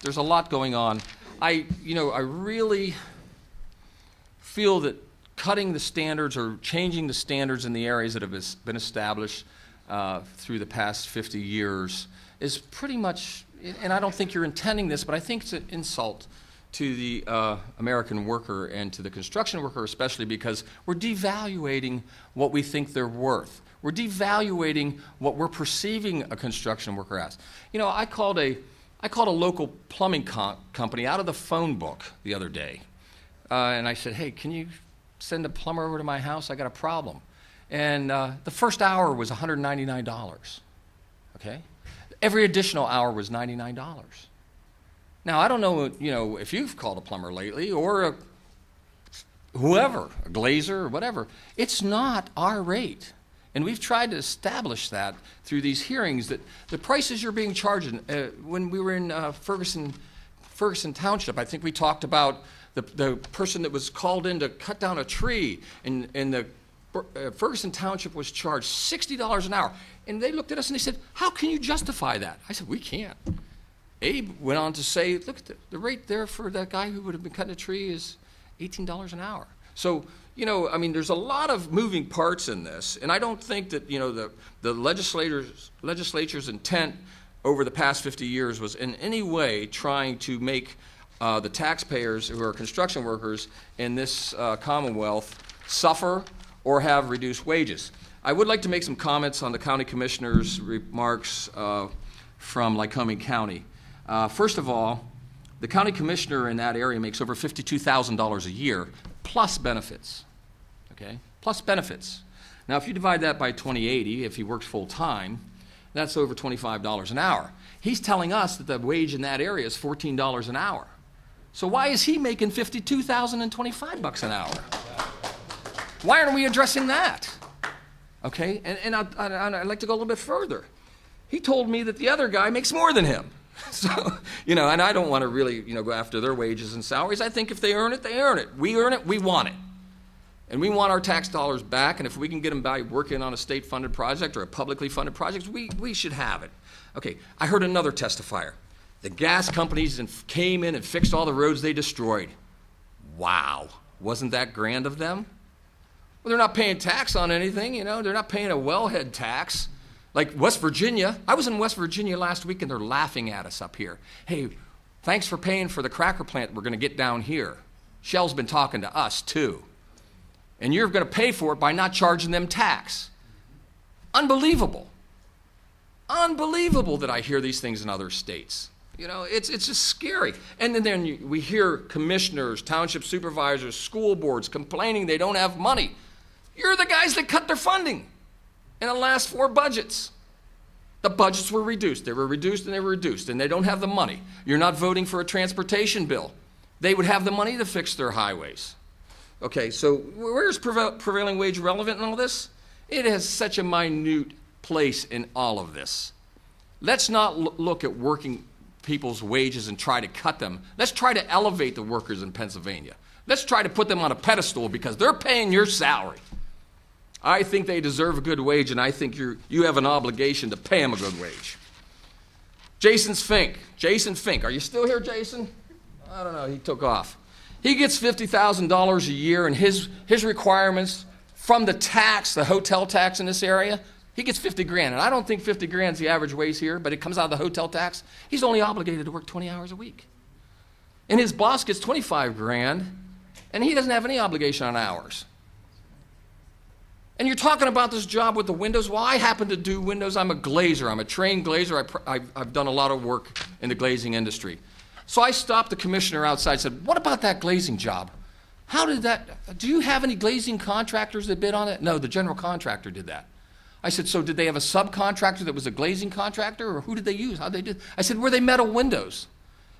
Q: there's a lot going on. I really feel that cutting the standards or changing the standards in the areas that have been established through the past 50 years is pretty much, and I don't think you're intending this, but I think it's an insult to the American worker and to the construction worker especially, because we're devaluating what we think they're worth. We're devaluating what we're perceiving a construction worker as. You know, I called a local plumbing company out of the phone book the other day, and I said, hey, can you send a plumber over to my house? I got a problem. And the first hour was $199, okay? Every additional hour was $99. Now, I don't know, if you've called a plumber lately, or whoever, a glazer or whatever. It's not our rate. And we've tried to establish that through these hearings, that the prices you're being charged. When we were in Ferguson Township, I think we talked about the person that was called in to cut down a tree, and the Ferguson Township was charged $60 an hour. And they looked at us and they said, how can you justify that? I said, we can't. Abe went on to say, look at the rate there for that guy who would have been cutting a tree is $18 an hour. So, there's a lot of moving parts in this, and I don't think that, the legislature's intent over the past 50 years was in any way trying to make the taxpayers who are construction workers in this Commonwealth suffer or have reduced wages. I would like to make some comments on the county commissioner's remarks from Lycoming County. First of all, the county commissioner in that area makes over $52,000 a year, plus benefits, okay? Plus benefits. Now, if you divide that by 2080, if he works full-time, that's over $25 an hour. He's telling us that the wage in that area is $14 an hour. So why is he making $52,025 an hour? Why aren't we addressing that? Okay, and I'd like to go a little bit further. He told me that the other guy makes more than him. So, and I don't want to really, go after their wages and salaries. I think if they earn it, they earn it. We earn it, we want it. And we want our tax dollars back, and if we can get them by working on a state-funded project or a publicly funded project, we should have it. Okay, I heard another testifier. The gas companies came in and fixed all the roads they destroyed. Wow, wasn't that grand of them? Well, they're not paying tax on anything, they're not paying a wellhead tax. Like West Virginia, I was in West Virginia last week and they're laughing at us up here. Hey, thanks for paying for the cracker plant we're going to get down here. Shell's been talking to us too. And you're going to pay for it by not charging them tax. Unbelievable. Unbelievable that I hear these things in other states. It's just scary. And then we hear commissioners, township supervisors, school boards complaining they don't have money. You're the guys that cut their funding in the last 4 budgets. The budgets were reduced. They were reduced and they were reduced, and they don't have the money. You're not voting for a transportation bill. They would have the money to fix their highways. Okay, so where's prevailing wage relevant in all this? It has such a minute place in all of this. Let's not look at working people's wages and try to cut them. Let's try to elevate the workers in Pennsylvania. Let's try to put them on a pedestal because they're paying your salary. I think they deserve a good wage, and I think you have an obligation to pay them a good wage. Jason Fink. Are you still here, Jason? I don't know. He took off. He gets $50,000 a year, and his requirements from the hotel tax in this area, he gets $50,000. And I don't think $50,000 is the average wage here, but it comes out of the hotel tax. He's only obligated to work 20 hours a week. And his boss gets $25,000, and he doesn't have any obligation on hours. And you're talking about this job with the windows. Well, I happen to do windows. I'm a glazer. I'm a trained glazer. I've done a lot of work in the glazing industry. So I stopped the commissioner outside and said, what about that glazing job? How did that, do you have any glazing contractors that bid on it? No, the general contractor did that. I said, so did they have a subcontractor that was a glazing contractor, or who did they use? How did they do? I said, were they metal windows?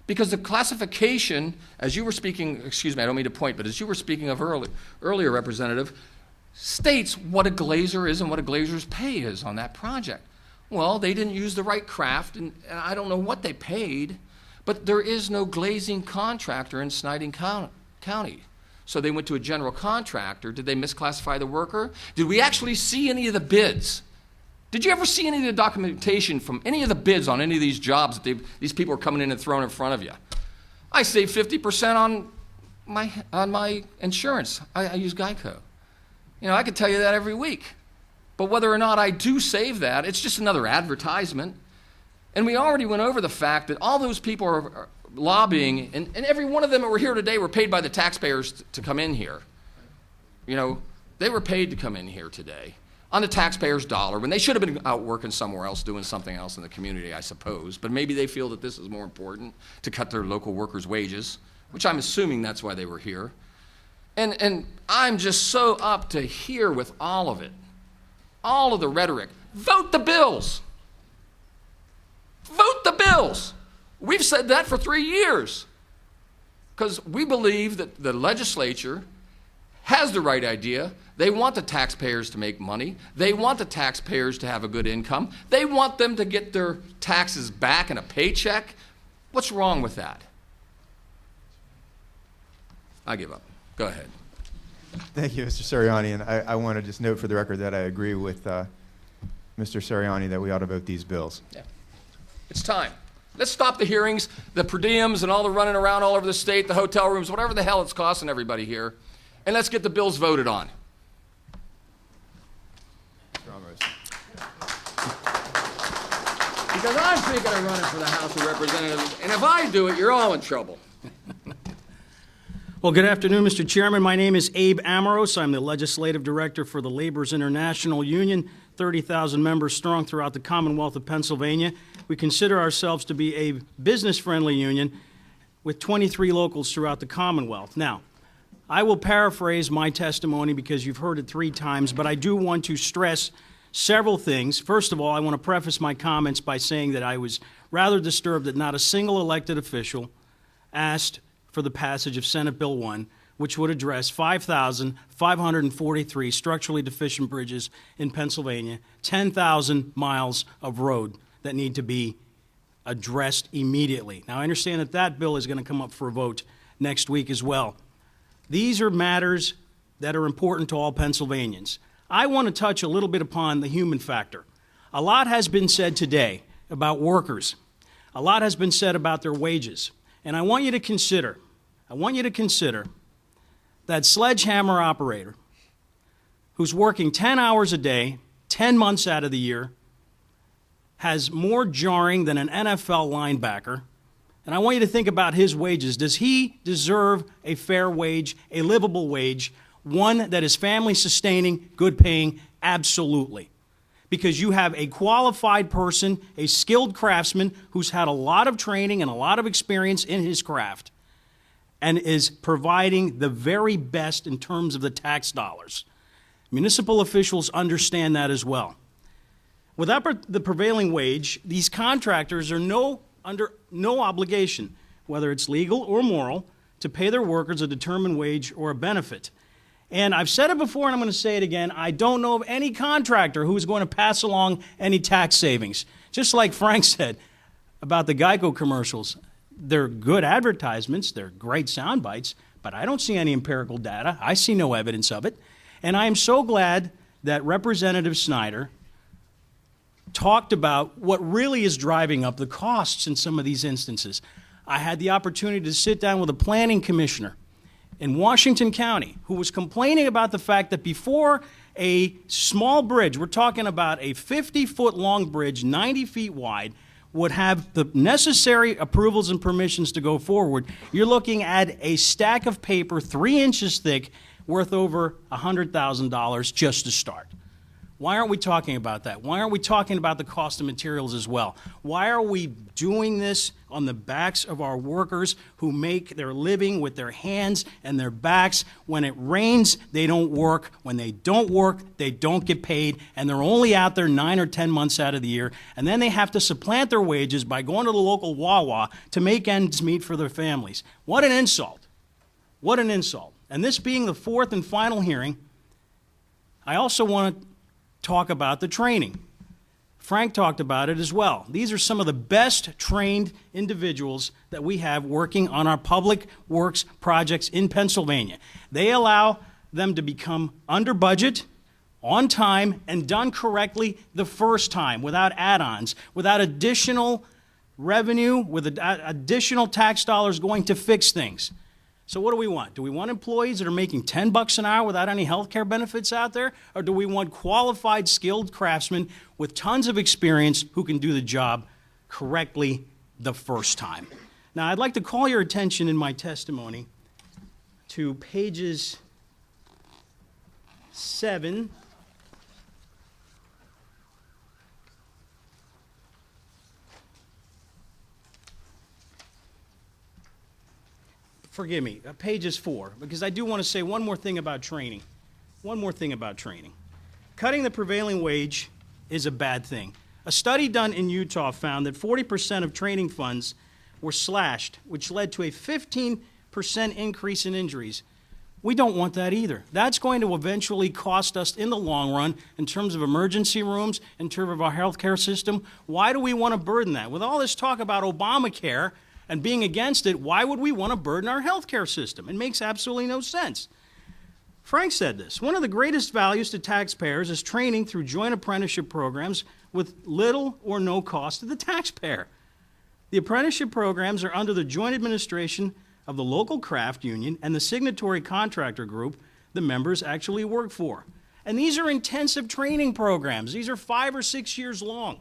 Q: Because the classification, as you were speaking, excuse me, I don't mean to point, but as you were speaking of earlier, Representative, states what a glazer is and what a glazer's pay is on that project. Well, they didn't use the right craft, and I don't know what they paid, but there is no glazing contractor in Snyding County. So they went to a general contractor. Did they misclassify the worker? Did we actually see any of the bids? Did you ever see any of the documentation from any of the bids on any of these jobs that these people are coming in and throwing in front of you? I save 50% on my insurance. I use Geico. You know, I could tell you that every week. But whether or not I do save that, it's just another advertisement. And we already went over the fact that all those people are lobbying, and every one of them that were here today were paid by the taxpayers to come in here. You know, they were paid to come in here today on the taxpayers' dollar when they should have been out working somewhere else, doing something else in the community, I suppose. But maybe they feel that this is more important to cut their local workers' wages, which I'm assuming that's why they were here. And I'm just so up to here with all of it, all of the rhetoric. Vote the bills. Vote the bills. We've said that for 3 years because we believe that the legislature has the right idea. They want the taxpayers to make money. They want the taxpayers to have a good income. They want them to get their taxes back in a paycheck. What's wrong with that? I give up. Go ahead.
A: Thank you, Mr. Sirianni. And I want to just note for the record that I agree with Mr. Sirianni that we ought to vote these bills.
Q: Yeah. It's time. Let's stop the hearings, the per diems, and all the running around all over the state, the hotel rooms, whatever the hell it's costing everybody here, and let's get the bills voted on. Because I'm thinking of running for the House of Representatives, and if I do it, you're all in trouble.
R: Well, good afternoon, Mr. Chairman. My name is Abe Amoros. I'm the Legislative Director for the Laborers International Union, 30,000 members strong throughout the Commonwealth of Pennsylvania. We consider ourselves to be a business-friendly union with 23 locals throughout the Commonwealth. Now, I will paraphrase my testimony because you've heard it 3 times, but I do want to stress several things. First of all, I want to preface my comments by saying that I was rather disturbed that not a single elected official asked for the passage of Senate Bill 1, which would address 5,543 structurally deficient bridges in Pennsylvania, 10,000 miles of road that need to be addressed immediately. Now, I understand that that bill is going to come up for a vote next week as well. These are matters that are important to all Pennsylvanians. I want to touch a little bit upon the human factor. A lot has been said today about workers. A lot has been said about their wages. And I want you to consider that sledgehammer operator who's working 10 hours a day, 10 months out of the year, has more jarring than an NFL linebacker. And I want you to think about his wages. Does he deserve a fair wage, a livable wage, one that is family sustaining, good paying? Absolutely. Because you have a qualified person, a skilled craftsman who's had a lot of training and a lot of experience in his craft and is providing the very best in terms of the tax dollars. Municipal officials understand that as well. Without the prevailing wage, these contractors are under no obligation, whether it's legal or moral, to pay their workers a determined wage or a benefit. And I've said it before and I'm going to say it again, I don't know of any contractor who's going to pass along any tax savings. Just like Frank said about the Geico commercials. They're good advertisements, they're great sound bites, but I don't see any empirical data. I see no evidence of it. And I am so glad that Representative Snyder talked about what really is driving up the costs in some of these instances. I had the opportunity to sit down with a planning commissioner in Washington County who was complaining about the fact that before a small bridge, we're talking about a 50-foot long bridge, 90 feet wide, would have the necessary approvals and permissions to go forward, you're looking at a stack of paper 3 inches thick worth over $100,000 just to start. Why aren't we talking about that? Why aren't we talking about the cost of materials as well? Why are we doing this on the backs of our workers who make their living with their hands and their backs? When it rains, they don't work. When they don't work, they don't get paid, and they're only out there 9 or 10 months out of the year, and then they have to supplant their wages by going to the local Wawa to make ends meet for their families. What an insult. What an insult. And this being the fourth and final hearing, I also want to talk about the training. Frank talked about it as well. These are some of the best trained individuals that we have working on our public works projects in Pennsylvania. They allow them to become under budget, on time, and done correctly the first time without add-ons, without additional revenue, with additional tax dollars going to fix things. So what do we want? Do we want employees that are making $10 an hour without any health care benefits out there? Or do we want qualified, skilled craftsmen with tons of experience who can do the job correctly the first time? Now, I'd like to call your attention in my testimony to pages 7 forgive me, pages 4, because I do want to say one more thing about training. One more thing about training. Cutting the prevailing wage is a bad thing. A study done in Utah found that 40% of training funds were slashed, which led to a 15% increase in injuries. We don't want that either. That's going to eventually cost us in the long run in terms of emergency rooms, in terms of our healthcare system. Why do we want to burden that? With all this talk about Obamacare and being against it, why would we want to burden our healthcare system? It makes absolutely no sense. Frank said this: one of the greatest values to taxpayers is training through joint apprenticeship programs with little or no cost to the taxpayer. The apprenticeship programs are under the joint administration of the local craft union and the signatory contractor group the members actually work for. And these are intensive training programs. These are 5 or 6 years long.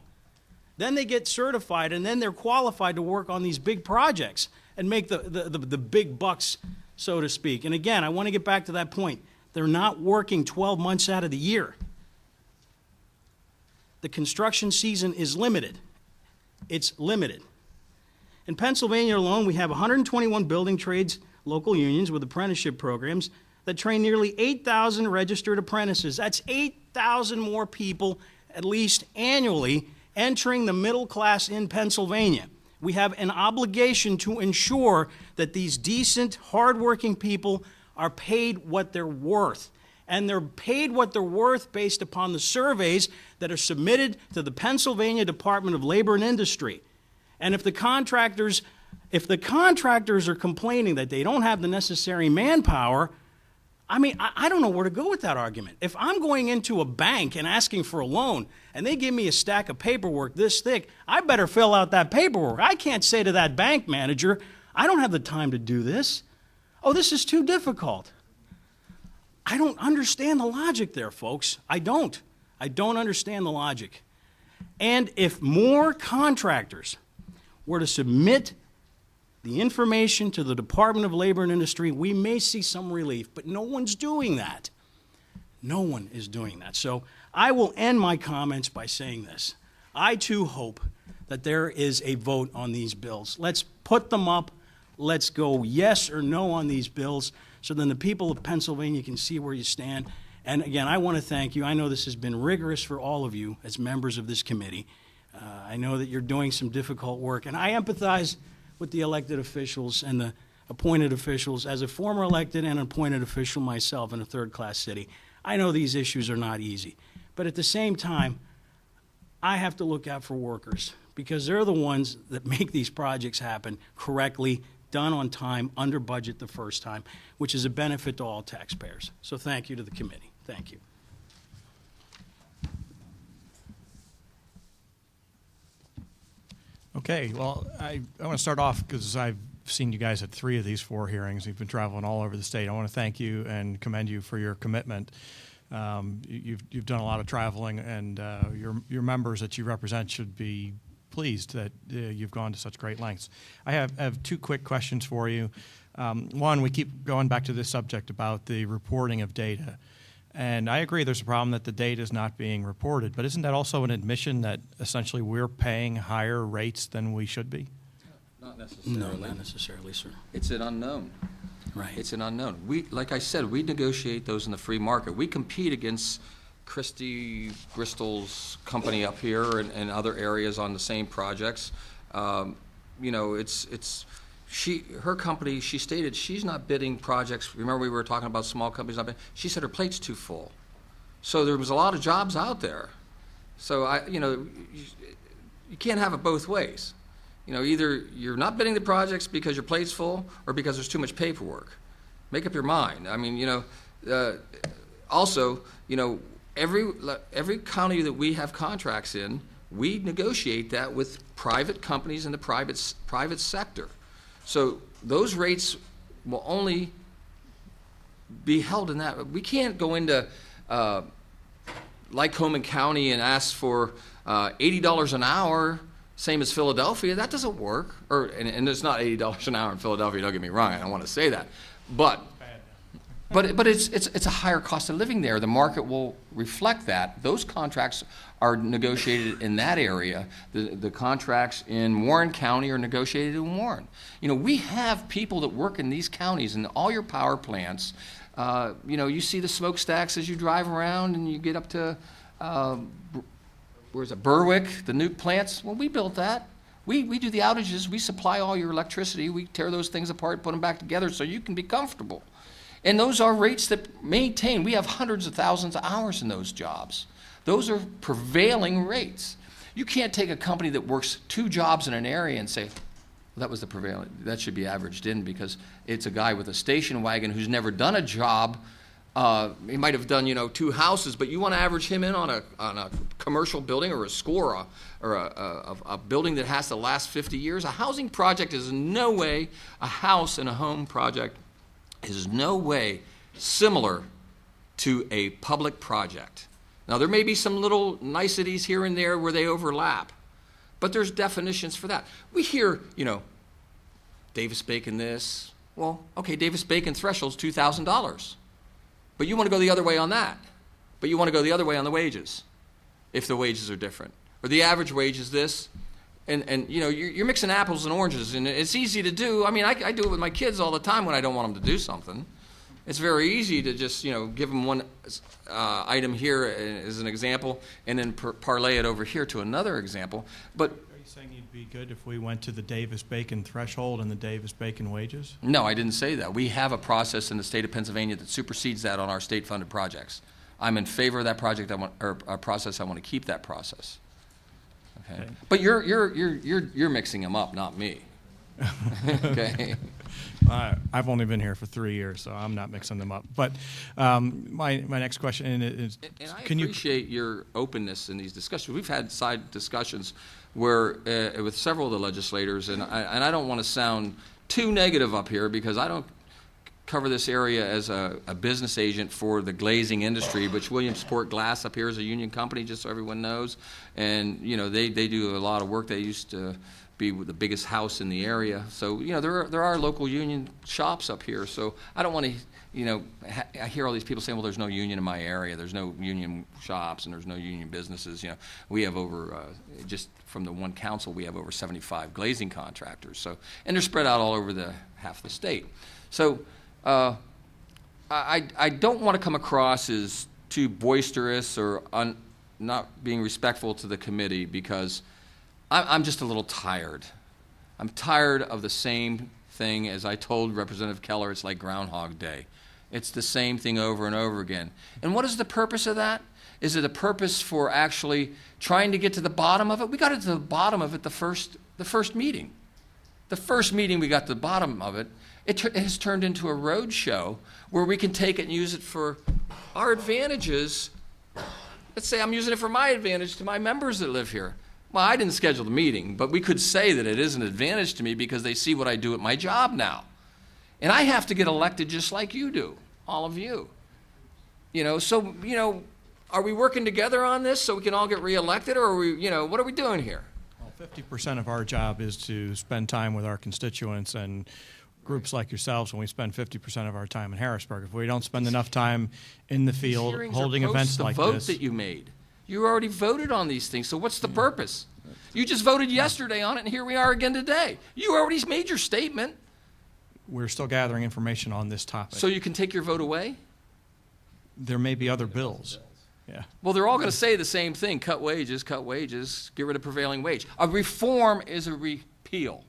R: Then they get certified, and then they're qualified to work on these big projects and make the big bucks, so to speak. And again, I want to get back to that point. They're not working 12 months out of the year. The construction season is limited. It's limited. In Pennsylvania alone, we have 121 building trades local unions with apprenticeship programs that train nearly 8,000 registered apprentices. That's 8,000 more people, at least annually, entering the middle class in Pennsylvania. We have an obligation to ensure that these decent, hardworking people are paid what they're worth. And they're paid what they're worth based upon the surveys that are submitted to the Pennsylvania Department of Labor and Industry. And if the contractors are complaining that they don't have the necessary manpower, I don't know where to go with that argument. If I'm going into a bank and asking for a loan and they give me a stack of paperwork this thick, I better fill out that paperwork. I can't say to that bank manager, I don't have the time to do this. Oh, this is too difficult. I don't understand the logic there, folks. I don't understand the logic. And if more contractors were to submit the information to the Department of Labor and Industry, we may see some relief, but no one's doing that. No one is doing that. So I will end my comments by saying this. I too hope that there is a vote on these bills. Let's put them up. Let's go yes or no on these bills so then the people of Pennsylvania can see where you stand. And again, I want to thank you. I know this has been rigorous for all of you as members of this committee. I know that you're doing some difficult work, and I empathize with the elected officials and the appointed officials. As a former elected and appointed official myself in a third-class city, I know these issues are not easy. But at the same time, I have to look out for workers because they're the ones that make these projects happen correctly, done on time, under budget the first time, which is a benefit to all taxpayers. So thank you to the committee. Thank you.
F: Okay, well, I want to start off because I've seen you guys at 3 of these 4 hearings. You've been traveling all over the state. I want to thank you and commend you for your commitment. You've done a lot of traveling, and your members that you represent should be pleased that you've gone to such great lengths. I have 2 quick questions for you. One, we keep going back to this subject about the reporting of data. And I agree there's a problem that the data is not being reported, but isn't that also an admission that essentially we're paying higher rates than we should be?
Q: Not necessarily.
R: No, not necessarily, sir.
Q: It's an unknown.
R: Right.
Q: It's an unknown. Like I said, we negotiate those in the free market. We compete against Christie Bristol's company up here and other areas on the same projects. You know, her company, she stated she's not bidding projects. Remember we were talking about small companies not bidding? She said her plate's too full. So there was a lot of jobs out there. So you can't have it both ways. You know, either you're not bidding the projects because your plate's full or because there's too much paperwork. Make up your mind. I mean, also, every county that we have contracts in, we negotiate that with private companies in the private sector. So those rates will only be held in that. We can't go into Lycoming County and ask for $80 an hour, same as Philadelphia. That doesn't work. And it's not $80 an hour in Philadelphia. Don't get me wrong. I don't want to say that, but it's a higher cost of living there. The market will reflect that. Those contracts are negotiated in that area. The contracts in Warren County are negotiated in Warren. We have people that work in these counties and all your power plants. You see the smokestacks as you drive around and you get up to, where's it, Berwick, the nuke plants. Well, we built that. We do the outages. We supply all your electricity. We tear those things apart, put them back together so you can be comfortable. And those are rates that maintain. We have hundreds of thousands of hours in those jobs. Those are prevailing rates. You can't take a company that works 2 jobs in an area and say, well, that was the prevailing, that should be averaged in because it's a guy with a station wagon who's never done a job. He might have done, 2 houses, but you want to average him in on a commercial building or a school or a building that has to last 50 years. A housing project is in no way, a house and a home project is no way similar to a public project. Now, there may be some little niceties here and there where they overlap, but there's definitions for that. We hear, Davis-Bacon this. Well, okay, Davis-Bacon threshold's $2,000. But you want to go the other way on that. But you want to go the other way on the wages, if the wages are different. Or the average wage is this. And you're mixing apples and oranges, and it's easy to do. I mean, I do it with my kids all the time when I don't want them to do something. It's very easy to just, give them one item here as an example, and then parlay it over here to another example. But
F: are you saying you'd be good if we went to the Davis-Bacon threshold and the Davis-Bacon wages?
Q: No, I didn't say that. We have a process in the state of Pennsylvania that supersedes that on our state-funded projects. I'm in favor of that project. Process. I want to keep that process. Okay. But you're mixing them up, not me. Okay.
F: I've only been here for 3 years, so I'm not mixing them up. But my next question is,
Q: and I appreciate your openness in these discussions. We've had side discussions where with several of the legislators, and I don't want to sound too negative up here because I don't cover this area as a business agent for the glazing industry, which Williamsport Glass up here is a union company, just so everyone knows. And, they do a lot of work. They used to be the biggest house in the area. So, there are local union shops up here. So I don't want to, I hear all these people saying, well, there's no union in my area. There's no union shops and there's no union businesses. We have over, just from the one council, we have over 75 glazing contractors. So, and they're spread out all over half the state. So, I don't want to come across as too boisterous or not being respectful to the committee because I'm just a little tired. I'm tired of the same thing. As I told Representative Keller, it's like Groundhog Day. It's the same thing over and over again. And what is the purpose of that? Is it a purpose for actually trying to get to the bottom of it? We got to the bottom of it the first meeting. The first meeting we got to the bottom of it. It has turned into a road show where we can take it and use it for our advantages. Let's say I'm using it for my advantage to my members that live here. Well, I didn't schedule the meeting, but we could say that it is an advantage to me because they see what I do at my job now. And I have to get elected just like you do, all of you. So, are we working together on this so we can all get reelected, or are we, what are we doing here?
F: Well, 50% of our job is to spend time with our constituents and groups like yourselves when we spend 50% of our time in Harrisburg. If we don't spend enough time in the field
Q: Hearings
F: holding
Q: are
F: events
Q: post
F: like
Q: the vote
F: this.
Q: that you made. You already voted on these things, so what's the purpose? You just voted yesterday on it, and here we are again today. You already made your statement.
F: We're still gathering information on this topic.
Q: So you can take your vote away?
F: There may be other bills. Yeah.
Q: Well, they're all going to say the same thing: cut wages, get rid of prevailing wage. A reform is a repeal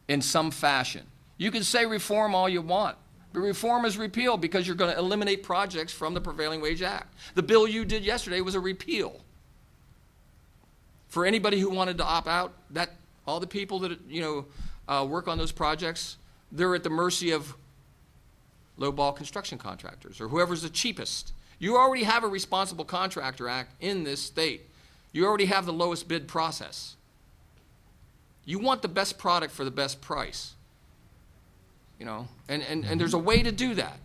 Q: in some fashion. You can say reform all you want, but reform is repeal because you're going to eliminate projects from the Prevailing Wage Act. The bill you did yesterday was a repeal. For anybody who wanted to opt out, that all the people that work on those projects, they're at the mercy of lowball construction contractors or whoever's the cheapest. You already have a Responsible Contractor Act in this state. You already have the lowest bid process. You want the best product for the best price. And there's a way to do that.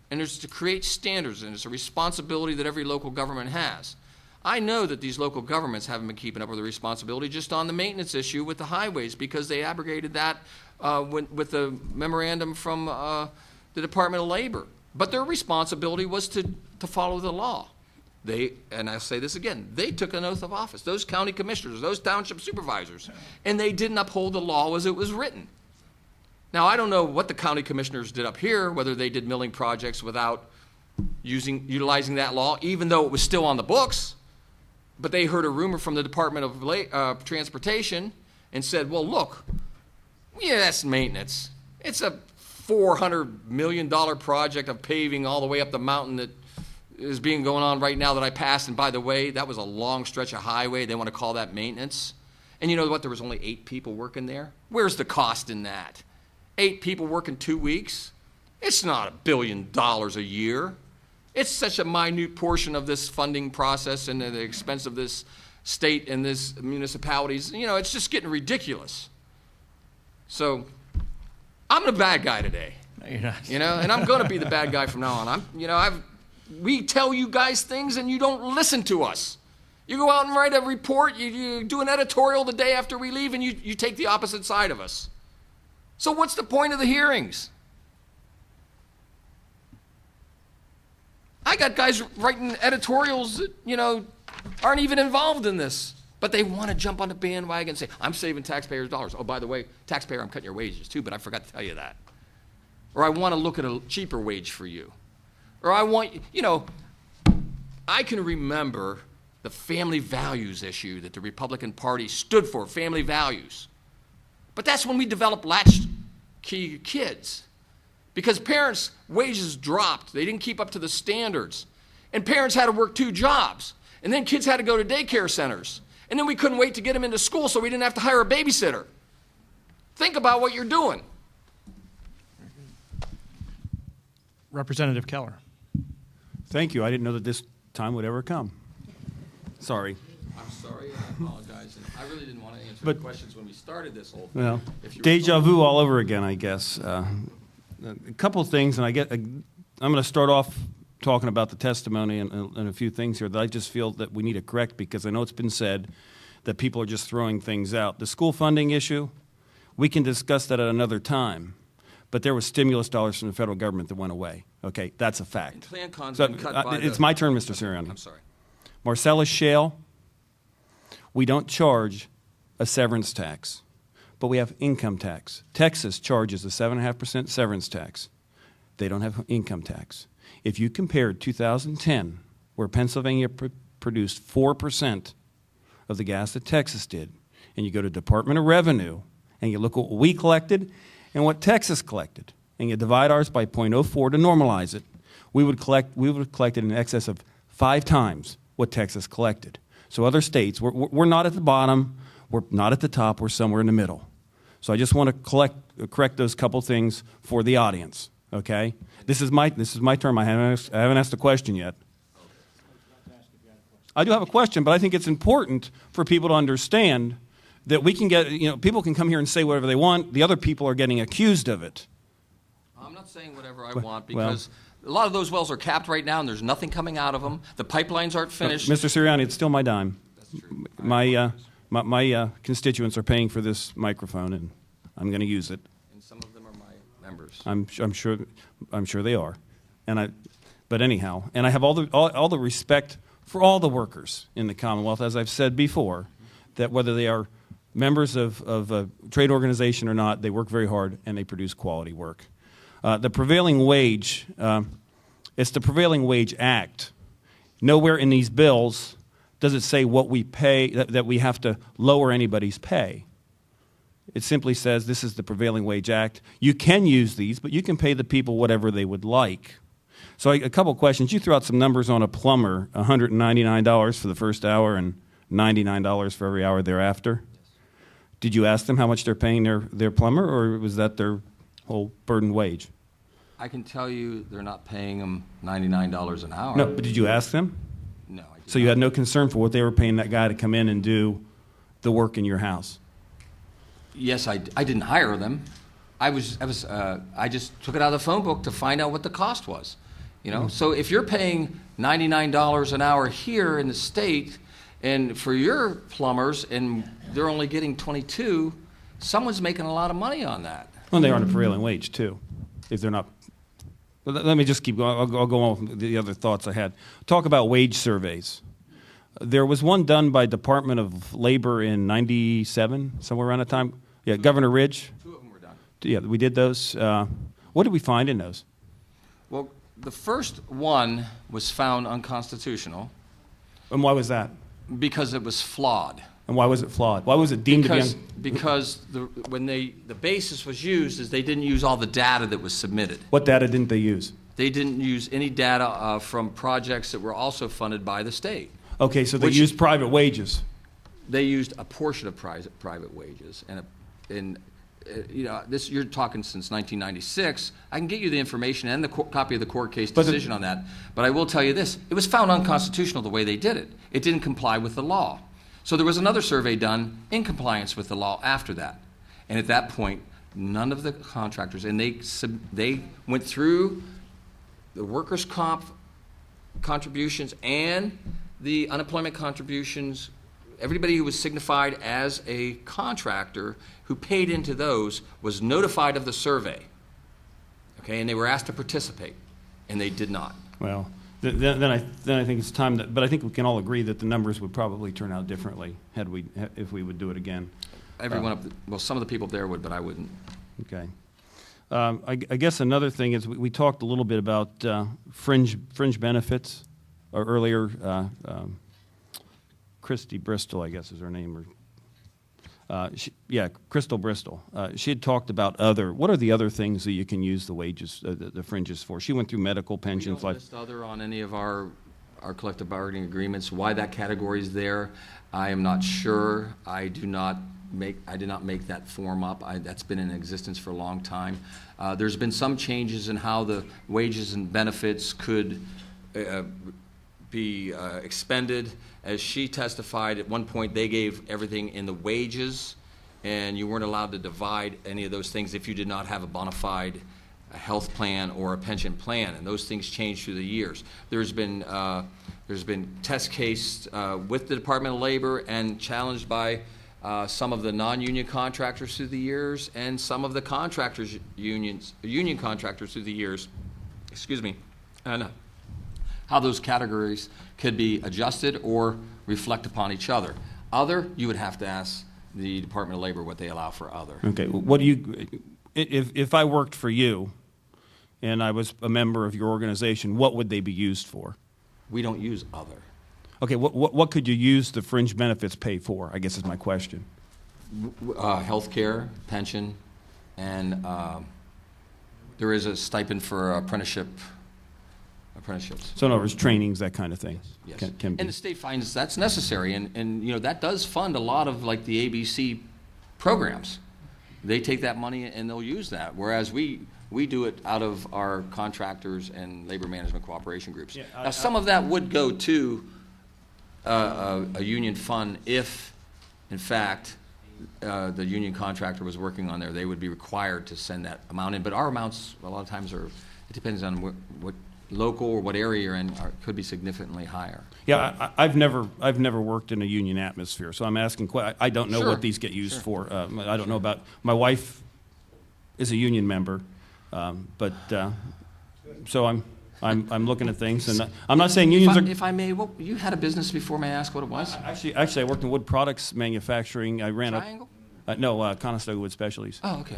Q: And there's to create standards, and it's a responsibility that every local government has. I know that these local governments haven't been keeping up with the responsibility just on the maintenance issue with the highways because they abrogated that with the memorandum from the Department of Labor. But their responsibility was to follow the law. And I'll say this again, they took an oath of office, those county commissioners, those township supervisors, and they didn't uphold the law as it was written. Now, I don't know what the county commissioners did up here, whether they did milling projects without utilizing that law, even though it was still on the books. But they heard a rumor from the Department of Transportation and said, well, look, yeah, that's maintenance. It's a $400 million project of paving all the way up the mountain that is going on right now that I passed. And by the way, that was a long stretch of highway. They want to call that maintenance. And you know what? There was only 8 people working there. Where's the cost in that? 8 people working 2 weeks? It's not $1 billion a year. It's such a minute portion of this funding process and the expense of this state and this municipalities. It's just getting ridiculous. So I'm the bad guy today.
F: No, you're not.
Q: And I'm going to be the bad guy from now on. We tell you guys things and you don't listen to us. You go out and write a report, you do an editorial the day after we leave, and you take the opposite side of us. So what's the point of the hearings? I got guys writing editorials that, aren't even involved in this. But they want to jump on the bandwagon and say, I'm saving taxpayers' dollars. Oh, by the way, taxpayer, I'm cutting your wages too, but I forgot to tell you that. Or I want to look at a cheaper wage for you. Or I want, I can remember the family values issue that the Republican Party stood for, family values. But that's when we developed latchkey kids. Because parents' wages dropped. They didn't keep up to the standards. And parents had to work 2 jobs. And then kids had to go to daycare centers. And then we couldn't wait to get them into school so we didn't have to hire a babysitter. Think about what you're doing.
F: Representative Keller.
K: Thank you. I didn't know that this time would ever come. Sorry.
Q: I'm sorry. I apologize. And I really didn't want to answer
K: But-
Q: the questions when we started this whole thing.
K: Well,
Q: If you
K: deja
Q: recall.
K: vu all over again, I guess. A couple of things, and I'm going to start off talking about the testimony and a few things here that I just feel that we need to correct because I know it's been said that people are just throwing things out. The school funding issue, we can discuss that at another time, but there was stimulus dollars from the federal government that went away. Okay, that's a fact.
Q: And PlanCon's
K: So,
Q: been cut by
K: it's
Q: the-
K: my turn, Mr. Sirianni.
Q: I'm sorry.
K: Marcellus Shale, we don't charge a severance tax, but we have income tax. Texas charges a 7.5% severance tax. They don't have income tax. If you compared 2010, where Pennsylvania produced 4% of the gas that Texas did, and you go to Department of Revenue, and you look at what we collected and what Texas collected, and you divide ours by 0.04 to normalize it, we would have collected in excess of 5 times what Texas collected. So other states, we're not at the bottom, we're not at the top, we're somewhere in the middle. So I just want to correct those couple things for the audience. Okay, this is my term. I haven't asked a question yet. I do have a question, but I think it's important for people to understand that we can get. People can come here and say whatever they want. The other people are getting accused of it.
Q: I'm not saying whatever I want because a lot of those wells are capped right now and there's nothing coming out of them. The pipelines aren't finished.
K: Mr. Sirianni, it's still my dime. That's true. My constituents are paying for this microphone, and I'm going to use it.
Q: And some of them are my members.
K: I'm sure they are, but anyhow, and I have all the respect for all the workers in the Commonwealth, as I've said before, that whether they are members of a trade organization or not, they work very hard and they produce quality work. The Prevailing Wage, it's the Prevailing Wage Act. Nowhere in these bills does it say what we pay, that we have to lower anybody's pay. It simply says this is the Prevailing Wage Act. You can use these, but you can pay the people whatever they would like. So a couple questions. You threw out some numbers on a plumber, $199 for the first hour and $99 for every hour thereafter. Did you ask them how much they're paying their plumber, or was that their whole burdened wage?
Q: I can tell you they're not paying them $99 an hour.
K: No, but did you ask them?
Q: No, I did
K: So you had no concern for what they were paying that guy to come in and do the work in your house?
Q: Yes, I didn't hire them. I just took it out of the phone book to find out what the cost was. So if you're paying $99 an hour here in the state, and for your plumbers, and they're only getting 22, someone's making a lot of money on that.
K: Well, they're on a prevailing wage too, if they're not. Let me just keep going. I'll go on with the other thoughts I had. Talk about wage surveys. There was one done by Department of Labor in '97, somewhere around that time. Yeah, Governor Ridge.
Q: 2 of them were done.
K: Yeah, we did those. What did we find in those?
Q: Well, the first one was found unconstitutional.
K: And why was that?
Q: Because it was flawed.
K: And why was it flawed? Why was it deemed to be?
Q: Because the basis was used is they didn't use all the data that was submitted.
K: What data didn't they use?
Q: They didn't use any data from projects that were also funded by the state.
K: Okay, so they used private wages.
Q: They used a portion of private wages, this you're talking since 1996. I can get you the information and the copy of the court case decision on that. But I will tell you this: it was found unconstitutional the way they did it. It didn't comply with the law. So there was another survey done in compliance with the law after that, and at that point, none of the contractors, and they went through the workers' comp contributions and the unemployment contributions. Everybody who was signified as a contractor who paid into those was notified of the survey, okay, and they were asked to participate, and they did not.
K: Well, then I think it's time but I think we can all agree that the numbers would probably turn out differently if we would do it again.
Q: Some of the people there would, but I wouldn't.
K: Okay. I guess another thing is we talked a little bit about fringe benefits, or earlier. Christy Bristol, I guess is her name, Crystal Bristol. She had talked about what are the other things that you can use the wages, the fringes for? She went through medical, pensions.
Q: We don't list other on any of our collective bargaining agreements. Why that category is there, I am not sure. I did not make that form up. That's been in existence for a long time. There's been some changes in how the wages and benefits could be expended. As she testified, at one point they gave everything in the wages, and you weren't allowed to divide any of those things if you did not have a bona fide health plan or a pension plan, and those things changed through the years. There's been test case with the Department of Labor and challenged by some of the non-union contractors through the years and some of the union contractors through the years. Excuse me. And how those categories could be adjusted or reflect upon each other. You would have to ask the Department of Labor what they allow for other.
K: Okay, what do you, if I worked for you and I was a member of your organization, what would they be used for?
Q: We don't use other.
K: Okay, what could you use the fringe benefits pay for, I guess is my question.
Q: Health care, pension, and there is a stipend for apprenticeships.
K: So in other words, trainings, that kind of thing.
Q: Yes.
K: Can be.
Q: And the state finds that's necessary, and that does fund a lot of like the ABC programs. They take that money and they'll use that, whereas we do it out of our contractors and labor management cooperation groups. Yeah, now some of that would go to a union fund if, in fact, the union contractor was working on there. They would be required to send that amount in, but our amounts a lot of times it depends on what local or what area you're in, could be significantly higher.
K: Yeah, I've never worked in a union atmosphere, so I'm asking. I don't know what these get used for. I don't know about. My wife is a union member, So I'm looking at things, and I'm not saying unions are.
Q: If I may, you had a business before. May I ask what it was?
K: Actually, I worked in wood products manufacturing. I ran
Q: Triangle?
K: Conestoga Wood Specialties.
Q: Oh, okay.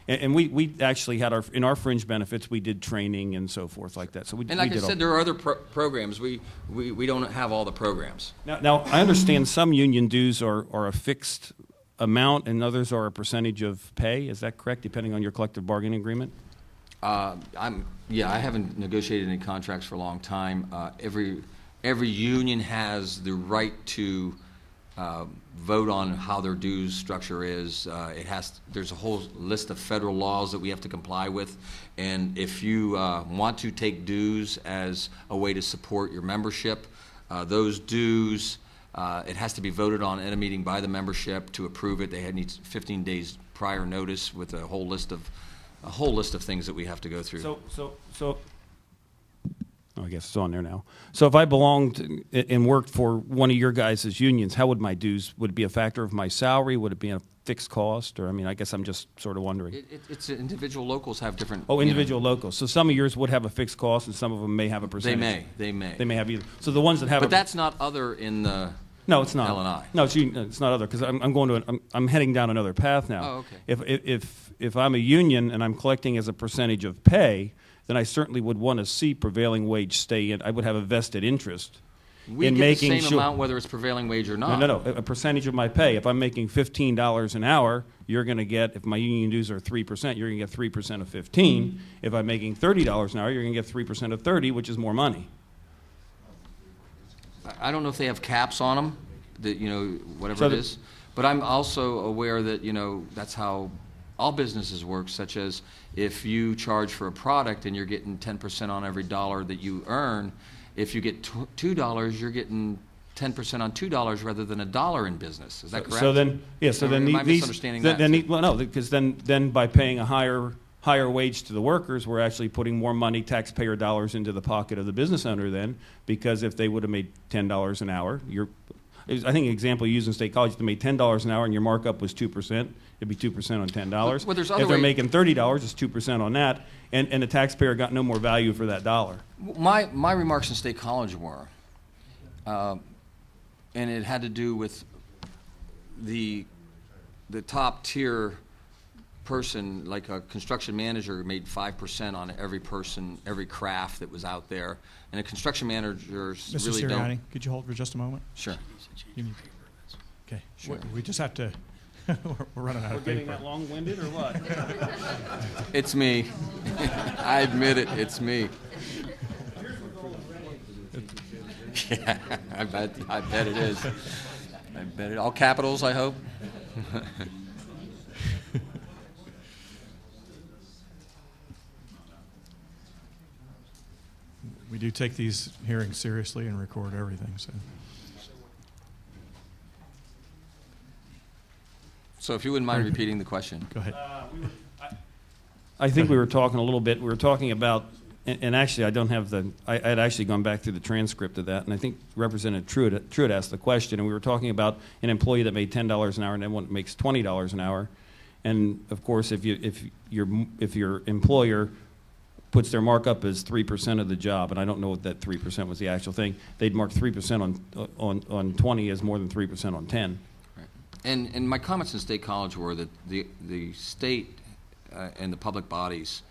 K: And we actually had in our fringe benefits, we did training and so forth like that. So we
Q: And like
K: we
Q: I
K: did
Q: said, there are other programs. We don't have all the programs.
K: Now I understand some union dues are a fixed amount, and others are a percentage of pay. Is that correct, depending on your collective bargaining agreement?
Q: I haven't negotiated any contracts for a long time. Every union has the right to vote on how their dues structure is. There's a whole list of federal laws that we have to comply with, and if you want to take dues as a way to support your membership, those dues, it has to be voted on at a meeting by the membership to approve it. They need 15 days prior notice with a whole list of things that we have to go through.
K: So I guess it's on there now. So if I belonged and worked for one of your guys' unions, how would my dues, would it be a factor of my salary? Would it be a fixed cost? Or, I guess I'm just sort of wondering.
Q: It's individual locals have different.
K: Oh, individual locals. So some of yours would have a fixed cost, and some of them may have a percentage.
Q: They may.
K: They may have either. So the ones that have.
Q: But that's not other in the.
K: No, it's not.
Q: L&I.
K: No, it's not other, because I'm heading down another path now.
Q: Oh, okay.
K: If I'm a union and I'm collecting as a percentage of pay, then I certainly would want to see prevailing wage stay in. I would have a vested interest
Q: We
K: in
Q: get
K: making
Q: the same
K: sure.
Q: amount whether it's prevailing wage or not.
K: No, a percentage of my pay. If I'm making $15 an hour, you're going to get, if my union dues are 3%, you're going to get 3% of 15. If I'm making $30 an hour, you're going to get 3% of 30, which is more money.
Q: I don't know if they have caps on them, that whatever it is. But I'm also aware that that's how all businesses work. Such as if you charge for a product and you're getting 10% on every dollar that you earn, if you get $2, you're getting 10% on $2 rather than $1 in business. Is that correct?
K: So then, yeah. So then
Q: am I misunderstanding that?
K: Well, no, because then by paying a higher wage to the workers, we're actually putting more money, taxpayer dollars, into the pocket of the business owner then, because if they would have made $10 an hour, I think an example you used in State College, if they made $10 an hour and your markup was 2%, it'd be 2% on $10.
Q: Well, there's
K: if
Q: other
K: they're making $30, it's 2% on that, and the taxpayer got no more value for that dollar.
Q: My remarks in State College were, and it had to do with the top tier person, like a construction manager, made 5% on every craft that was out there, and the construction managers
F: Mr.
Q: really
F: Sirianni,
Q: don't.
F: could you hold for just a moment?
Q: Sure.
F: Okay.
Q: Sure.
F: We just have to. We're running out of
K: We're getting
F: paper.
K: that long-winded, or what?
Q: It's me. I admit it. It's me. Yeah, I bet it is. I bet it. All capitals, I hope.
F: We do take these hearings seriously and record everything.
Q: So if you wouldn't mind repeating the question.
F: Go ahead.
K: I think we were talking a little bit. We were talking about, and actually, I don't have I had actually gone back through the transcript of that, and I think Representative Truitt asked the question, and we were talking about an employee that made $10 an hour and then one makes $20 an hour, and of course, if your employer puts their markup as 3% of the job, and I don't know what that 3% was the actual thing, they'd mark 3% on 20 as more than 3% on 10.
Q: Right. And my comments in State College were that the state and the public bodies,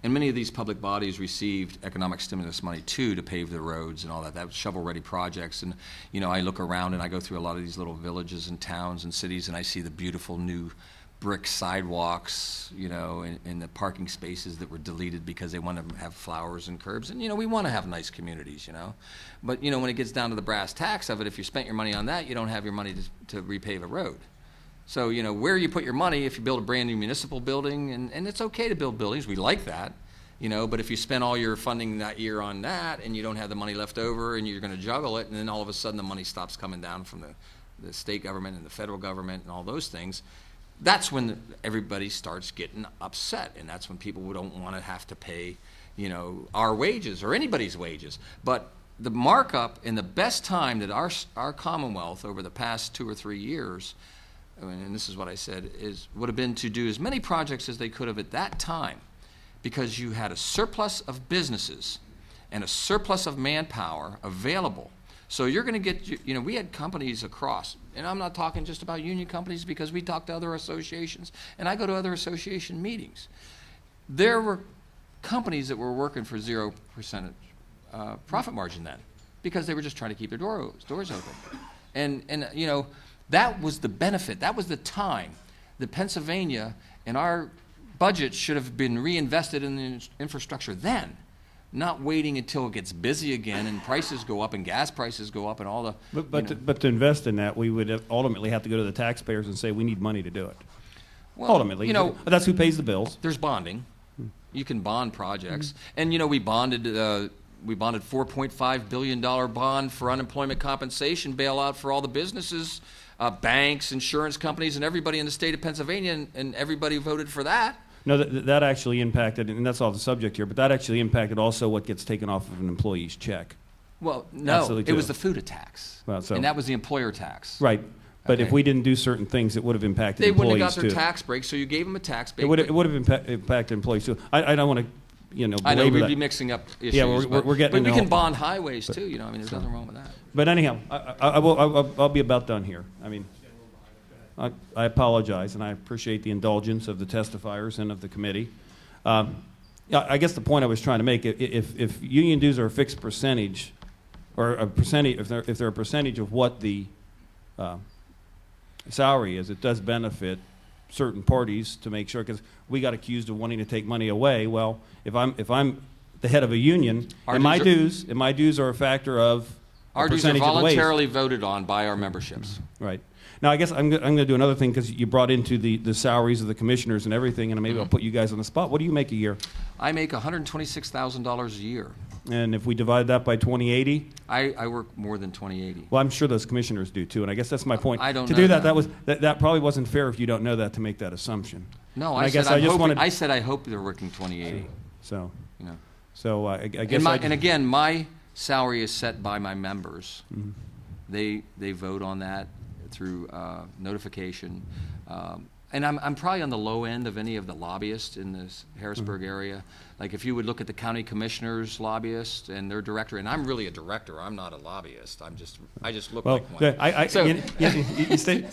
Q: and many of these public bodies received economic stimulus money too to pave the roads and all that. That was shovel-ready projects. And I look around and I go through a lot of these little villages and towns and cities, and I see the beautiful new brick sidewalks, and the parking spaces that were deleted because they want to have flowers and curbs. And, we want to have nice communities, But, when it gets down to the brass tacks of it, if you spent your money on that, you don't have your money to repave a road. So, where you put your money, if you build a brand new municipal building, and it's okay to build buildings, we like that, but if you spend all your funding that year on that and you don't have the money left over and you're going to juggle it, and then all of a sudden the money stops coming down from the state government and the federal government and all those things, that's when everybody starts getting upset, and that's when people don't want to have to pay, our wages or anybody's wages. But the markup in the best time that our Commonwealth over the past 2 or 3 years, and this is what I said, would have been to do as many projects as they could have at that time, because you had a surplus of businesses and a surplus of manpower available. So you're going to get, you know, we had companies across, and I'm not talking just about union companies because we talk to other associations, and I go to other association meetings. There were companies that were working for 0% profit margin then because they were just trying to keep their doors open. And you know, that was the benefit. That was the time that Pennsylvania and our budget should have been reinvested in the infrastructure then, not waiting until it gets busy again and prices go up and gas prices go up and all the.
K: But to invest in that, we would ultimately have to go to the taxpayers and say we need money to do it.
Q: Well,
K: ultimately,
Q: you know,
K: that's who pays the bills.
Q: There's bonding. You can bond projects, and you know we bonded $4.5 billion bond for unemployment compensation bailout for all the businesses, banks, insurance companies, and everybody in the state of Pennsylvania, and everybody voted for that.
K: No, that actually impacted, and that's all the subject here, but that actually impacted also what gets taken off of an employee's check.
Q: Well, no, it was the food tax, and that was the employer tax.
K: Right, but
Q: Okay.
K: if we didn't do certain things, it would have impacted
Q: They
K: employees
Q: wouldn't have got their
K: too.
Q: tax break, so you gave them a tax break.
K: It would have impacted employees too. I don't want to,
Q: I know
K: belabor
Q: we'd
K: that.
Q: be mixing up issues.
K: Yeah, we're getting.
Q: But we
K: into
Q: can bond highways too. You know, I mean, there's nothing wrong with that.
K: But anyhow, I'll be about done here. I mean, I apologize, and I appreciate the indulgence of the testifiers and of the committee. I guess the point I was trying to make, if union dues are a fixed percentage, or a percentage, if they're a percentage of what the salary is, it does benefit certain parties to make sure, because we got accused of wanting to take money away. Well, if I'm the head of a union, and my dues are a factor of
Q: Our dues are
K: percentage of the wage.
Q: voluntarily voted on by our memberships.
K: Right. Now, I guess I'm going to do another thing, because you brought into the salaries of the commissioners and everything, and maybe I'll put you guys on the spot. What do you make a year?
Q: I make $126,000 a year.
K: And if we divide that by 2080?
Q: I work more than 2080.
K: Well, I'm sure those commissioners do too, and I guess that's my point.
Q: I don't
K: to
Q: know
K: do that probably wasn't fair if you don't know that, to make that assumption.
Q: No,
K: And
Q: I said I hope they're working 2080.
K: So,
Q: you know.
K: So I guess.
Q: And again, my salary is set by my members.
K: Mhm.
Q: They vote on that through notification. And I'm probably on the low end of any of the lobbyists in this Harrisburg area. Like if you would look at the county commissioners lobbyist and their director, and I'm really a director. I'm not a lobbyist. I just look like one.
K: You stay,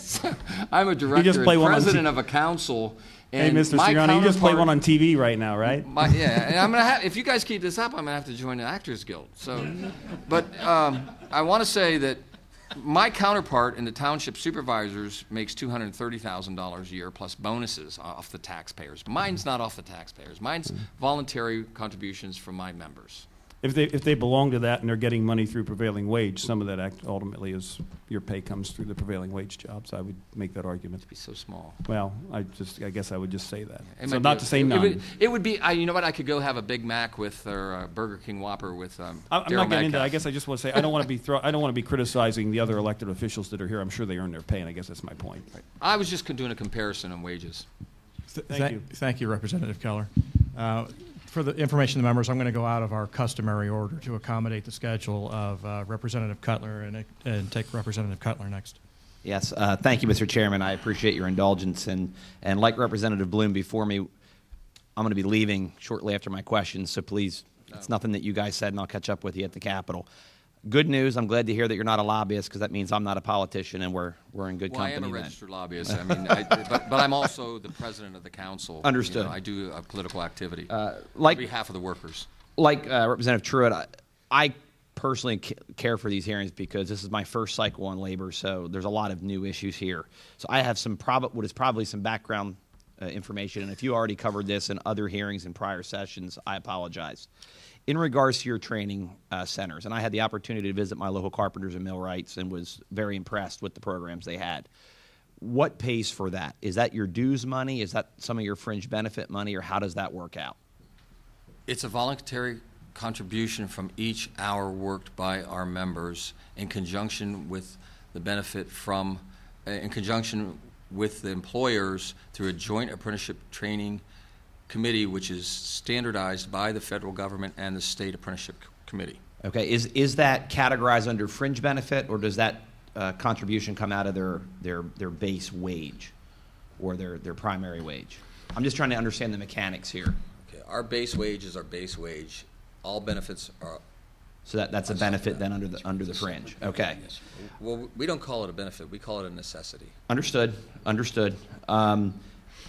Q: I'm a director and president of a council.
K: Hey,
Q: And
K: Mr.
Q: my
K: Sirianni, you just play
Q: counterpart-
K: one on TV right now, right?
Q: Yeah, and I'm gonna have. If you guys keep this up, I'm gonna have to join the Actors Guild. So, but I want to say that my counterpart in the township supervisors makes $230,000 a year plus bonuses off the taxpayers. Mine's not off the taxpayers. Mine's voluntary contributions from my members.
K: If they belong to that and they're getting money through prevailing wage, some of that ultimately is your pay comes through the prevailing wage jobs. I would make that argument.
Q: It'd be so small.
K: Well, I guess I would just say that.
Q: It
K: So
Q: might
K: not
Q: be
K: to say none.
Q: It would be. You know what? I could go have a Big Mac with or a Burger King Whopper with.
K: I'm
Q: Darryl
K: not getting into that. I
Q: Metcalf.
K: guess I just want to say I don't want to be criticizing the other elected officials that are here. I'm sure they earn their pay, and I guess that's my point.
Q: I was just doing a comparison on wages.
K: Thank you.
F: Thank you, Representative Keller. For the information of the members, I'm going to go out of our customary order to accommodate the schedule of Representative Cutler and take Representative Cutler next.
D: Yes, thank you, Mr. Chairman. I appreciate your indulgence. And like Representative Bloom before me, I'm going to be leaving shortly after my questions, so please, it's nothing that you guys said, and I'll catch up with you at the Capitol. Good news, I'm glad to hear that you're not a lobbyist, because that means I'm not a politician, and we're in good company
Q: I am a
D: then.
Q: registered lobbyist. I mean, but I'm also the president of the council.
D: Understood.
Q: You know, I do a political activity
D: on
Q: behalf of the workers.
D: Like Representative Truitt, I personally care for these hearings because this is my first cycle on labor, so there's a lot of new issues here. So I have what is probably some background information, and if you already covered this in other hearings in prior sessions, I apologize. In regards to your training centers, and I had the opportunity to visit my local carpenters and millwrights and was very impressed with the programs they had. What pays for that? Is that your dues money? Is that some of your fringe benefit money, or how does that work out?
Q: It's a voluntary contribution from each hour worked by our members in conjunction with the benefit from, in conjunction with the employers through a joint apprenticeship training committee, which is standardized by the federal government and the state apprenticeship committee.
D: Okay, is that categorized under fringe benefit, or does that contribution come out of their base wage or their primary wage? I'm just trying to understand the mechanics here.
Q: Okay, our base wage is our base wage. All benefits are.
D: So that's a benefit then under the fringe. Okay.
Q: Well, we don't call it a benefit. We call it a necessity.
D: Understood.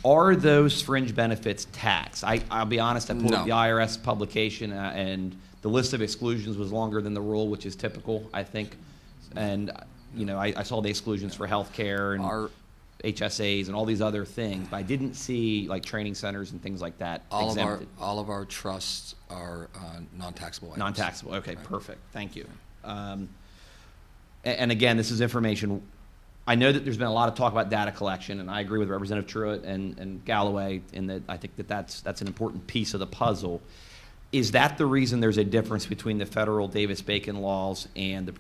D: Are those fringe benefits taxed? I'll be honest, I pulled up the IRS publication, and the list of exclusions was longer than the rule, which is typical, I think. And, I saw the exclusions for health care and HSAs and all these other things, but I didn't see, like, training centers and things like that exempted.
Q: All of our trusts are non-taxable items.
D: Non-taxable, okay, perfect, thank you. And again, this is information. I know that there's been a lot of talk about data collection, and I agree with Representative Truitt and Galloway in that I think that's an important piece of the puzzle. Is that the reason there's a difference between the federal Davis-Bacon laws and the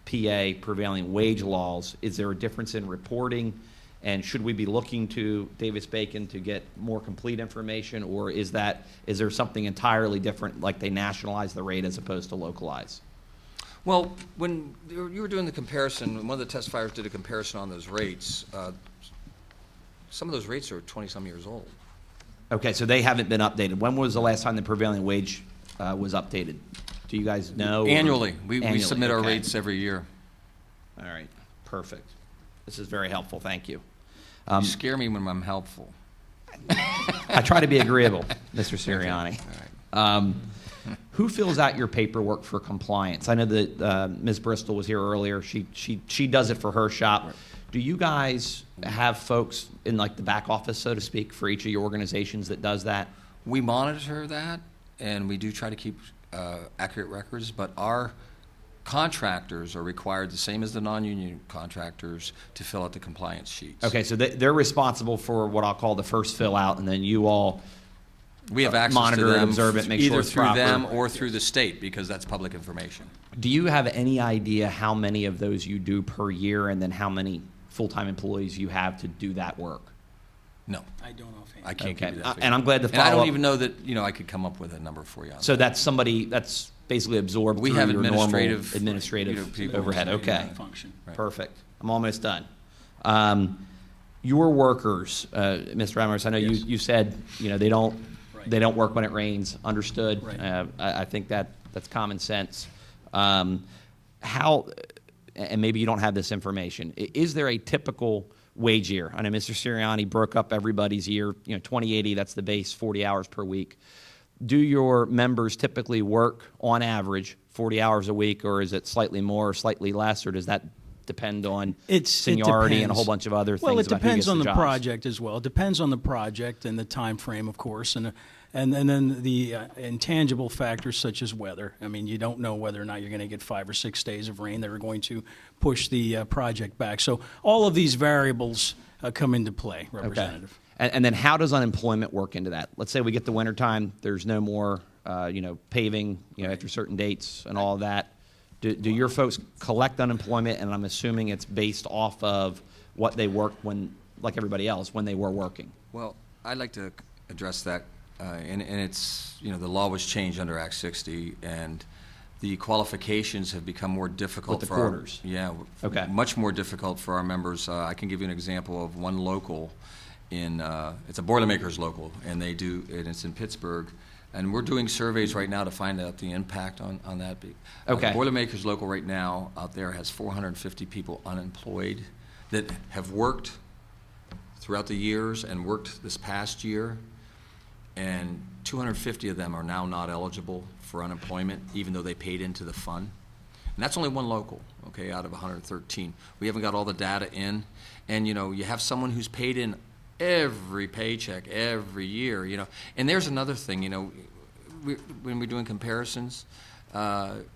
D: PA prevailing wage laws? Is there a difference in reporting? And should we be looking to Davis-Bacon to get more complete information, or is there something entirely different, like they nationalize the rate as opposed to localize?
Q: Well, when you were doing the comparison, one of the testifiers did a comparison on those rates. Some of those rates are 20-some years old.
D: Okay, so they haven't been updated. When was the last time the prevailing wage was updated? Do you guys know?
Q: Annually. We
D: Annually,
Q: submit our
D: okay.
Q: rates every year.
D: All right, perfect. This is very helpful. Thank you.
Q: You scare me when I'm helpful.
D: I try to be agreeable, Mr. Sirianni.
Q: All right.
D: Who fills out your paperwork for compliance? I know that Ms. Bristol was here earlier. She does it for her shop. Right. Do you guys have folks in, like, the back office, so to speak, for each of your organizations that does that?
Q: We monitor that, and we do try to keep accurate records, but our contractors are required, the same as the non-union contractors, to fill out the compliance sheets.
D: Okay, so they're responsible for what I'll call the first fill out, and then you all
Q: we have access
D: monitor
Q: to them,
D: it, observe it, make sure it's
Q: either through
D: proper.
Q: them or through the state, because that's public information.
D: Do you have any idea how many of those you do per year, and then how many full-time employees you have to do that work?
Q: No.
R: I don't know offhand.
Q: I can't give you that figure.
D: And I'm glad to follow up.
Q: And I don't even know that, I could come up with a number for you on
D: So
Q: that.
D: that's basically absorbed
Q: We
D: through
Q: have
D: your
Q: administrative
D: normal overhead. Okay.
R: Function.
Q: Right.
D: Perfect. I'm almost done. Your workers, Mr. Ramos, I know you said, they don't work when it rains. Understood.
R: Right.
D: I think that's common sense. How, and maybe you don't have this information, is there a typical wage year? I know Mr. Sirianni broke up everybody's year, 2080, that's the base, 40 hours per week. Do your members typically work, on average, 40 hours a week, or is it slightly more or slightly less, or does that depend on seniority and a whole bunch of other things?
R: Well, it
D: about who
R: depends
D: gets
R: on the
D: jobs?
R: project as well. It depends on the project and the time frame, of course, and then the intangible factors such as weather. I mean, you don't know whether or not you're going to get 5 or 6 days of rain that are going to push the project back. So all of these variables come into play, Representative.
D: Okay. And then how does unemployment work into that? Let's say we get the wintertime, there's no more, paving, after certain dates and all of that. Do your folks collect unemployment? And I'm assuming it's based off of what they worked when, like everybody else, when they were working.
Q: Well, I'd like to address that. And it's, the law was changed under Act 60, and the qualifications have become more difficult
D: With the
Q: for
D: quarters.
Q: Okay. Much more difficult for our members. I can give you an example of one local it's a Boilermakers local, and it's in Pittsburgh, and we're doing surveys right now to find out the impact on that.
D: Okay.
Q: Boilermakers local right now out there has 450 people unemployed that have worked throughout the years and worked this past year, and 250 of them are now not eligible for unemployment, even though they paid into the fund. And that's only one local, okay, out of 113. We haven't got all the data in, and you have someone who's paid in every paycheck every year, And there's another thing, when we're doing comparisons,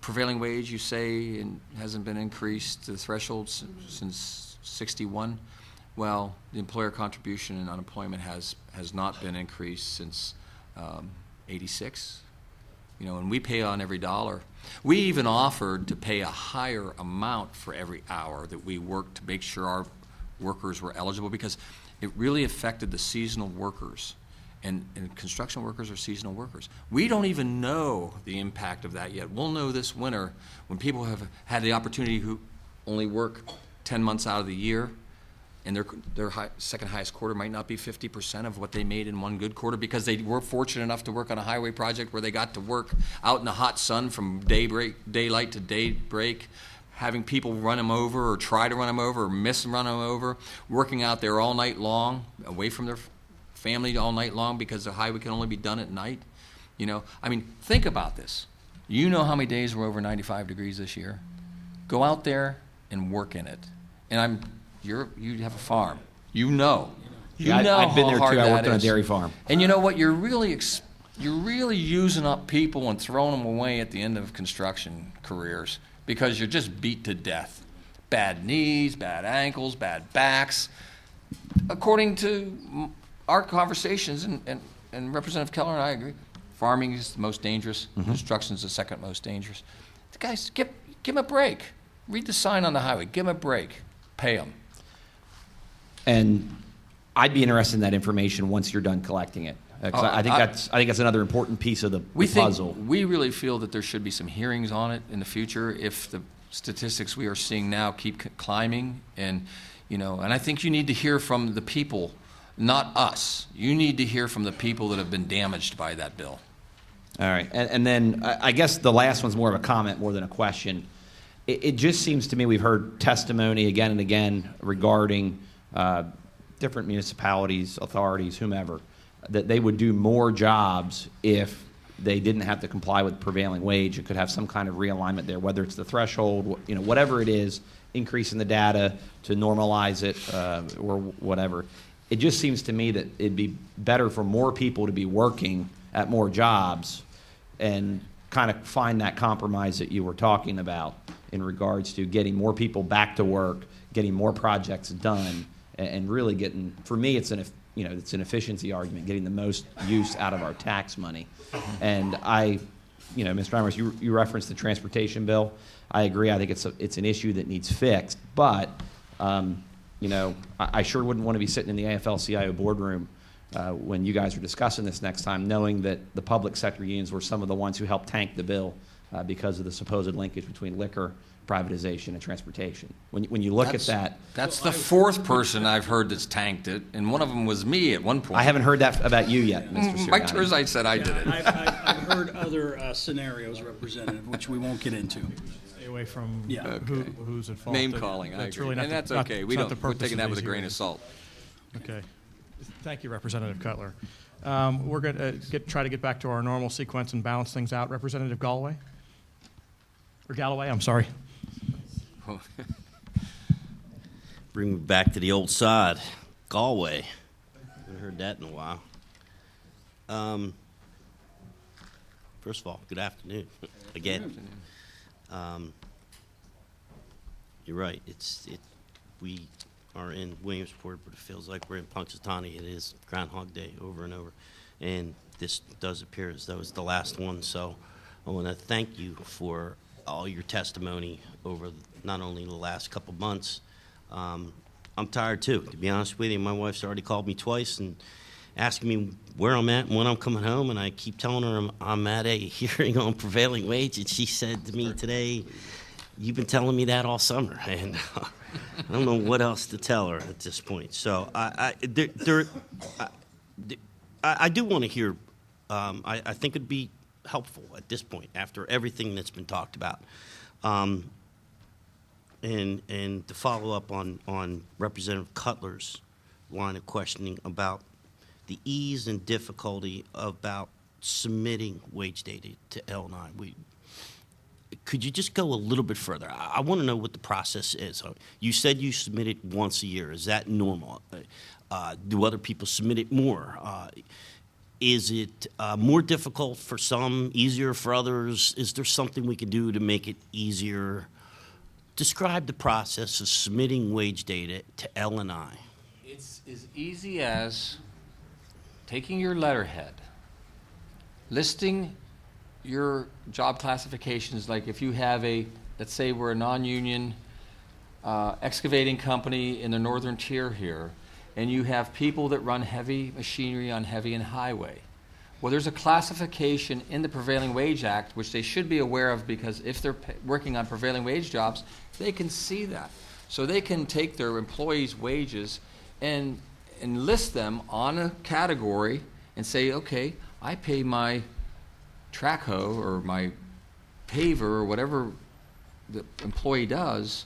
Q: prevailing wage, you say, hasn't been increased to the threshold since 61. Well, the employer contribution and unemployment has not been increased since 86. And we pay on every dollar. We even offered to pay a higher amount for every hour that we worked to make sure our workers were eligible, because it really affected the seasonal workers. And construction workers are seasonal workers. We don't even know the impact of that yet. We'll know this winter when people have had the opportunity who only work 10 months out of the year. and their second highest quarter might not be 50% of what they made in one good quarter because they were fortunate enough to work on a highway project where they got to work out in the hot sun from daylight to daybreak, having people run them over or try to run them over or run them over, working out there all night long, away from their family all night long because the highway can only be done at night. You know, I mean, think about this. You know how many days were over 95 degrees this year? Go out there and work in it. And you have a farm. You know. You know
D: I've been there
Q: how
D: too.
Q: hard
D: I worked
Q: that
D: on a
Q: is.
D: dairy farm.
Q: And you know what? You're really using up people and throwing them away at the end of construction careers because you're just beat to death. Bad knees, bad ankles, bad backs. According to our conversations, and Representative Keller and I agree, farming is the most dangerous. Construction is the second most dangerous. The guys, give them a break. Read the sign on the highway. Give them a break. Pay them.
D: And I'd be interested in that information once you're done collecting it. 'Cause I think that's another important piece of the puzzle.
Q: We really feel that there should be some hearings on it in the future if the statistics we are seeing now keep climbing. And I think you need to hear from the people, not us. You need to hear from the people that have been damaged by that bill.
D: All right. And then I guess the last one's more of a comment more than a question. It just seems to me we've heard testimony again and again regarding different municipalities, authorities, whomever, that they would do more jobs if they didn't have to comply with prevailing wage. It could have some kind of realignment there, whether it's the threshold, whatever it is, increasing the data to normalize it or whatever. It just seems to me that it'd be better for more people to be working at more jobs and kind of find that compromise that you were talking about in regards to getting more people back to work, getting more projects done, and really getting, for me, it's an efficiency argument, getting the most use out of our tax money. And Mr. Reimers, you referenced the transportation bill. I agree. I think it's an issue that needs fixed. But, I sure wouldn't want to be sitting in the AFL-CIO boardroom when you guys are discussing this next time, knowing that the public sector unions were some of the ones who helped tank the bill because of the supposed linkage between liquor, privatization, and transportation. When you look at that...
Q: That's the fourth person I've heard that's tanked it, and one of them was me at one point.
D: I haven't heard that about you yet, Mr. Sirianni.
Q: Mike Terzite said I did it.
R: I've heard other scenarios, Representative, which we won't get into.
F: Stay away from
Q: Okay.
F: who's at fault.
Q: Name calling, I
F: That's
Q: agree.
F: really not
Q: And
F: the-
Q: that's
F: not-
Q: okay.
F: it's
Q: We're
F: not the purpose
Q: taking that
F: of
Q: with a
F: these
Q: grain of
F: hearings.
Q: salt.
F: Okay. Thank you, Representative Cutler. We're going to try to get back to our normal sequence and balance things out. Representative Galloway? Or Galloway, I'm sorry.
I: Bring me back to the old sod. Galway. Haven't heard that in a while. First of all, good afternoon. Again. You're right. We are in Williamsport, but it feels like we're in Punxsutawney. It is Groundhog Day over and over. And this does appear as though it's the last one. So I want to thank you for all your testimony over not only the last couple months. I'm tired too, to be honest with you. My wife's already called me twice and asking me where I'm at and when I'm coming home, and I keep telling her I'm at a hearing on prevailing wage, and she said to me today, "You've been telling me that all summer," and I don't know what else to tell her at this point. So I do want to hear. I think it'd be helpful at this point after everything that's been talked about. And to follow up on Representative Cutler's line of questioning about the ease and difficulty about submitting wage data to L9. Could you just go a little bit further? I want to know what the process is. You said you submit it once a year. Is that normal? Do other people submit it more? Is it more difficult for some, easier for others? Is there something we can do to make it easier? Describe the process of submitting wage data to L&I.
Q: It's as easy as taking your letterhead, listing your job classifications, like if you have let's say we're a non-union excavating company in the northern tier here, and you have people that run heavy machinery on heavy and highway. Well, there's a classification in the Prevailing Wage Act, which they should be aware of, because if they're working on prevailing wage jobs, they can see that. So they can take their employees' wages and list them on a category and say, okay, I pay my track hoe or my paver or whatever the employee does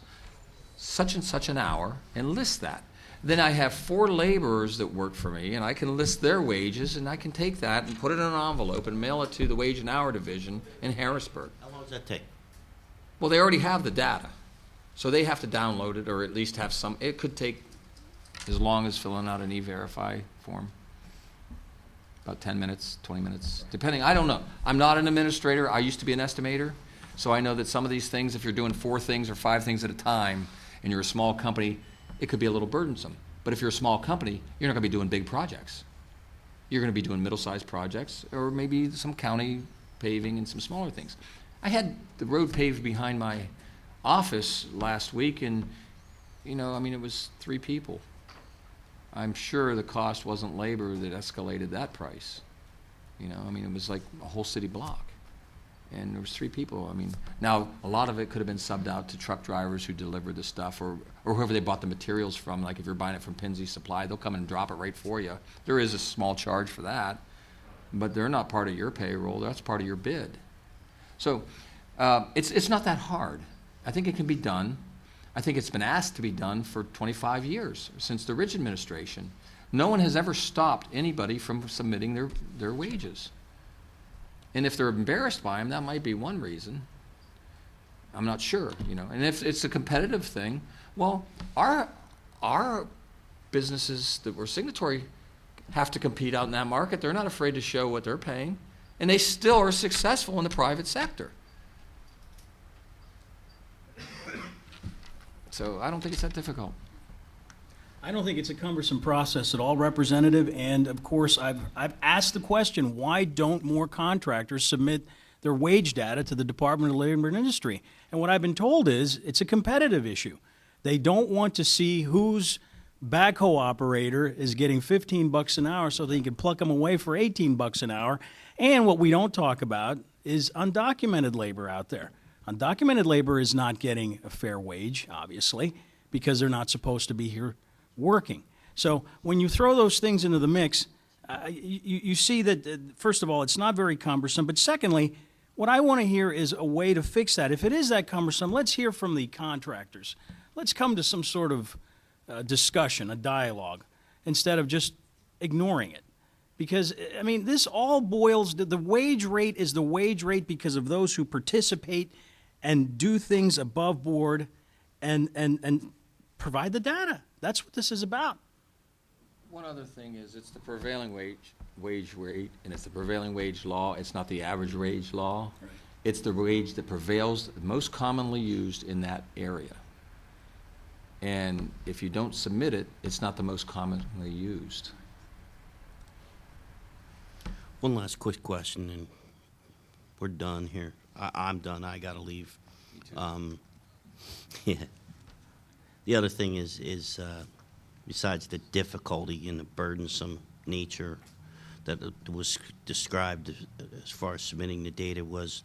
Q: such and such an hour, and list that. Then I have 4 laborers that work for me, and I can list their wages, and I can take that and put it in an envelope and mail it to the Wage and Hour Division in Harrisburg.
I: How long does that take?
Q: Well, they already have the data, so they have to download it or at least have some. It could take as long as filling out an E-Verify form. About 10 minutes, 20 minutes, depending. I don't know. I'm not an administrator. I used to be an estimator, so I know that some of these things, if you're doing 4 things or 5 things at a time, and you're a small company, it could be a little burdensome. But if you're a small company, you're not going to be doing big projects. You're going to be doing middle-sized projects, or maybe some county paving and some smaller things. I had the road paved behind my office last week, and, you know, I mean, it was 3 people. I'm sure the cost wasn't labor that escalated that price. You know, I mean, it was like a whole city block. And there was 3 people. I mean, now a lot of it could have been subbed out to truck drivers who delivered the stuff, or whoever they bought the materials from. Like if you're buying it from Pinsey Supply, they'll come and drop it right for you. There is a small charge for that, but they're not part of your payroll. That's part of your bid. So it's not that hard. I think it can be done. I think it's been asked to be done for 25 years since the Ridge administration. No one has ever stopped anybody from submitting their wages. And if they're embarrassed by them, that might be one reason. I'm not sure, you know. And if it's a competitive thing, well, our businesses that were signatory have to compete out in that market. They're not afraid to show what they're paying, and they still are successful in the private sector. So I don't think it's that difficult.
R: I don't think it's a cumbersome process at all, Representative. And of course, I've asked the question, why don't more contractors submit their wage data to the Department of Labor and Industry? And what I've been told is it's a competitive issue. They don't want to see whose backhoe operator is getting $15 an hour so they can pluck them away for $18 an hour. And what we don't talk about is undocumented labor out there. Undocumented labor is not getting a fair wage, obviously, because they're not supposed to be here working. So when you throw those things into the mix, you see that, first of all, it's not very cumbersome. But secondly, what I want to hear is a way to fix that. If it is that cumbersome, let's hear from the contractors. Let's come to some sort of discussion, a dialogue, instead of just ignoring it. Because, I mean, this all boils, the wage rate is the wage rate because of those who participate and do things above board and provide the data. That's what this is about.
Q: One other thing is it's the prevailing wage rate, and it's the prevailing wage law. It's not the average wage law. Right. It's the wage that prevails, most commonly used in that area. And if you don't submit it, it's not the most commonly used.
I: One last quick question, and we're done here. I'm done. I got to leave. Yeah. The other thing is besides the difficulty and the burdensome nature that was described as far as submitting the data, was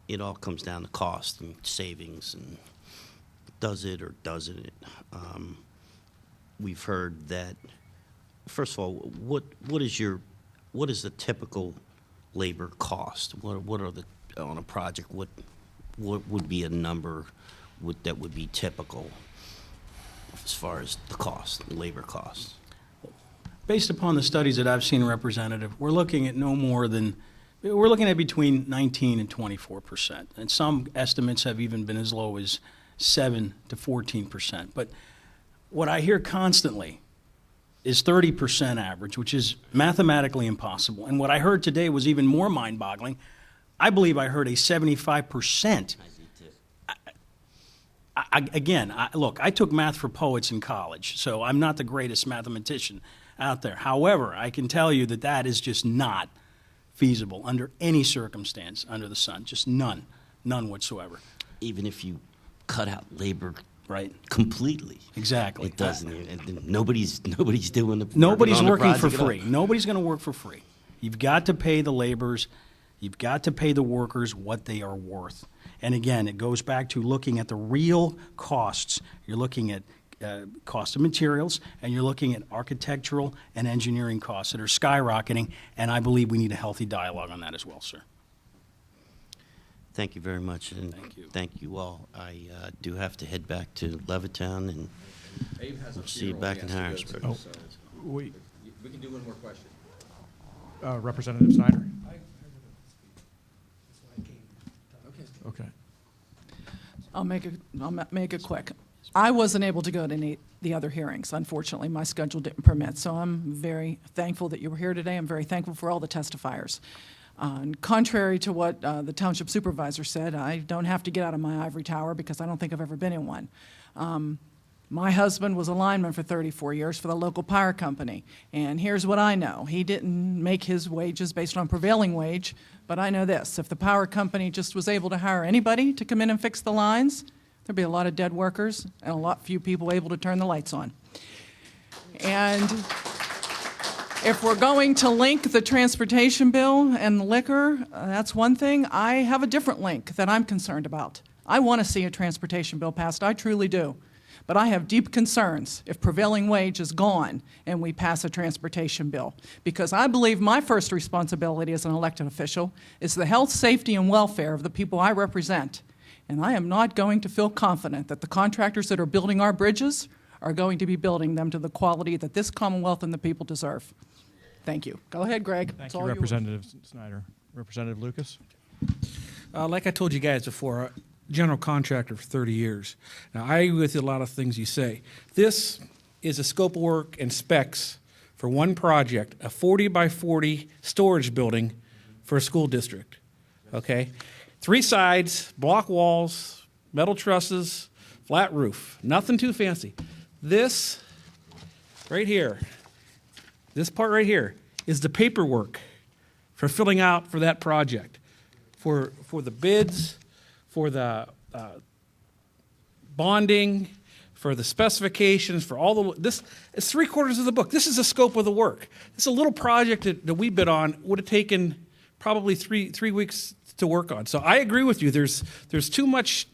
I: it all comes down to cost and savings, and does it or doesn't it? We've heard that. First of all, what is the typical labor cost? What are the, on a project? What would be a number that would be typical as far as the cost, the labor costs?
R: Based upon the studies that I've seen, Representative, we're looking at we're looking at between 19 and 24%. And some estimates have even been as low as 7 to 14%. But what I hear constantly is 30% average, which is mathematically impossible. And what I heard today was even more mind-boggling. I believe I heard a 75%. Look, I took math for poets in college, so I'm not the greatest mathematician out there. However, I can tell you that that is just not feasible under any circumstance under the sun. Just none whatsoever.
I: Even if you cut out labor,
R: right,
I: completely.
R: Exactly.
I: It doesn't. And nobody's doing the.
R: Nobody's working for free. Nobody's going to work for free. You've got to pay the laborers. You've got to pay the workers what they are worth. And again, it goes back to looking at the real costs. You're looking at cost of materials, and you're looking at architectural and engineering costs that are skyrocketing, and I believe we need a healthy dialogue on that as well, sir.
I: Thank you very much, and thank you all. I do have to head back to Levittown, and we'll see you back in Harrisburg.
F: We
Q: can do one more question.
F: Representative Snyder? Okay.
H: I'll make it quick. I wasn't able to go to the other hearings. Unfortunately, my schedule didn't permit. So I'm very thankful that you were here today. I'm very thankful for all the testifiers. And contrary to what the township supervisor said, I don't have to get out of my ivory tower because I don't think I've ever been in one. My husband was a lineman for 34 years for the local power company. And here's what I know. He didn't make his wages based on prevailing wage, but I know this. If the power company just was able to hire anybody to come in and fix the lines, there'd be a lot of dead workers and a lot few people able to turn the lights on. And if we're going to link the transportation bill and the liquor, that's one thing. I have a different link that I'm concerned about. I want to see a transportation bill passed. I truly do. But I have deep concerns if prevailing wage is gone and we pass a transportation bill. Because I believe my first responsibility as an elected official is the health, safety, and welfare of the people I represent. And I am not going to feel confident that the contractors that are building our bridges are going to be building them to the quality that this Commonwealth and the people deserve. Thank you. Go ahead, Greg.
F: Thank you, Representative Snyder. Representative Lucas?
C: Like I told you guys before, general contractor for 30 years. Now, I agree with a lot of things you say. This is a scope of work and specs for one project, a 40 by 40 storage building for a school district, okay? 3 sides, block walls, metal trusses, flat roof, nothing too fancy. This right here, this part right here is the paperwork for filling out for that project, for the bids, for the bonding, for the specifications, for all the, this is 3/4 of the book. This is the scope of the work. This is a little project that we bid on, would have taken probably three weeks to work on. So I agree with you. There's too much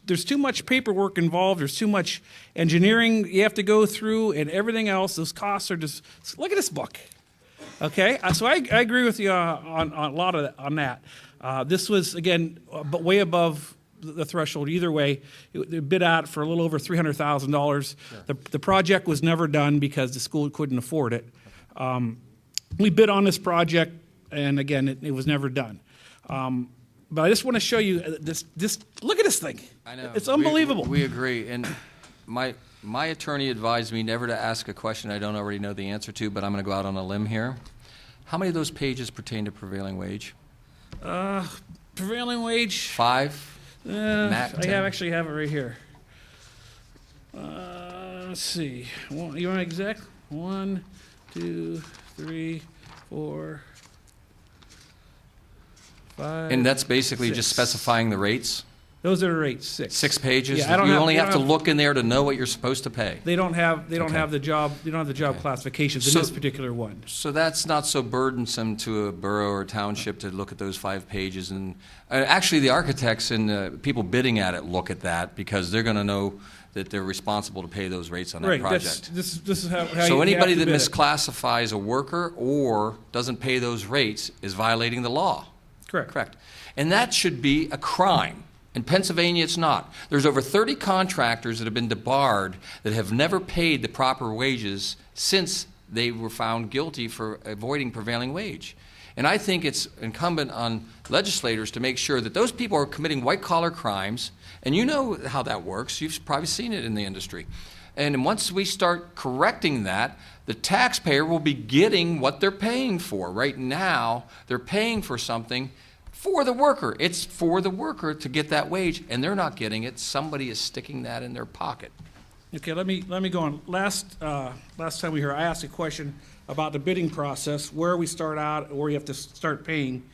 C: paperwork involved. There's too much engineering you have to go through, and everything else. Those costs are just, look at this book. Okay, so I agree with you on a lot of that. This was again, but way above the threshold. Either way, it bid out for a little over $300,000. The project was never done because the school couldn't afford it. We bid on this project, and again, it was never done. But I just want to show you this. Look at this thing.
Q: I know.
C: It's unbelievable.
Q: We agree. And my attorney advised me never to ask a question I don't already know the answer to, but I'm going to go out on a limb here. How many of those pages pertain to prevailing wage?
C: Prevailing wage.
Q: 5?
C: I actually have it right here. Let's see. You want exact? 1, 2, 3, 4, 5.
Q: And that's basically
C: 6.
Q: just specifying the rates?
C: Those are the rates. 6.
Q: 6 pages.
C: Yeah,
Q: you only have to look in there to know what you're supposed to pay.
C: They don't have the job classifications in this particular one.
Q: So that's not so burdensome to a borough or township to look at those 5 pages. And actually, the architects and people bidding at it look at that because they're going to know that they're responsible to pay those rates on that project.
C: This is how
Q: so
C: you
Q: anybody
C: have to
Q: that
C: bid
Q: misclassifies a worker or doesn't pay those rates is violating the law.
C: Correct.
Q: And that should be a crime. In Pennsylvania, it's not. There's over 30 contractors that have been debarred that have never paid the proper wages since they were found guilty for avoiding prevailing wage. And I think it's incumbent on legislators to make sure that those people are committing white-collar crimes, and you know how that works. You've probably seen it in the industry. And once we start correcting that, the taxpayer will be getting what they're paying for. Right now, they're paying for something for the worker. It's for the worker to get that wage, and they're not getting it. Somebody is sticking that in their pocket.
C: Okay, let me go on. Last time we were here, I asked a question about the bidding process, where we start out, or you have to start paying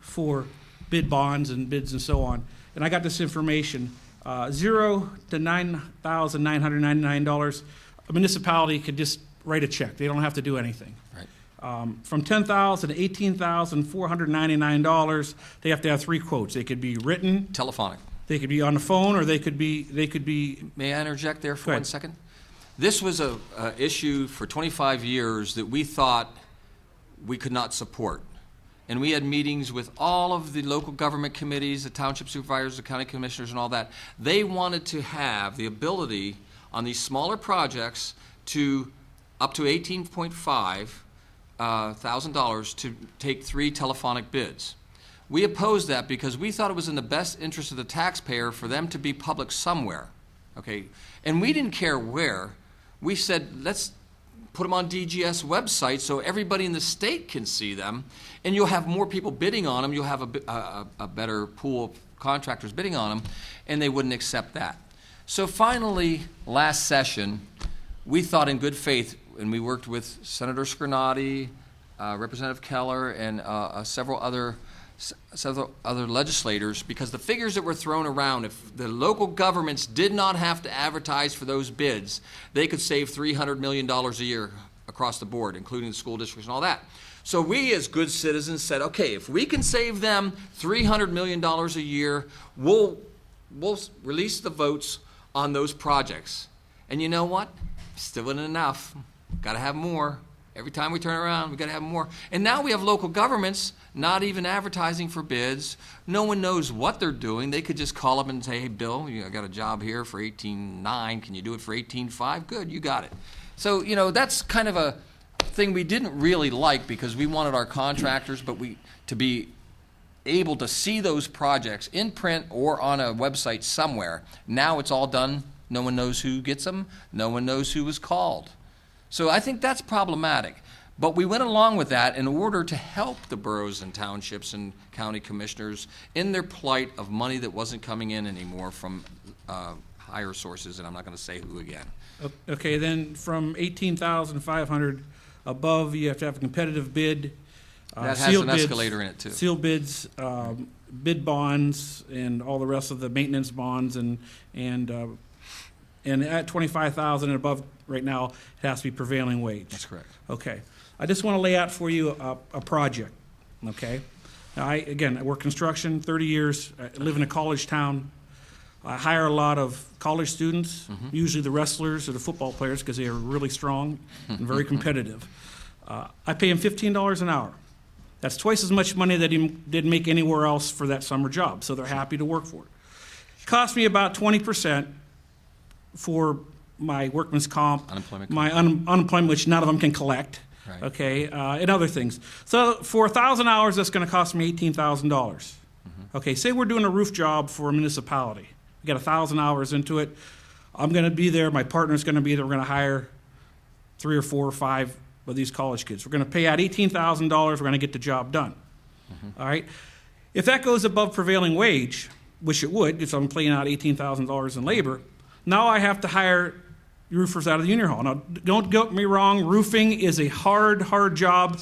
C: for bid bonds and bids and so on. And I got this information: $0 to $9,999. A municipality could just write a check; they don't have to do anything.
Q: Right.
C: From $10,000 to $18,499, they have to have 3 quotes. They could be written,
Q: Telephonic.
C: they could be on the phone, or they could be.
Q: May I interject there for
C: Go
Q: 1
C: ahead.
Q: second? This was a issue for 25 years that we thought we could not support. And we had meetings with all of the local government committees, the township supervisors, the county commissioners, and all that. They wanted to have the ability on these smaller projects to up to $18,500 to take 3 telephonic bids. We opposed that because we thought it was in the best interest of the taxpayer for them to be public somewhere. Okay, and we didn't care where. We said, let's put them on DGS website so everybody in the state can see them, and you'll have more people bidding on them. You'll have a better pool of contractors bidding on them, and they wouldn't accept that. So finally, last session, we thought in good faith, and we worked with Senator Scarnati, Representative Keller, and several other legislators, because the figures that were thrown around, if the local governments did not have to advertise for those bids, they could save $300 million a year across the board, including the school districts and all that. So we as good citizens said, okay, if we can save them $300 million a year, we'll release the votes on those projects. And you know what? Still isn't enough. Got to have more. Every time we turn around, we got to have more. And now we have local governments not even advertising for bids. No one knows what they're doing. They could just call up and say, hey, Bill, I got a job here for $18,900. Can you do it for $18,500? Good, you got it. So, that's kind of a thing we didn't really like, because we wanted our contractors to be able to see those projects in print or on a website somewhere. Now it's all done. No one knows who gets them. No one knows who was called. So I think that's problematic. But we went along with that in order to help the boroughs and townships and county commissioners in their plight of money that wasn't coming in anymore from higher sources, and I'm not going to say who again.
C: Okay, then from $18,500 above, you have to have a competitive bid.
Q: That has an escalator in it, too.
C: Sealed bids, bid bonds, and all the rest of the maintenance bonds, and at $25,000 and above right now, it has to be prevailing wage.
Q: That's correct.
C: Okay. I just want to lay out for you a project, okay? Now, I work construction, 30 years. I live in a college town. I hire a lot of college students, usually the wrestlers or the football players, because they are really strong and very competitive. I pay them $15 an hour. That's twice as much money that he didn't make anywhere else for that summer job, so they're happy to work for it. It costs me about 20% for my workman's comp, my unemployment, which none of them can collect, right. Okay, and other things. So for 1,000 hours, that's going to cost me $18,000. Okay, say we're doing a roof job for a municipality. We got 1,000 hours into it. I'm going to be there. My partner's going to be there. We're going to hire 3 or 4 or 5 of these college kids. We're going to pay out $18,000. We're going to get the job done. All right. If that goes above prevailing wage, which it would, if I'm paying out $18,000 in labor, now I have to hire roofers out of the union hall. Now, don't get me wrong, roofing is a hard job.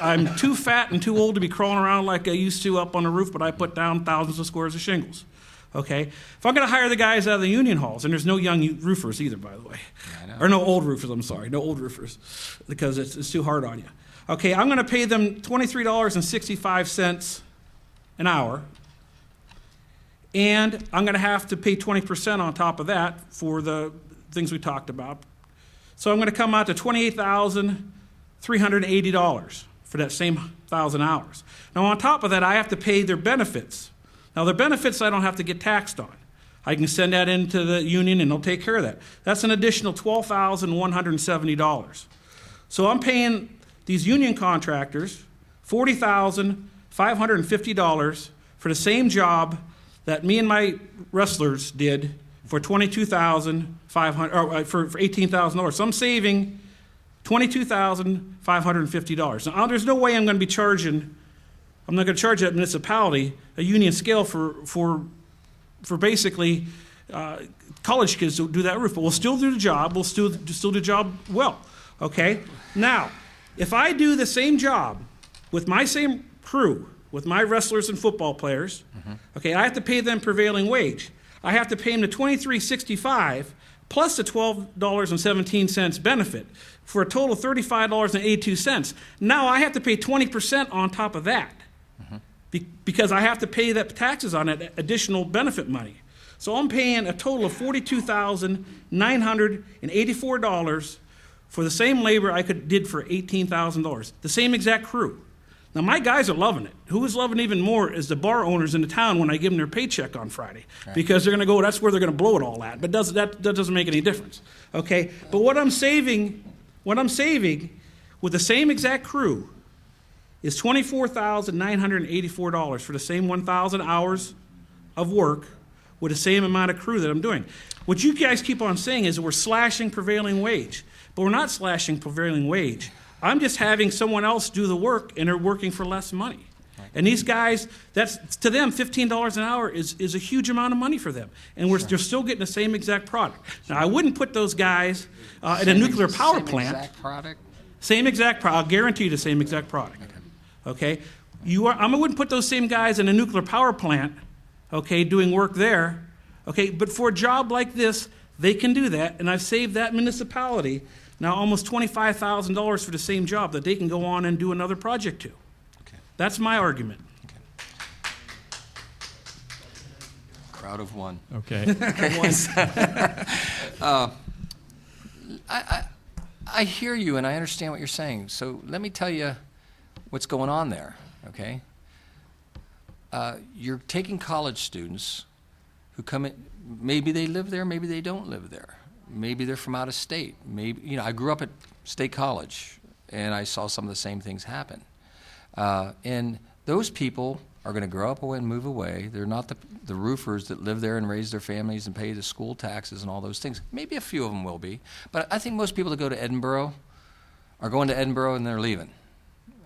C: I'm too fat and too old to be crawling around like I used to up on the roof, but I put down thousands of squares of shingles. Okay? If I'm going to hire the guys out of the union halls, and there's no young roofers either, by the way. Yeah, or no old roofers, I'm sorry. No old roofers, because it's too hard on you. Okay, I'm going to pay them $23.65 an hour. And I'm going to have to pay 20% on top of that for the things we talked about. So I'm going to come out to $28,380 for that same 1,000 hours. Now, on top of that, I have to pay their benefits. Now, their benefits I don't have to get taxed on. I can send that into the union, and they'll take care of that. That's an additional $12,170. So I'm paying these union contractors $40,550 for the same job that me and my wrestlers did for $22,500 for $18,000. So I'm saving $22,550. Now, there's no way I'm going to be charging. I'm not going to charge that municipality a union scale for basically college kids to do that roof. But we'll still do the job. We'll still do the job well. Okay. Now, if I do the same job with my same crew, with my wrestlers and football players, okay, I have to pay them prevailing wage. I have to pay them the $23.65 plus the $12.17 benefit, for a total of $35.82. Now I have to pay 20% on top of that because I have to pay that taxes on that additional benefit money. So I'm paying a total of $42,984 for the same labor I did for $18,000, the same exact crew. Now, my guys are loving it. Who is loving even more is the bar owners in the town when I give them their paycheck on Friday, because they're going to go, that's where they're going to blow it all at. But that doesn't make any difference, okay? But what I'm saving with the same exact crew is $24,984 for the same 1,000 hours of work with the same amount of crew that I'm doing. What you guys keep on saying is that we're slashing prevailing wage, but we're not slashing prevailing wage. I'm just having someone else do the work, and they're working for less money. Right. And these guys, that's to them, $15 an hour is a huge amount of money for them. And they're still getting the same exact product. Now, I wouldn't put those guys in a nuclear power plant. Same exact product? Same exact product. I'll guarantee you the same exact product. Okay? I wouldn't put those same guys in a nuclear power plant, okay, doing work there. Okay? But for a job like this, they can do that, and I've saved that municipality now almost $25,000 for the same job that they can go on and do another project to. Okay. That's my argument.
Q: Okay. Crowd of one.
F: Okay.
Q: I hear you and I understand what you're saying. So let me tell you what's going on there, okay? You're taking college students who come in, maybe they live there, maybe they don't live there. Maybe they're from out of state. Maybe, I grew up at State College, and I saw some of the same things happen. And those people are going to grow up and move away. They're not the roofers that live there and raise their families and pay the school taxes and all those things. Maybe a few of them will be. But I think most people that go to Edinburgh are going to Edinburgh and they're leaving.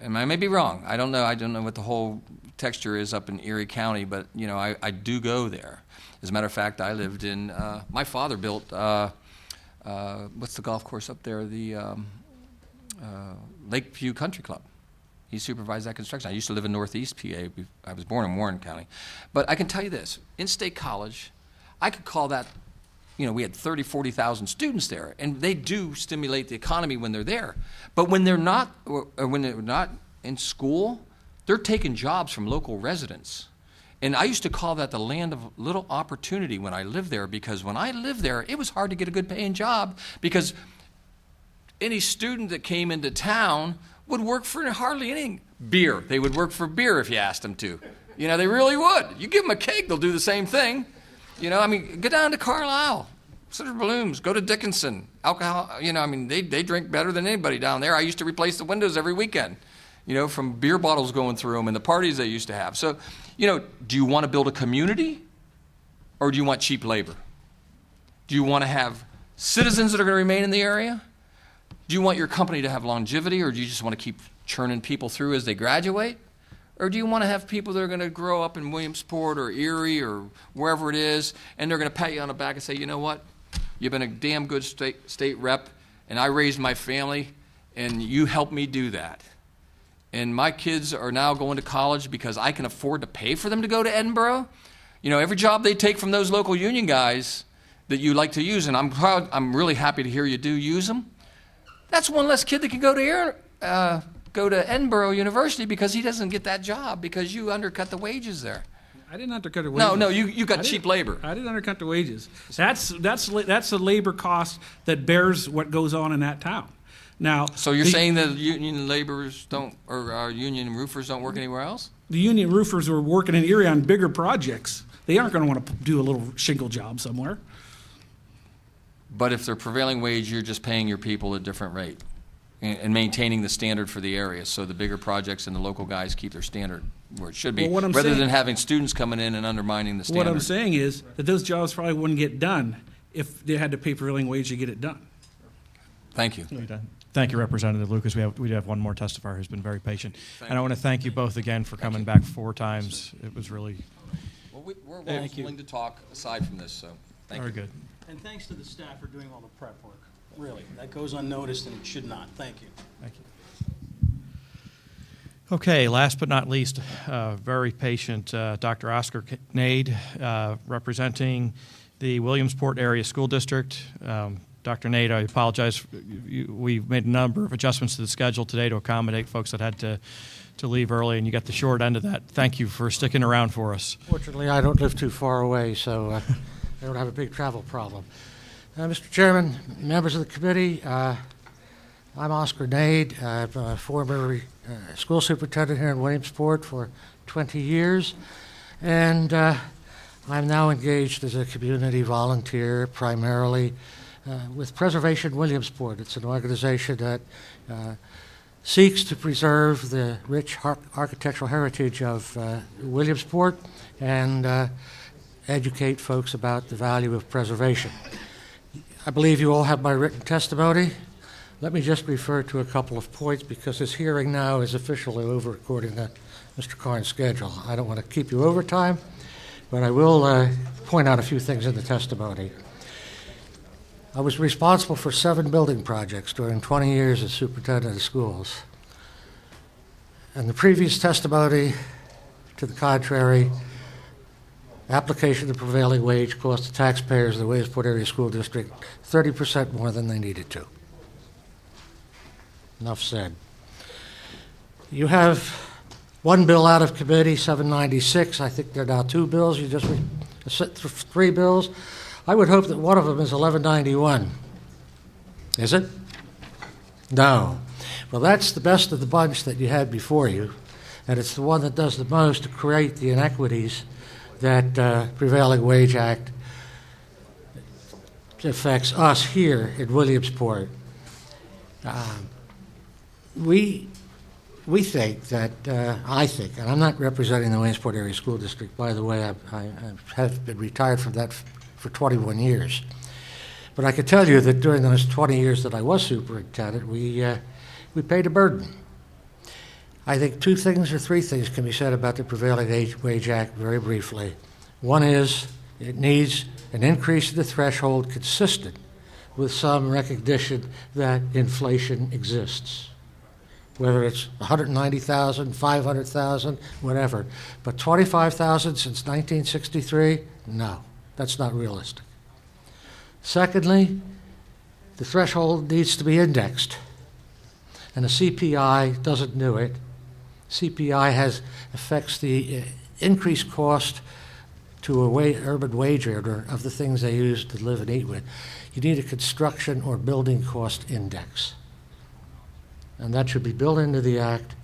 Q: And I may be wrong. I don't know. I don't know what the whole texture is up in Erie County, but, I do go there. As a matter of fact, I lived in, my father built, what's the golf course up there? The Lakeview Country Club. He supervised that construction. I used to live in Northeast PA. I was born in Warren County. But I can tell you this, in State College, I could call that, we had 30, 40,000 students there, and they do stimulate the economy when they're there. But when they're not, or when they're not in school, they're taking jobs from local residents. And I used to call that the land of little opportunity when I lived there, because when I lived there, it was hard to get a good paying job, because any student that came into town would work for hardly any beer. They would work for beer if you asked them to. They really would. You give them a cake, they'll do the same thing. Go down to Carlisle, Cedar Blooms, go to Dickinson. Alcohol, they drink better than anybody down there. I used to replace the windows every weekend, from beer bottles going through them and the parties they used to have. So, do you want to build a community, or do you want cheap labor? Do you want to have citizens that are going to remain in the area? Do you want your company to have longevity, or do you just want to keep churning people through as they graduate? Or do you want to have people that are going to grow up in Williamsport or Erie or wherever it is, and they're going to pat you on the back and say, you know what, you've been a damn good state rep, and I raised my family, and you helped me do that. And my kids are now going to college because I can afford to pay for them to go to Edinburgh. Every job they take from those local union guys that you like to use, and I'm really happy to hear you do use them. That's one less kid that can go to Edinburgh University because he doesn't get that job because you undercut the wages there.
C: I didn't undercut the wages.
Q: No, you got cheap labor.
C: I didn't undercut the wages. That's the labor cost that bears what goes on in that town. Now,
Q: so you're saying that union laborers don't, or union roofers don't work anywhere else?
C: The union roofers are working in Erie on bigger projects. They aren't going to want to do a little shingle job somewhere.
Q: But if they're prevailing wage, you're just paying your people a different rate and maintaining the standard for the area. So the bigger projects and the local guys keep their standard where it should be, rather than having students coming in and undermining the standard.
C: What I'm saying is that those jobs probably wouldn't get done if they had to pay prevailing wage to get it done.
Q: Thank you.
F: Thank you, Representative Lucas. We do have one more testifier who's been very patient. And I want to thank you both again for coming back 4 times. It was really...
Q: Well, we're willing to talk aside from this, so thank you.
F: Very good.
R: And thanks to the staff for doing all the prep work. Really, that goes unnoticed and it should not. Thank you.
F: Thank you. Okay, last but not least, very patient Dr. Oscar Nade, representing the Williamsport Area School District. Dr. Nate, I apologize. We've made a number of adjustments to the schedule today to accommodate folks that had to leave early, and you got the short end of that. Thank you for sticking around for us.
S: Fortunately, I don't live too far away, so I don't have a big travel problem. Mr. Chairman, members of the committee, I'm Oscar Nade. I'm a former school superintendent here in Williamsport for 20 years, and I'm now engaged as a community volunteer primarily with Preservation Williamsport. It's an organization that seeks to preserve the rich architectural heritage of Williamsport and educate folks about the value of preservation. I believe you all have my written testimony. Let me just refer to a couple of points because this hearing now is officially over according to Mr. Karn's schedule. I don't want to keep you over time, but I will point out a few things in the testimony. I was responsible for 7 building projects during 20 years as superintendent of schools. And the previous testimony to the contrary, application of the prevailing wage cost the taxpayers of the Williamsport Area School District 30% more than they needed to. Enough said. You have one bill out of committee, 796. I think there are now 2 bills. You just 3 bills. I would hope that one of them is 1191. Is it? No. Well, that's the best of the bunch that you had before you, and it's the one that does the most to create the inequities that Prevailing Wage Act affects us here in Williamsport. We think that, I think, and I'm not representing the Williamsport Area School District, by the way, I have been retired from that for 21 years. But I can tell you that during those 20 years that I was superintendent, we paid a burden. I think 2 things or 3 things can be said about the Prevailing Wage Act very briefly. One is it needs an increase in the threshold consistent with some recognition that inflation exists, whether it's 190,000, 500,000, whatever. But 25,000 since 1963, no. That's not realistic. Secondly, the threshold needs to be indexed, and the CPI doesn't do it. CPI affects the increased cost to a urban wage earner of the things they use to live and eat with. You need a construction or building cost index, and that should be built into the act.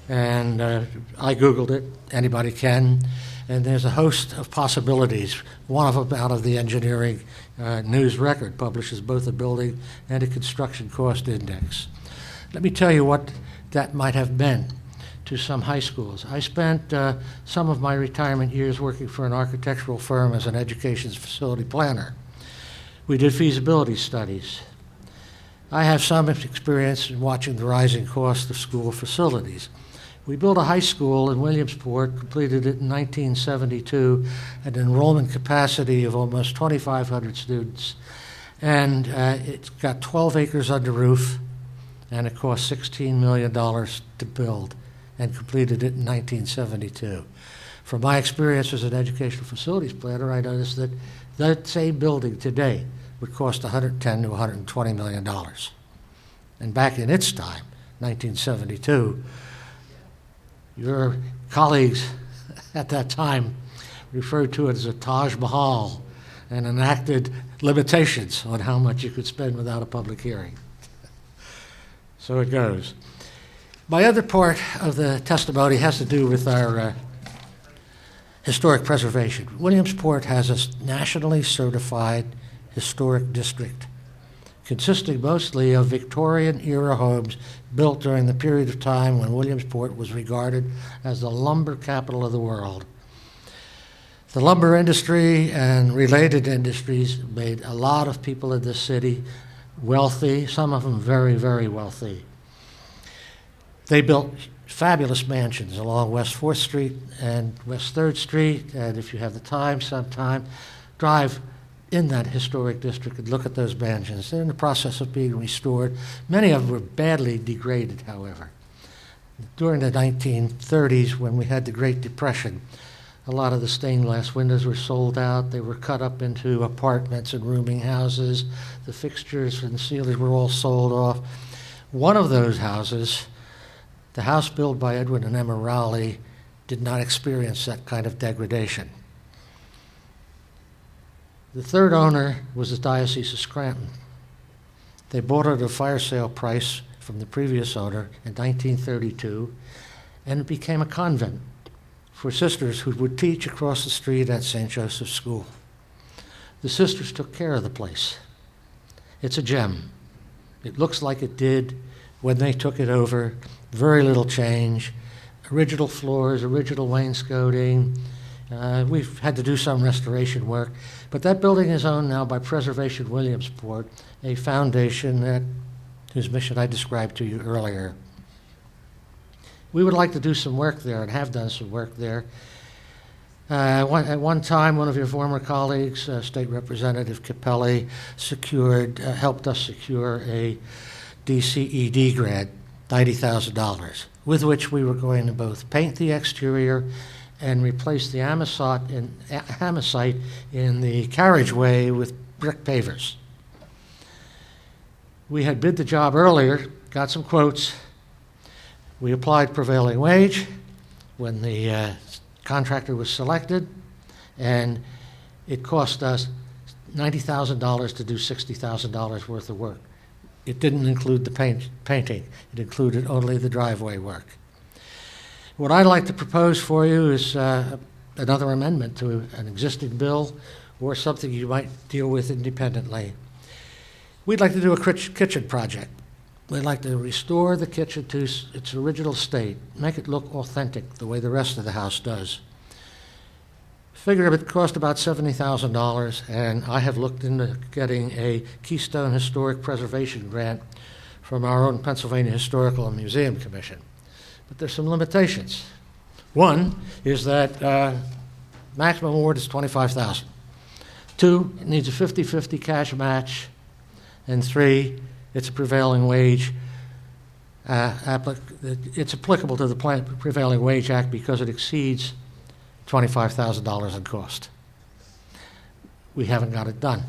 S: And I Googled it. Anybody can. And there's a host of possibilities. One of them out of the Engineering News Record publishes both a building and a construction cost index. Let me tell you what that might have meant to some high schools. I spent some of my retirement years working for an architectural firm as an education facility planner. We did feasibility studies. I have some experience in watching the rising cost of school facilities. We built a high school in Williamsport, completed it in 1972, an enrollment capacity of almost 2,500 students, and it's got 12 acres under roof, and it cost $16 million to build, and completed it in 1972. From my experience as an educational facilities planner, I noticed that that same building today would cost $110 to $120 million. And back in its time, 1972, your colleagues at that time referred to it as a Taj Mahal and enacted limitations on how much you could spend without a public hearing. So it goes. My other part of the testimony has to do with our historic preservation. Williamsport has a nationally certified historic district consisting mostly of Victorian-era homes built during the period of time when Williamsport was regarded as the lumber capital of the world. The lumber industry and related industries made a lot of people in this city wealthy, some of them very, very wealthy. They built fabulous mansions along West 4th Street and West 3rd Street, and if you have the time sometime, drive in that historic district and look at those mansions. They're in the process of being restored. Many of them were badly degraded, however. During the 1930s, when we had the Great Depression, A lot of the stained glass windows were sold out. They were cut up into apartments and rooming houses. The fixtures and ceilings were all sold off. One of those houses, the house built by Edwin and Emma Rowley, did not experience that kind of degradation. The third owner was the Diocese of Scranton. They bought it at a fire sale price from the previous owner in 1932, and it became a convent for sisters who would teach across the street at St. Joseph's School. The sisters took care of the place. It's a gem. It looks like it did when they took it over. Very little change. Original floors, original wainscoting. We've had to do some restoration work, but that building is owned now by Preservation Williamsport, a foundation whose mission I described to you earlier. We would like to do some work there and have done some work there. At one time, one of your former colleagues, State Representative Capelli, helped us secure a DCED grant, $90,000, with which we were going to both paint the exterior and replace the amosite in the carriageway with brick pavers. We had bid the job earlier, got some quotes. We applied prevailing wage when the contractor was selected, and it cost us $90,000 to do $60,000 worth of work. It didn't include the painting. It included only the driveway work. What I'd like to propose for you is another amendment to an existing bill or something you might deal with independently. We'd like to do a kitchen project. We'd like to restore the kitchen to its original state, make it look authentic the way the rest of the house does. Figure it cost about $70,000, and I have looked into getting a Keystone Historic Preservation grant from our own Pennsylvania Historical and Museum Commission. But there's some limitations. One is that maximum award is $25,000. Two, it needs a 50-50 cash match. And three, it's a prevailing wage. It's applicable to the Prevailing Wage Act because it exceeds $25,000 in cost. We haven't got it done.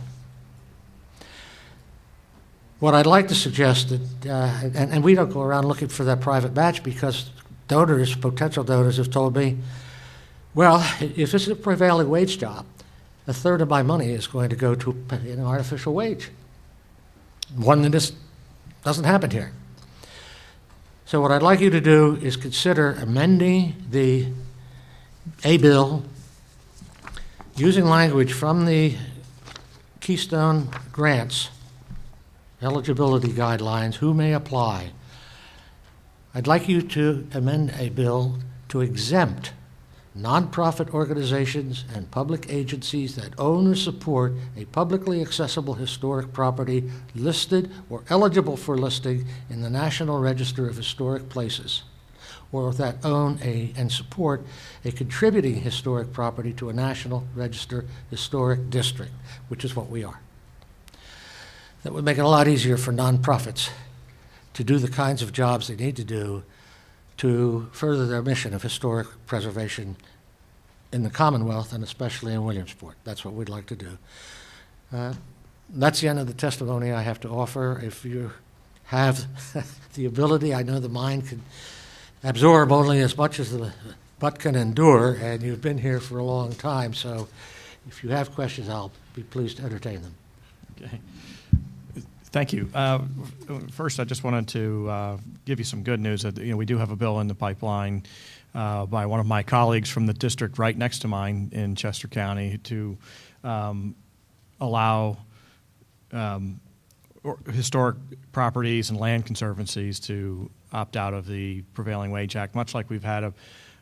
S: What I'd like to suggest, and we don't go around looking for that private match because potential donors have told me, well, if this is a prevailing wage job, a third of my money is going to go to an artificial wage. One that just doesn't happen here. So what I'd like you to do is consider amending a bill using language from the Keystone grants, eligibility guidelines, who may apply. I'd like you to amend a bill to exempt nonprofit organizations and public agencies that own or support a publicly accessible historic property listed or eligible for listing in the National Register of Historic Places, or that own and support a contributing historic property to a National Register Historic District, which is what we are. That would make it a lot easier for nonprofits to do the kinds of jobs they need to do to further their mission of historic preservation in the Commonwealth and especially in Williamsport. That's what we'd like to do. That's the end of the testimony I have to offer. If you have the ability, I know the mind can absorb only as much as the butt can endure, and you've been here for a long time, so if you have questions, I'll be pleased to entertain them.
F: Okay. Thank you. First, I just wanted to give you some good news that we do have a bill in the pipeline by one of my colleagues from the district right next to mine in Chester County to allow historic properties and land conservancies to opt out of the Prevailing Wage Act, much like we've had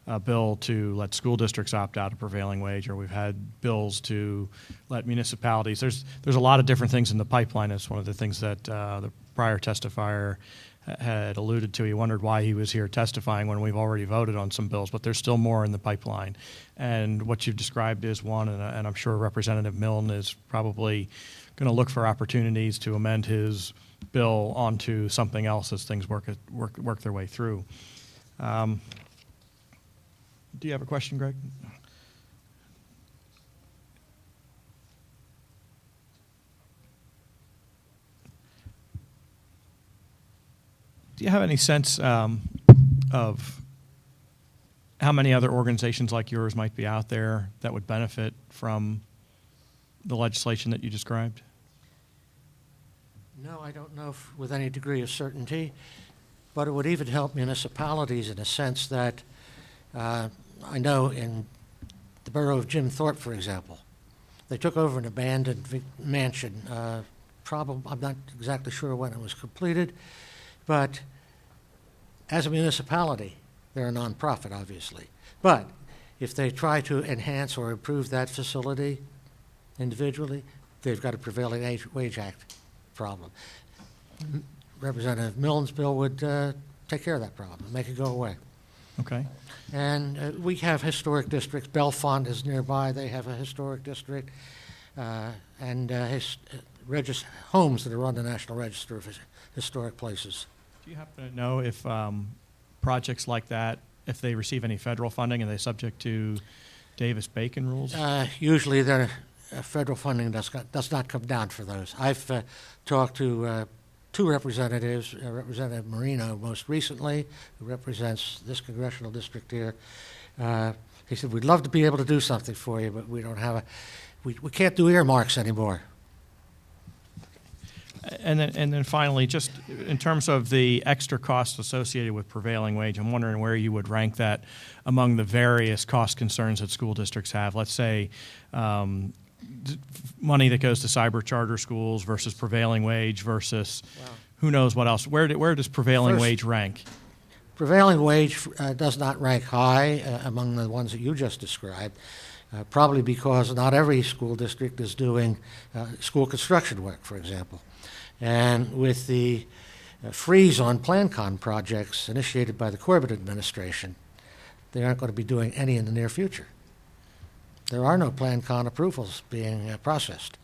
F: a bill to let school districts opt out of prevailing wage, or we've had bills to let municipalities. There's a lot of different things in the pipeline. It's one of the things that the prior testifier had alluded to. He wondered why he was here testifying when we've already voted on some bills, but there's still more in the pipeline. And what you've described is one, and I'm sure Representative Milne is probably going to look for opportunities to amend his bill onto something else as things work their way through. Do you have a question, Greg? Do you have any sense of how many other organizations like yours might be out there that would benefit from the legislation that you described?
S: No, I don't know with any degree of certainty, but it would even help municipalities in a sense that I know in the borough of Jim Thorpe, for example, they took over an abandoned mansion. I'm not exactly sure when it was completed, but as a municipality, they're a nonprofit, obviously. But if they try to enhance or improve that facility individually, they've got a Prevailing Wage Act problem. Representative Milne's bill would take care of that problem, make it go away.
F: Okay.
S: And we have historic districts. Bellefonte is nearby. They have a historic district. And homes that are on the National Register of Historic Places.
F: Do you happen to know if projects like that, if they receive any federal funding, are they subject to Davis-Bacon rules?
S: Usually federal funding does not come down for those. I've talked to two representatives, Representative Marino most recently, who represents this congressional district here. He said, we'd love to be able to do something for you, but we don't have we can't do earmarks anymore.
F: And then finally, just in terms of the extra costs associated with prevailing wage, I'm wondering where you would rank that among the various cost concerns that school districts have. Let's say money that goes to cyber charter schools versus prevailing wage versus who knows what else. Where does prevailing wage rank?
S: Prevailing wage does not rank high among the ones that you just described, probably because not every school district is doing school construction work, for example. And with the freeze on PlanCon projects initiated by the Corbett administration, they aren't going to be doing any in the near future. There are no PlanCon approvals being processed.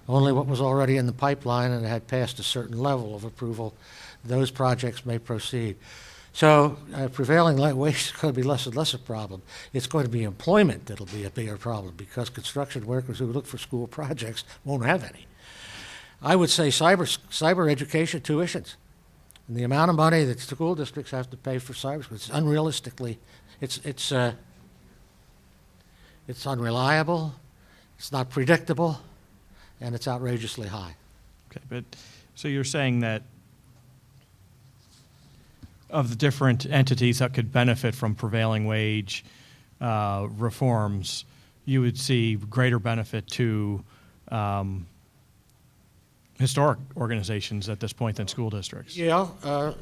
S: Only what was already in the pipeline and had passed a certain level of approval, those projects may proceed. So prevailing wage is going to be less and less a problem. It's going to be employment that'll be a bigger problem because construction workers who look for school projects won't have any. I would say cyber education tuitions. And the amount of money that school districts have to pay for cyber, it's unrealistically, it's unreliable, it's not predictable, and it's outrageously high.
F: Okay, but so you're saying that of the different entities that could benefit from prevailing wage reforms, you would see greater benefit to historic organizations at this point than school districts?
S: Yeah,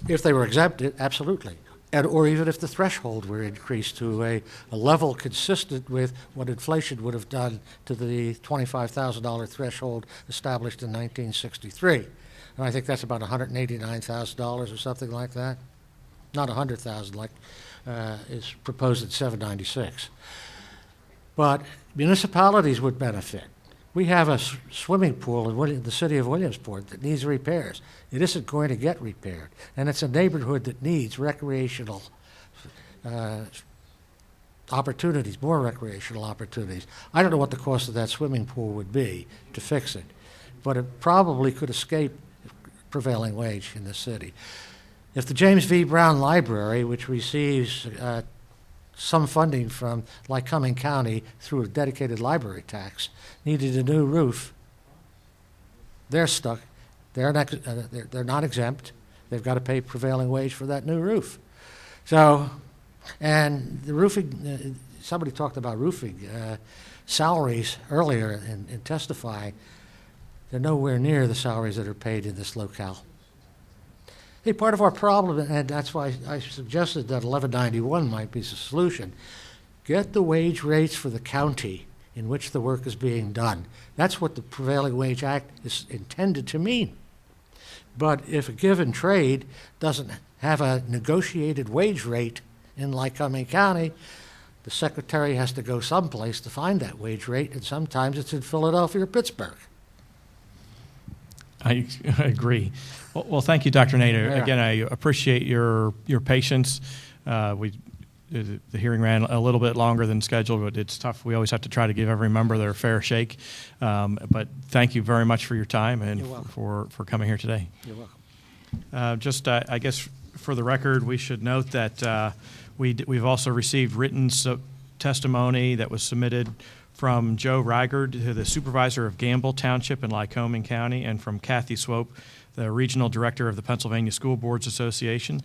S: if they were exempted, absolutely. Or even if the threshold were increased to a level consistent with what inflation would have done to the $25,000 threshold established in 1963. And I think that's about $189,000 or something like that. Not $100,000 like is proposed at 796. But municipalities would benefit. We have a swimming pool in the city of Williamsport that needs repairs. It isn't going to get repaired. And it's a neighborhood that needs recreational opportunities, more recreational opportunities. I don't know what the cost of that swimming pool would be to fix it, but it probably could escape prevailing wage in the city. If the James V. Brown Library, which receives some funding from Lycoming County through a dedicated library tax, needed a new roof, they're stuck. They're not exempt. They've got to pay prevailing wage for that new roof. So, and the roofing, somebody talked about roofing salaries earlier in testifying. They're nowhere near the salaries that are paid in this locale. Hey, part of our problem, and that's why I suggested that 1191 might be the solution, get the wage rates for the county in which the work is being done. That's what the Prevailing Wage Act is intended to mean. But if a given trade doesn't have a negotiated wage rate in Lycoming County, the secretary has to go someplace to find that wage rate, and sometimes it's in Philadelphia or Pittsburgh.
F: I agree. Well, thank you, Dr. Nader.
S: Yeah.
F: Again, I appreciate your patience. The hearing ran a little bit longer than scheduled, but it's tough. We always have to try to give every member their fair shake. But thank you very much for your time and for coming here today.
S: You're welcome.
F: I guess for the record, we should note that we've also received written testimony that was submitted from Joe Reigard, the supervisor of Gamble Township in Lycoming County, and from Kathy Swope, the regional director of the Pennsylvania School Boards Association,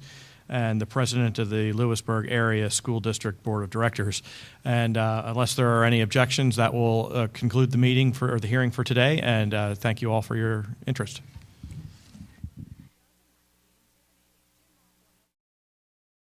F: and the president of the Lewisburg Area School District Board of Directors. And unless there are any objections, that will conclude the meeting or the hearing for today. And thank you all for your interest.